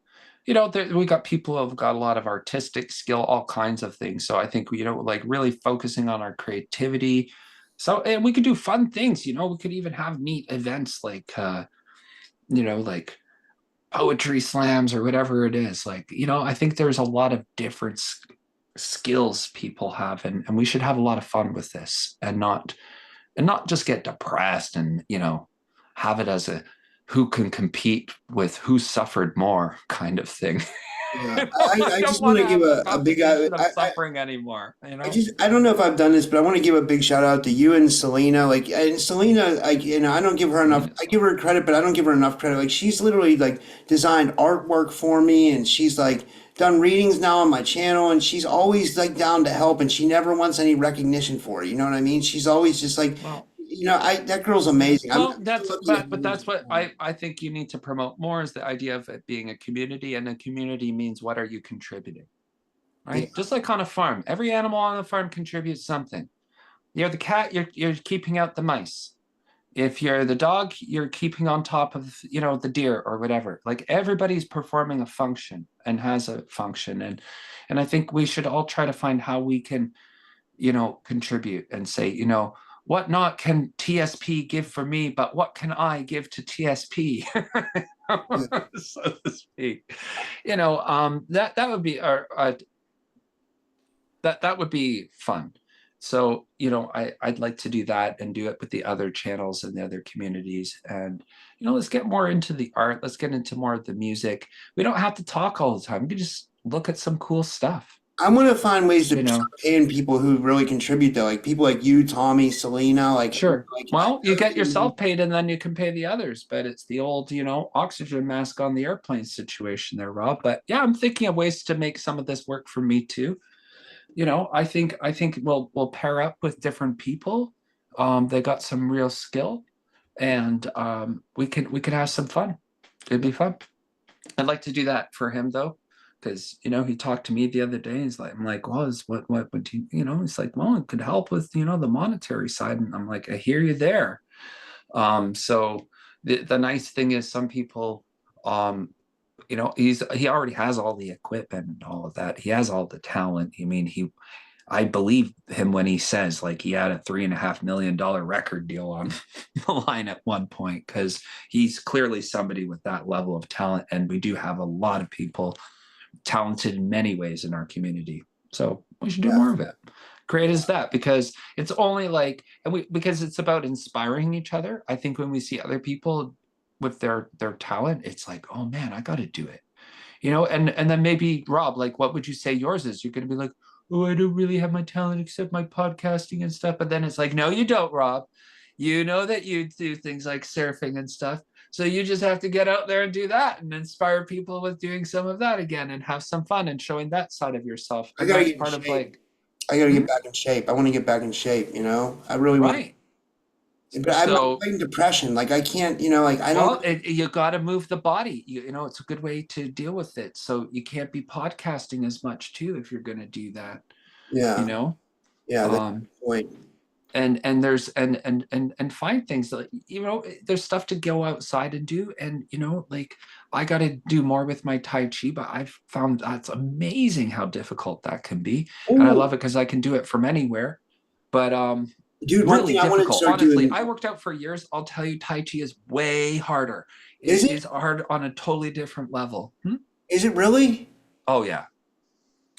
you know, we got people who've got a lot of artistic skill, all kinds of things. So I think, you know, like really focusing on our creativity. So, and we could do fun things, you know, we could even have neat events like you know, like poetry slams or whatever it is. Like, you know, I think there's a lot of different skills people have, and we should have a lot of fun with this and not just get depressed and, you know, have it as a who can compete with who suffered more kind of thing. Yeah, I I don't just want want to to give have the a big complication of suffering anymore, I don't know if I've done this, but I want to give a big shout out to you and Selena. Like, and Selena, I don't give her enough. Selena's I give her credit, but I don't give her enough credit. Like, she's literally like designed artwork for me, and she's like done readings now on my channel, and she's always like down to help, and she never wants any recognition for it. You know what I mean? She's always just like, well. I that girl's Yeah. amazing. Well, I'm so that's lucky to have but her. that's what I think you need to promote more is the idea of it being a community, and a community means what are you contributing, Yeah, right? Just like on a farm, every animal on the farm contributes something. You're the cat, you're keeping out the mice. If you're the dog, you're keeping on top of the deer or whatever. Like everybody's performing a function and has a function, and I think we should all try to find how we can contribute and say, what not can TSP give for me, but what can I give to TSP, yeah. so to speak. That would be that would be fun. So, I'd like to do that and do it with the other channels and the other communities. And, let's get more into the art. Let's get into more of the music. We don't have to talk all the time. We can just look at some cool stuff, I'm gonna find ways to you start know. paying people who really contribute though, like people like you, Tommy, Selena, Sure. I Well, you know get you. yourself paid and then you can pay the others, but it's the old, oxygen mask on the airplane situation there, Rob. But yeah, I'm thinking of ways to make some of this work for me too. I think we'll pair up with different people. They got some real skill, and we could have some fun. It'd be fun. I'd like to do that for him though, because he talked to me the other day. He's like, I'm like, well, what do He's like, well, it could help with the monetary side, and I'm like, I hear you there. So the nice thing is some people, um, he already has all the equipment and all of that. He has all the talent. I mean, I believe him when he says like he had a $3.5 million record deal on the line at one point, because he's clearly somebody with that level of talent. And we do have a lot of people talented in many ways in our community. So we should do Yeah, more of it. Great as that, because it's only like, because it's about inspiring each other. I think when we see other people with their talent, it's like, oh man, I got to do it. And then maybe Rob, like, what would you say yours is? You're going to be like, oh, I don't really have my talent except my podcasting and stuff. But then it's like, no, you don't, Rob. You know that you do things like surfing and stuff. So you just have to get out there and do that and inspire people with doing some of that again and have some fun and showing that side of yourself. I And gotta that's get in part of shape. like, I gotta hmm, get back in shape. I want to get back in shape. I really want. right. But I'm So, fighting depression. Like I can't. Like I don't. well, you got to move the body. It's a good way to deal with it. So you can't be podcasting as much too if you're going to do that, you Yeah, know? yeah. That's Um, the point. and there's and find things that there's stuff to go outside and do, and like I got to do more with my tai chi, but I've found that's amazing how difficult that can be, and I Ooh, love it because I can do it from anywhere. But dude. One really thing I want to difficult, start honestly. doing I worked out for years. I'll tell you, tai chi is way harder. is It it? is hard on a totally different level. Is it really? Oh yeah.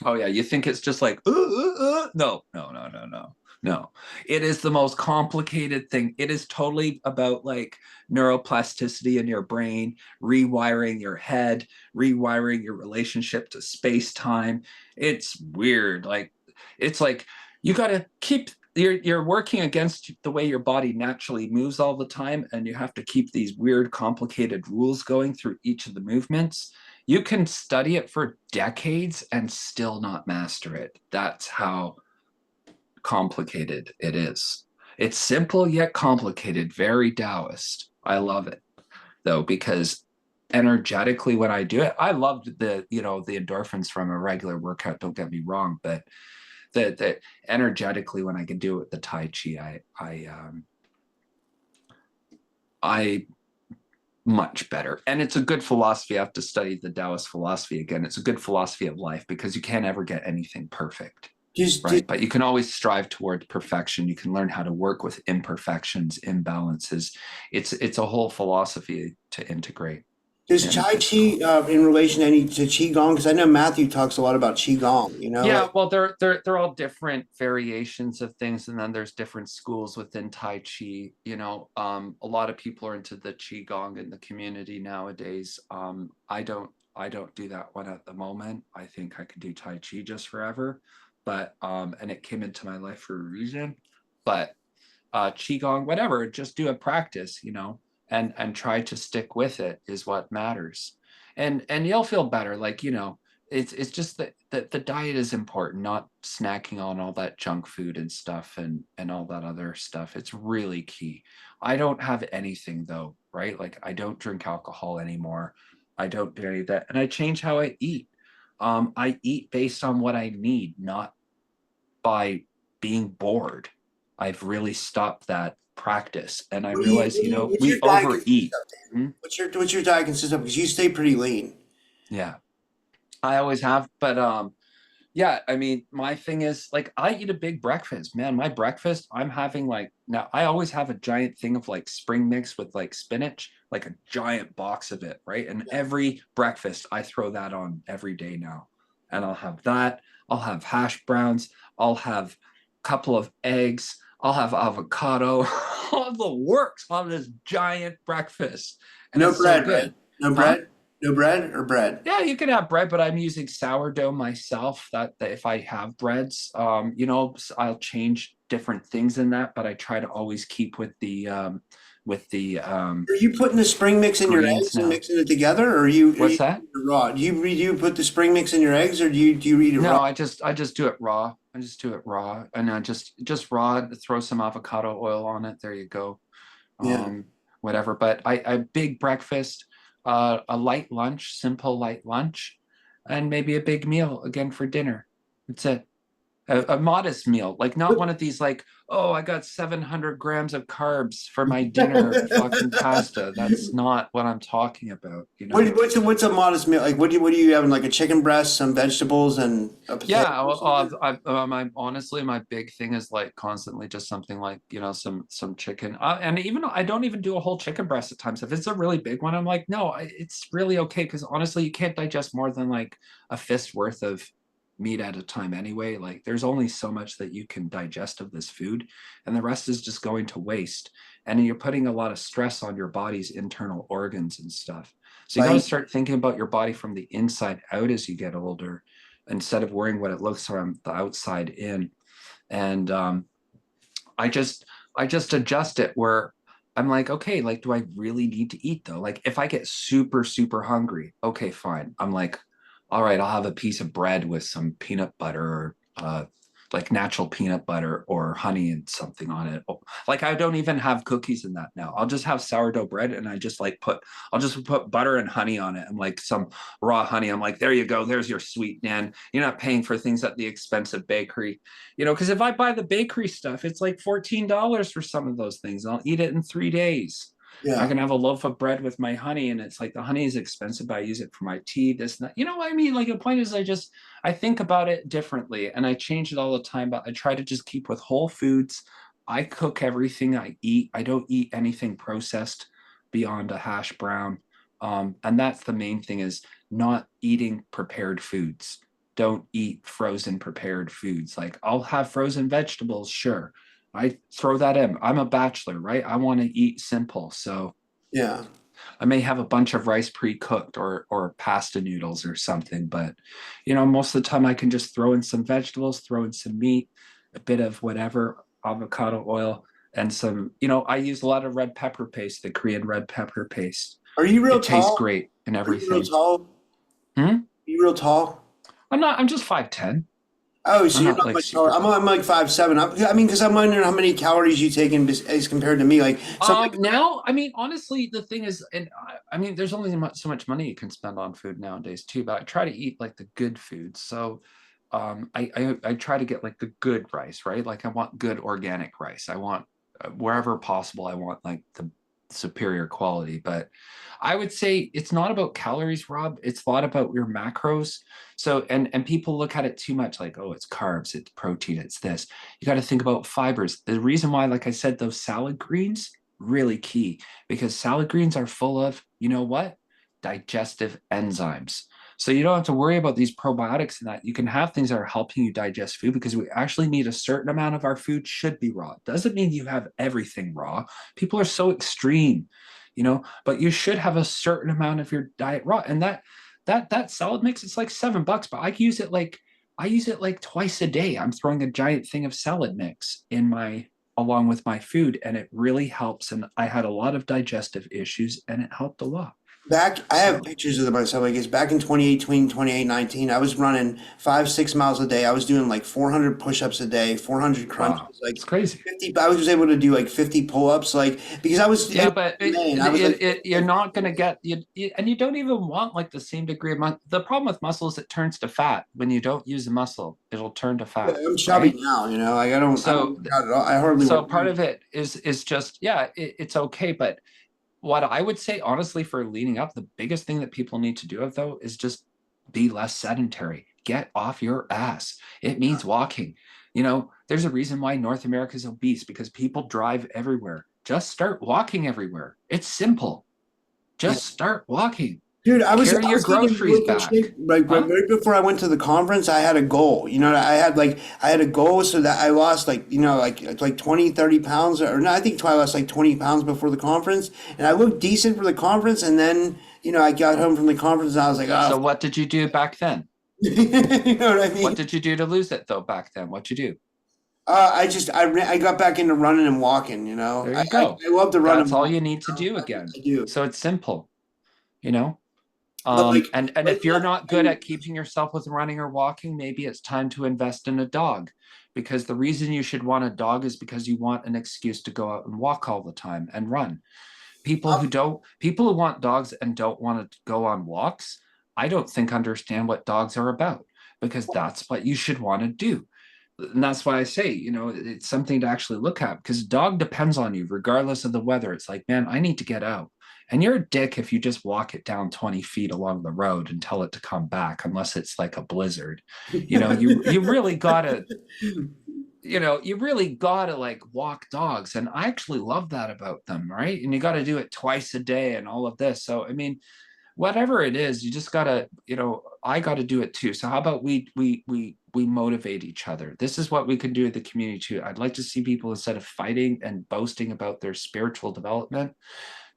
Oh yeah, you think it's just like no, no, no, no, no, no. It is the most complicated thing. It is totally about like neuroplasticity in your brain, rewiring your head, rewiring your relationship to space time. It's weird. Like it's like you got to keep you're working against the way your body naturally moves all the time, and you have to keep these weird complicated rules going through each of the movements. You can study it for decades and still not master it. That's how complicated it is. It's simple yet complicated, very Taoist. I love it though, because energetically when I do it, I loved the endorphins from a regular workout, don't get me wrong, but the energetically when I can do it with the Tai Chi, I much better. And it's a good philosophy. I have to study the Taoist philosophy again. It's a good philosophy of life because you can't ever get anything perfect, Just right? But you can always strive towards perfection. You can learn how to work with imperfections, imbalances. It's a whole philosophy to integrate. does And Chai it's cool. Chi in relation to Qigong? Because I know Matthew talks a lot about Qigong. Yeah, Like well, they're all different variations of things, and then there's different schools within Tai Chi. A lot of people are into the Qigong in the community nowadays. I don't I don't do that one at the moment. I think I could do Tai Chi just forever. But and it came into my life for a reason. But qigong, whatever, just do a practice, and try to stick with it is what matters. And you'll feel better. Like, it's just that the diet is important, not snacking on all that junk food and stuff and all that other stuff. It's really key. I don't have anything though, right? Like I don't drink alcohol anymore. I don't do any of that. And I change how I eat. I eat based on what I need, not by being bored. I've really stopped that practice. And I realize, What's your we diet consist overeat. of, Dan? Hmm? What's your diet consist of? Because you stay pretty lean. Yeah, I always have. But yeah, I mean, my thing is like I eat a big breakfast, man. My breakfast, I'm having like now I always have a giant thing of like spring mix with like spinach, like a giant box of it, right? And Yeah. every breakfast I throw that on every day now. And I'll have that, I'll have hash browns, I'll have a couple of eggs, I'll have avocado, all the works on this giant breakfast. And No it's so bread, right? good. No Huh? bread? No bread or bread? Yeah, you can have bread, but I'm using sourdough myself. That if I have breads, I'll change different things in that, but I try to always keep with the Are you putting the spring mix in your greens eggs and now. mixing it together, or are you What's that? eating it raw? Do you put the spring mix in your eggs, or do you eat it raw? No, I just do it raw. I just do it raw, and I just raw. Throw some avocado oil on it. There you go. Yeah. um, Whatever. But I big breakfast, a light lunch, simple light lunch, and maybe a big meal again for dinner. That's it. A modest meal, like not one of these like, oh, I got 700 grams of carbs for my dinner, fucking pasta. That's not what I'm talking about, What's a modest meal? Like what do you having? Like a chicken breast, some vegetables, and a potato Yeah, or something? my honestly, my big thing is like constantly just something like some chicken, and even I don't even do a whole chicken breast at times. If it's a really big one, I'm like, no, it's really okay because honestly, you can't digest more than like a fist worth of meat at a time anyway. Like, there's only so much that you can digest of this food, and the rest is just going to waste, and you're putting a lot of stress on your body's internal organs and stuff. So you got to Like start thinking about your body from the inside out as you get older instead of worrying what it looks from the outside in. And I just I just adjust it where I'm like, okay, like, do I really need to eat though? Like, if I get super, super hungry, okay, fine. I'm like, all right, I'll have a piece of bread with some peanut butter or like natural peanut butter or honey and something on it. Like, I don't even have cookies in that now. I'll just have sourdough bread and I'll just put butter and honey on it and like some raw honey. I'm like, there you go. There's your sweet, man. You're not paying for things at the expensive bakery. Because if I buy the bakery stuff, it's like $14 for some of those things. I'll eat it in 3 days. I yeah. can have a loaf of bread with my honey, and it's like the honey is expensive, but I use it for my tea. This, and that. You know what I mean? Like, the point is, I think about it differently, and I change it all the time. But I try to just keep with whole foods. I cook everything I eat. I don't eat anything processed beyond a hash brown. And that's the main thing, is not eating prepared foods. Don't eat frozen prepared foods. Like, I'll have frozen vegetables, sure. I throw that in. I'm a bachelor, right? I want to eat simple. So Yeah. I may have a bunch of rice pre-cooked or pasta noodles or something, but most of the time I can just throw in some vegetables, throw in some meat, a bit of whatever, avocado oil, and some, I use a lot of red pepper paste, the Korean red pepper paste. Are you real It tastes tall? great and Are you real everything. tall? Are Hmm? you real tall? I'm just 5'10". Oh, I'm so you're not not like much taller. super tall. I'm like 5'7". I mean, because I'm wondering how many calories you take in as compared to me. Like, so I'm like, Now, I mean, honestly, the thing is, and I mean, there's only so much money you can spend on food nowadays too. But I try to eat like the good food. So, I try to get like the good rice, right? Like, I want good organic rice. I want wherever possible. I want like the superior quality. But I would say it's not about calories, Rob. It's a lot about your macros. So, and people look at it too much, like, oh, it's carbs, it's protein, it's this. You got to think about fibers. The reason why, like I said, those salad greens, really key, because salad greens are full of, you know what? Digestive enzymes. So you don't have to worry about these probiotics and that. You can have things that are helping you digest food, because we actually need a certain amount of our food should be raw. Doesn't mean you have everything raw. People are so extreme, but you should have a certain amount of your diet raw. And that salad mix, it's like $7, but I use it like twice a day. I'm throwing a giant thing of salad mix in my along with my food, and it really helps. And I had a lot of digestive issues, and it helped a lot. I have So pictures of myself. Like it's back in 2018, 2019. I was running 5, 6 miles a day. I was doing like 400 push-ups a day, 400 wow, crunches, like it's crazy. 50. I was just able to do like 50 pull-ups, like because I was Yeah, in but Maine. I was like, you're not going to get and you don't even want like the same degree of the problem with muscle is it turns to fat. When you don't use the muscle, it'll turn to fat, I'm chubby right? now. Like I don't So work out at all. I hardly so work part out. of it is just, yeah, it's okay. But what I would say honestly for leading up, the biggest thing that people need to do though is just be less sedentary. Get off your ass. It means walking. There's a reason why North America is obese, because people drive everywhere. Just start walking everywhere. It's simple. Yeah. Just start walking. Dude, Carry I your was getting in groceries really good back. shape. Like Huh? right before I went to the conference, I had a goal. I had a goal so that I lost like 20, 30 pounds, or no, I think I lost like 20 pounds before the conference, and I looked decent for the conference, and then I got home from the conference and I was like, oh, So what did you do back then? you know what I What mean? did you do to lose it though back then? What'd you do? I got back into running and walking. There you go. I love to run That's and all walk. you need to do again. I do. So it's simple, you know? But like And right if you're now, not good at keeping yourself with running or walking, maybe it's time to invest in a dog. Because the reason you should want a dog is because you want an excuse to go out and walk all the time and run. People who want dogs and don't want to go on walks, I don't think understand what dogs are about, because that's what you should want to do. And that's why I say, it's something to actually look at, because dog depends on you regardless of the weather. It's like, man, I need to get out. And you're a dick if you just walk it down 20 feet along the road and tell it to come back, unless it's like a blizzard. You really gotta, like walk dogs. And I actually love that about them, right? And you gotta do it twice a day and all of this. So I mean, whatever it is, you just gotta, I gotta do it too. So how about we motivate each other? This is what we can do at the community too. I'd like to see people, instead of fighting and boasting about their spiritual development,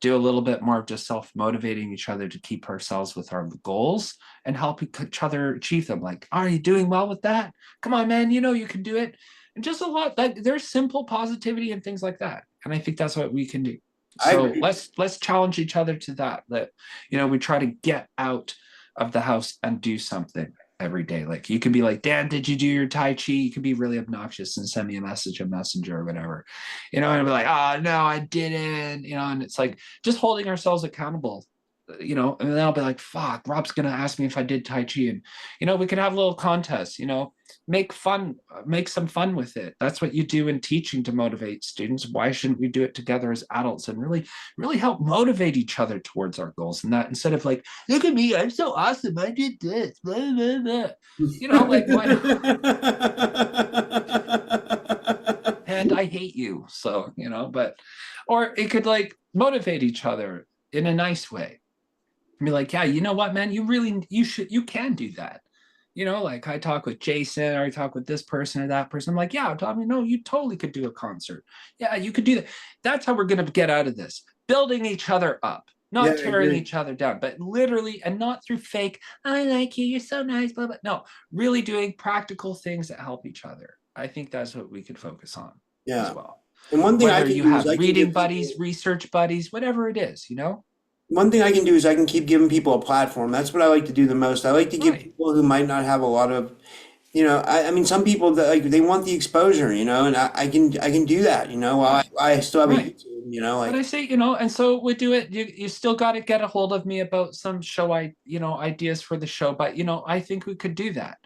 do a little bit more of just self-motivating each other to keep ourselves with our goals and help each other achieve them. Like, are you doing well with that? Come on, man, you can do it. And just a lot, like, there's simple positivity and things like that. And I think that's what we can do. I So agree. let's challenge each other to that. That we try to get out of the house and do something every day. Like, you could be like, Dan, did you do your Tai Chi? You could be really obnoxious and send me a message, a messenger or whatever, and I'd be like, oh no, I didn't, and it's like just holding ourselves accountable, and then I'll be like, fuck, Rob's gonna ask me if I did Tai Chi, and we could have little contests, make some fun with it. That's what you do in teaching to motivate students. Why shouldn't we do it together as adults and really, really help motivate each other towards our goals? And that, instead of like, look at me, I'm so awesome, I did this, blah, blah, blah. Like, why not? And I hate you. So, but, or it could like motivate each other in a nice way. Be like, yeah, you know what, man, you can do that. Like I talk with Jason, or I talk with this person or that person. I'm like, yeah, Tommy, no, you totally could do a concert. Yeah, you could do that. That's how we're going to get out of this. Building each other up, Yeah, not I tearing agree. each other down, but literally, and not through fake, I like you, you're so nice, blah, blah. No, really doing practical things that help each other. I think that's what we could focus on as Yeah. well. And one thing I Whether can you do is have I can reading give buddies, people research buddies, whatever it is. one thing I can do is I can keep giving people a platform. That's what I like to do the most. I like to give Right. people who might not have a lot of, I mean, some people that like they want the exposure, and I can do that, while Right. I still have a Right. YouTube, But I like say, and so we do it. You still got to get a hold of me about some show, ideas for the show. But I think we could do that,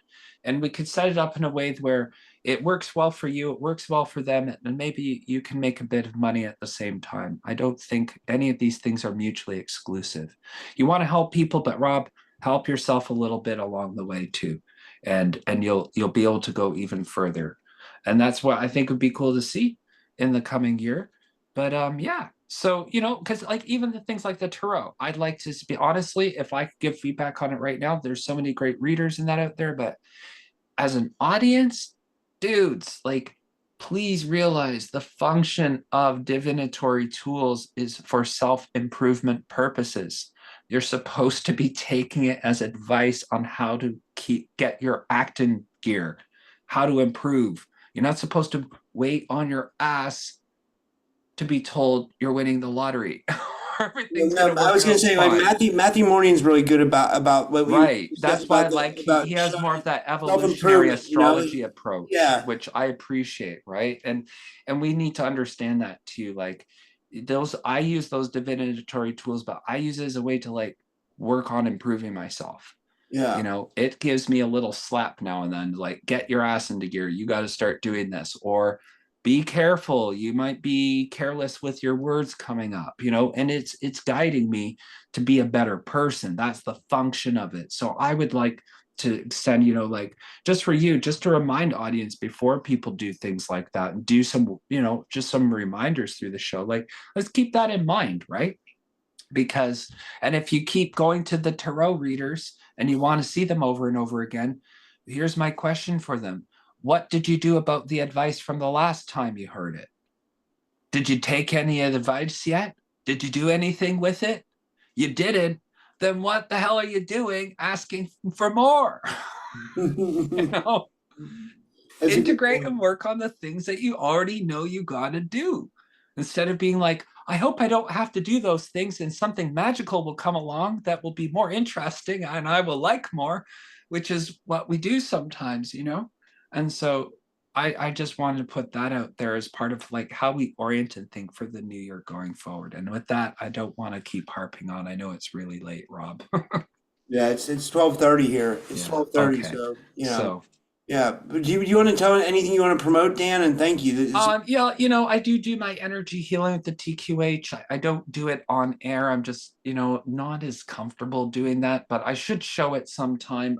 and we could set it up in a way where it works well for you, it works well for them, and maybe you can make a bit of money at the same time. I don't think any of these things are mutually exclusive. You want to help people, but Rob, help yourself a little bit along the way too, and you'll be able to go even further. And that's what I think would be cool to see in the coming year. But yeah. So, because like even the things like the tarot, I'd like to be, honestly, if I could give feedback on it right now, there's so many great readers in that out there. But as an audience, dudes, like, please realize the function of divinatory tools is for self-improvement purposes. You're supposed to be taking it as advice on how to get your act in gear, how to improve. You're not supposed to wait on your ass to be told you're winning the lottery. Everything's No, gonna I work was gonna out say like fine. Matthew Mournings's really good about what we Right. said That's why I about like he about has more of that self evolutionary improvement. astrology approach, Yeah, which I appreciate, right? And we need to understand that too. Like those I use those divinatory tools, but I use it as a way to like work on improving myself. yeah. It gives me a little slap now and then, like, get your ass into gear. You got to start doing this, or be careful. You might be careless with your words coming up, and it's guiding me to be a better person. That's the function of it. So I would like to extend, like just for you, just to remind audience before people do things like that and do some, just some reminders through the show. Like, let's keep that in mind, right? Because and if you keep going to the tarot readers and you want to see them over and over again, here's my question for them. What did you do about the advice from the last time you heard it? Did you take any advice yet? Did you do anything with it? You didn't. Then what the hell are you doing asking for more? you know That's a good Integrate point. and work on the things that you already know you got to do, instead of being like, I hope I don't have to do those things and something magical will come along that will be more interesting and I will like more, which is what we do sometimes. And so I just wanted to put that out there as part of like how we orient and think for the new year going forward. And with that, I don't want to keep harping on. I know it's really late, Rob. Yeah, it's 12:30 here. It's Yeah. 12:30, Okay. so So yeah. But do you want to tell anything you want to promote, Dan? And thank you. Yeah, I do my energy healing with the TQH. I don't do it on air. I'm just, not as comfortable doing that, but I should show it sometime.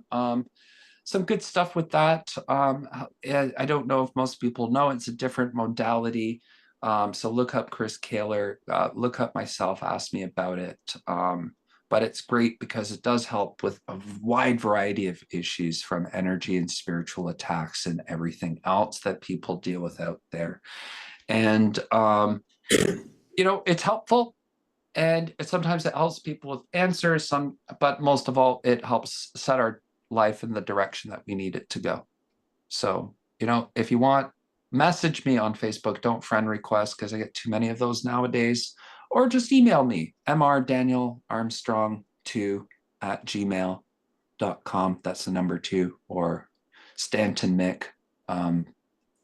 Some good stuff with that. I don't know if most people know it's a different modality. So look up Chris Kaler, look up myself, ask me about it. But it's great because it does help with a wide variety of issues, from energy and spiritual attacks and everything else that people deal with out there. And it's helpful, and sometimes it helps people with answers, but most of all it helps set our life in the direction that we need it to go. So if you want, message me on Facebook. Don't friend request, because I get too many of those nowadays. Or just email me, mrdaniel.armstrong@gmail.com. That's the number 2. Or Stanton Mick,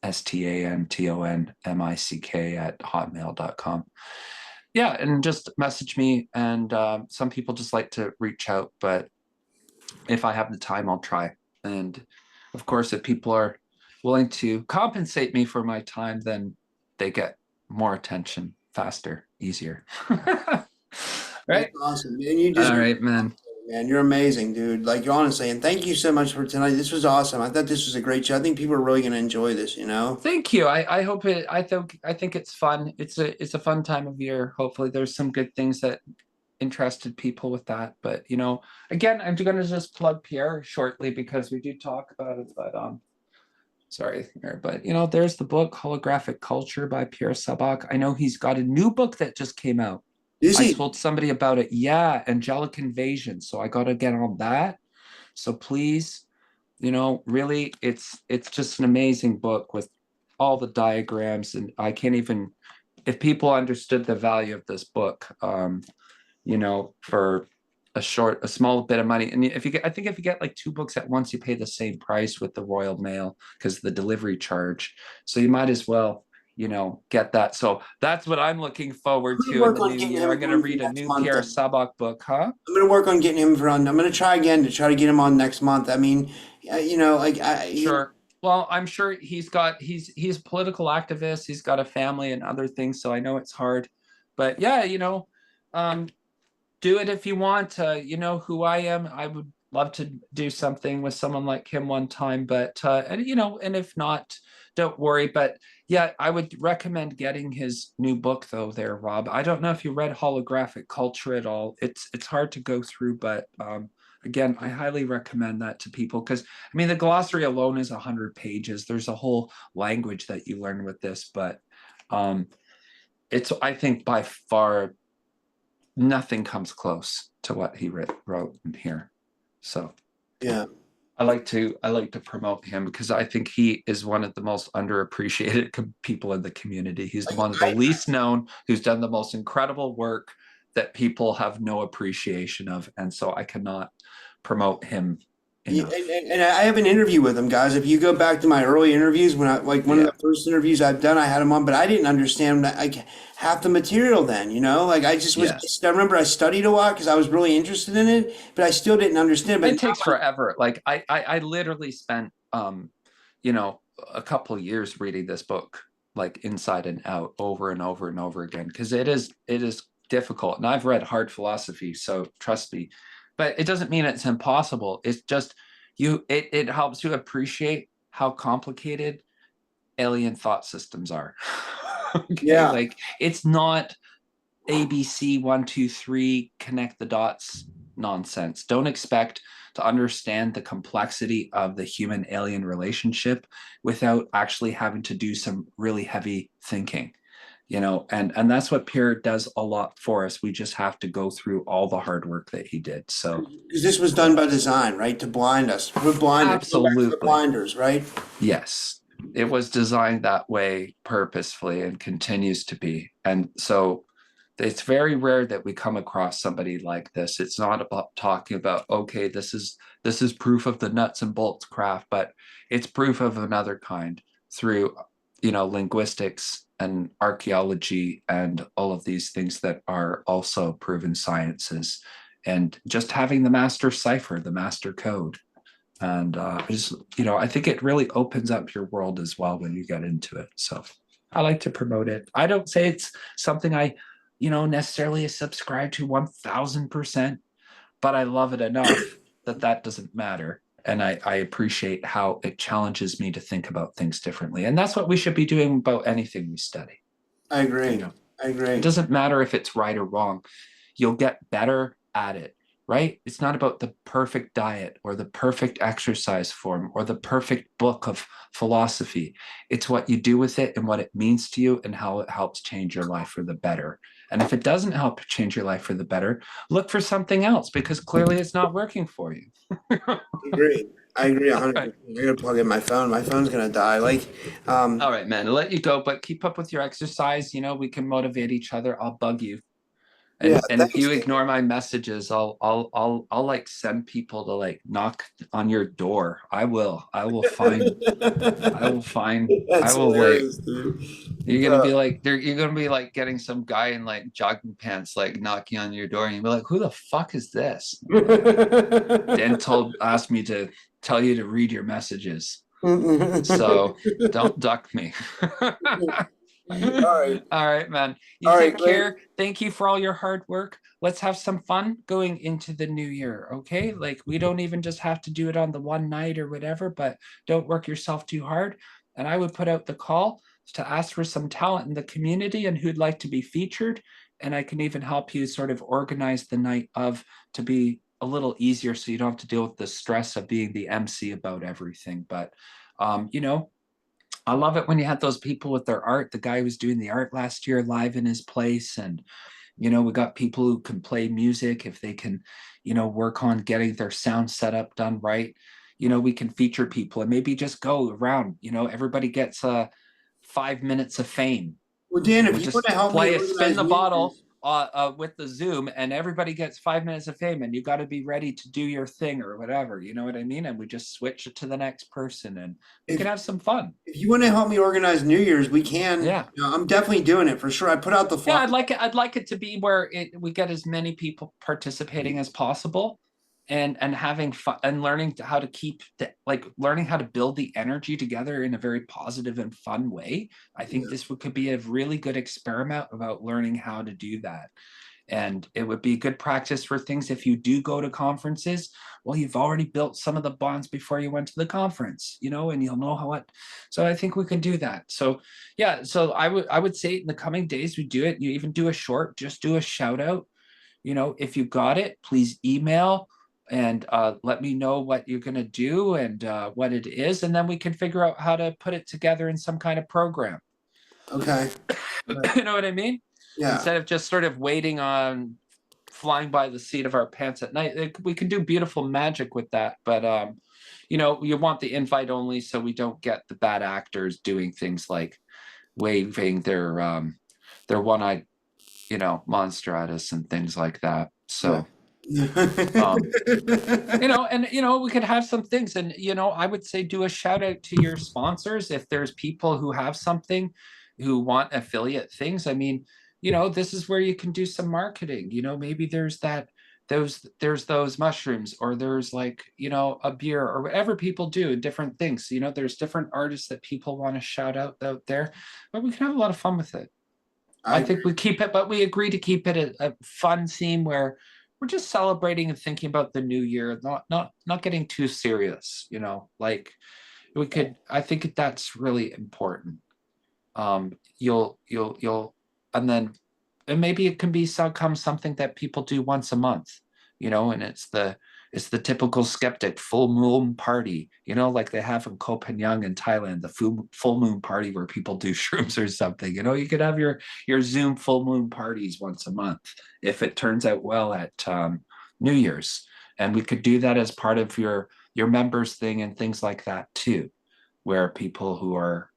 STANTONMICK @hotmail.com. And just message me. And some people just like to reach out, but if I have the time, I'll try. And of course, if people are willing to compensate me for my time, then they get more attention faster, easier. That's Right? awesome, man. You just All right, man. man, you're amazing, dude. Like honestly, and thank you so much for tonight. This was awesome. I thought this was a great show. I think people are really going to enjoy this. Thank you. I hope it. I think it's fun. It's a fun time of year. Hopefully, there's some good things that interested people with that. But again, I'm going to just plug Pierre shortly because we do talk about it. But sorry, but there's the book Holographic Culture by Pierre Sabak. I know he's got a new book that just came out. Is I he? told somebody about it. Yeah, Angelic Invasion. So I got to get on that. So please, really, it's just an amazing book with all the diagrams, and I can't even, if people understood the value of this book, for a small bit of money. And I think if you get like 2 books at once, you pay the same price with the Royal Mail because the delivery charge. So you might as well, get that. So that's what I'm looking forward I'm gonna to in work the on new getting year. him I'm going to on for read a next new month. Pierre Then. Sabak book, huh? I'm gonna work on getting him for on. I'm gonna try again to try to get him on next month. I mean, like Sure. Well, I'm sure he's a political activist. He's got a family and other things, so I know it's hard. But yeah, um, do it if you want. You know who I am. I would love to do something with someone like him one time. But and if not, don't worry. But yeah, I would recommend getting his new book though. There, Rob. I don't know if you read Holographic Culture at all. It's hard to go through, but again, I highly recommend that to people because I mean the glossary alone is 100 pages. There's a whole language that you learn with this, but it's I think by far nothing comes close to what he wrote in here. So Yeah. I like to promote him because I think he is one of the most underappreciated people in the community. He's one of the least known, who's done the most incredible work that people have no appreciation of, and so I cannot promote him enough. And I have an interview with him, guys. If you go back to my early interviews, when I like one of Yeah. the first interviews I've done, I had him on, but I didn't understand like half the material then, you know? Like I just was, Yes. I remember I studied a lot because I was really interested in it, but I still didn't understand. But It takes forever. Like I literally spent you know, a couple of years reading this book like inside and out over and over and over again because it is difficult. And I've read hard philosophy, so trust me. But it doesn't mean it's impossible. It's just it helps you appreciate how complicated alien thought systems are. Okay. yeah, Like it's not ABC 1, 2, 3 connect the dots nonsense. Don't expect to understand the complexity of the human alien relationship without actually having to do some really heavy thinking, you know, and that's what Pierre does a lot for us. We just have to go through all the hard work that he did. So because this was done by design, right? To blind us. We're blinded. Go back to the absolutely, blinders, right? yes, it was designed that way purposefully and continues to be. And so it's very rare that we come across somebody like this. It's not about talking about, okay, this is proof of the nuts and bolts craft, but it's proof of another kind through, you know, linguistics and archaeology and all of these things that are also proven sciences, and just having the master cipher, the master code. And just, you know, I think it really opens up your world as well when you get into it. So I like to promote it. I don't say it's something I, you know, necessarily subscribe to 1000%, but I love it enough that doesn't matter. And I appreciate how it challenges me to think about things differently. And that's what we should be doing about anything we study. I agree. You know, I it agree. doesn't matter if it's right or wrong. You'll get better at it, right? It's not about the perfect diet or the perfect exercise form or the perfect book of philosophy. It's what you do with it and what it means to you and how it helps change your life for the better. And if it doesn't help change your life for the better, look for something else because clearly it's not working for you. I agree. I agree All right. 100%. I gotta plug in my phone. My phone's gonna die. Like, All right, man. I'll let you go, but keep up with your exercise. You know, we can motivate each other. I'll bug you. yeah, And if thanks, you Dan. ignore my messages, I'll like send people to like knock on your door. I will find I That's will like hilarious, dude. you're gonna be like getting some guy in like jogging pants like knocking on your door and you'll be like, who the fuck is this? Like, Dan asked me to tell you to read your messages. So don't duck me. All right. All right, man. You All right, take great. care. Thank you for all your hard work. Let's have some fun going into the new year, okay? Like we don't even just have to do it on the one night or whatever, but don't work yourself too hard. And I would put out the call to ask for some talent in the community and who'd like to be featured. And I can even help you sort of organize the night of to be a little easier so you don't have to deal with the stress of being the MC about everything. But you know, I love it when you had those people with their art. The guy who was doing the art last year live in his place. And, you know, we got people who can play music if they can, you know, work on getting their sound setup done right. You know, we can feature people and maybe just go around, you know, everybody gets 5 minutes of fame. Well, Dan, if We'll you want to just help me play it, spin organize the New bottle Year's, with the Zoom, and everybody gets 5 minutes of fame, and you got to be ready to do your thing or whatever. You know what I mean? And we just switch it to the next person, and we can if have some fun. if you want to help me organize New Year's, we can. Yeah. You know, I'm definitely doing it for sure. I put out the Yeah, flyer. I'd like it to be where we get as many people participating as possible, and having fun and learning how to keep learning how to build the energy together in a very positive and fun way. I think this could be a really good experiment about learning how to do that. And it would be good practice for things if you do go to conferences. Well, you've already built some of the bonds before you went to the conference, you know, and you'll know how it. So I think we can do that. So yeah, so I would say in the coming days we do it. You even do a short, just do a shout out. You know, if you got it, please email and let me know what you're going to do and what it is, and then we can figure out how to put it together in some kind of program. Okay. You know what I mean? Yeah. Instead of just sort of waiting on flying by the seat of our pants at night. We can do beautiful magic with that, but you want the invite only, so we don't get the bad actors doing things like waving their one-eyed monster at us and things like that. So we could have some things, and I would say do a shout out to your sponsors if there's people who have something who want affiliate things. I mean, this is where you can do some marketing. Maybe there's those mushrooms, or there's like a beer, or whatever people do, different things. There's different artists that people want to shout out there, but we can have a lot of fun with it. I think we keep it, but we agree to keep it a fun theme where we're just celebrating and thinking about the new year, not getting too serious. Like we could. I think that's really important. You'll and maybe it can become something that people do once a month, and it's the typical skeptic full moon party, like they have in Koh Phangan in Thailand, the full moon party where people do shrooms or something. You could have your Zoom full moon parties once a month if it turns out well at New Year's, and we could do that as part of your members thing and things like that too, where people who are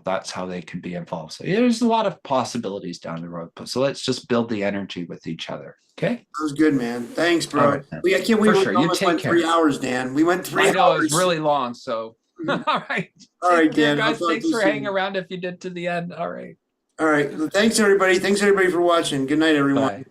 that's how they can be involved. So there's a lot of possibilities down the road. So let's just build the energy with each other. Okay. That was good, man. Thanks, bro. Right, I can't believe we almost went care. 3 hours, Dan. We went 3 hours. I know, it was really long. So all right. All right, Dan. Guys, thanks for hanging around if you did to the end. All right. All right. Thanks, everybody. Thanks, everybody, for watching. Good night, everyone. Bye.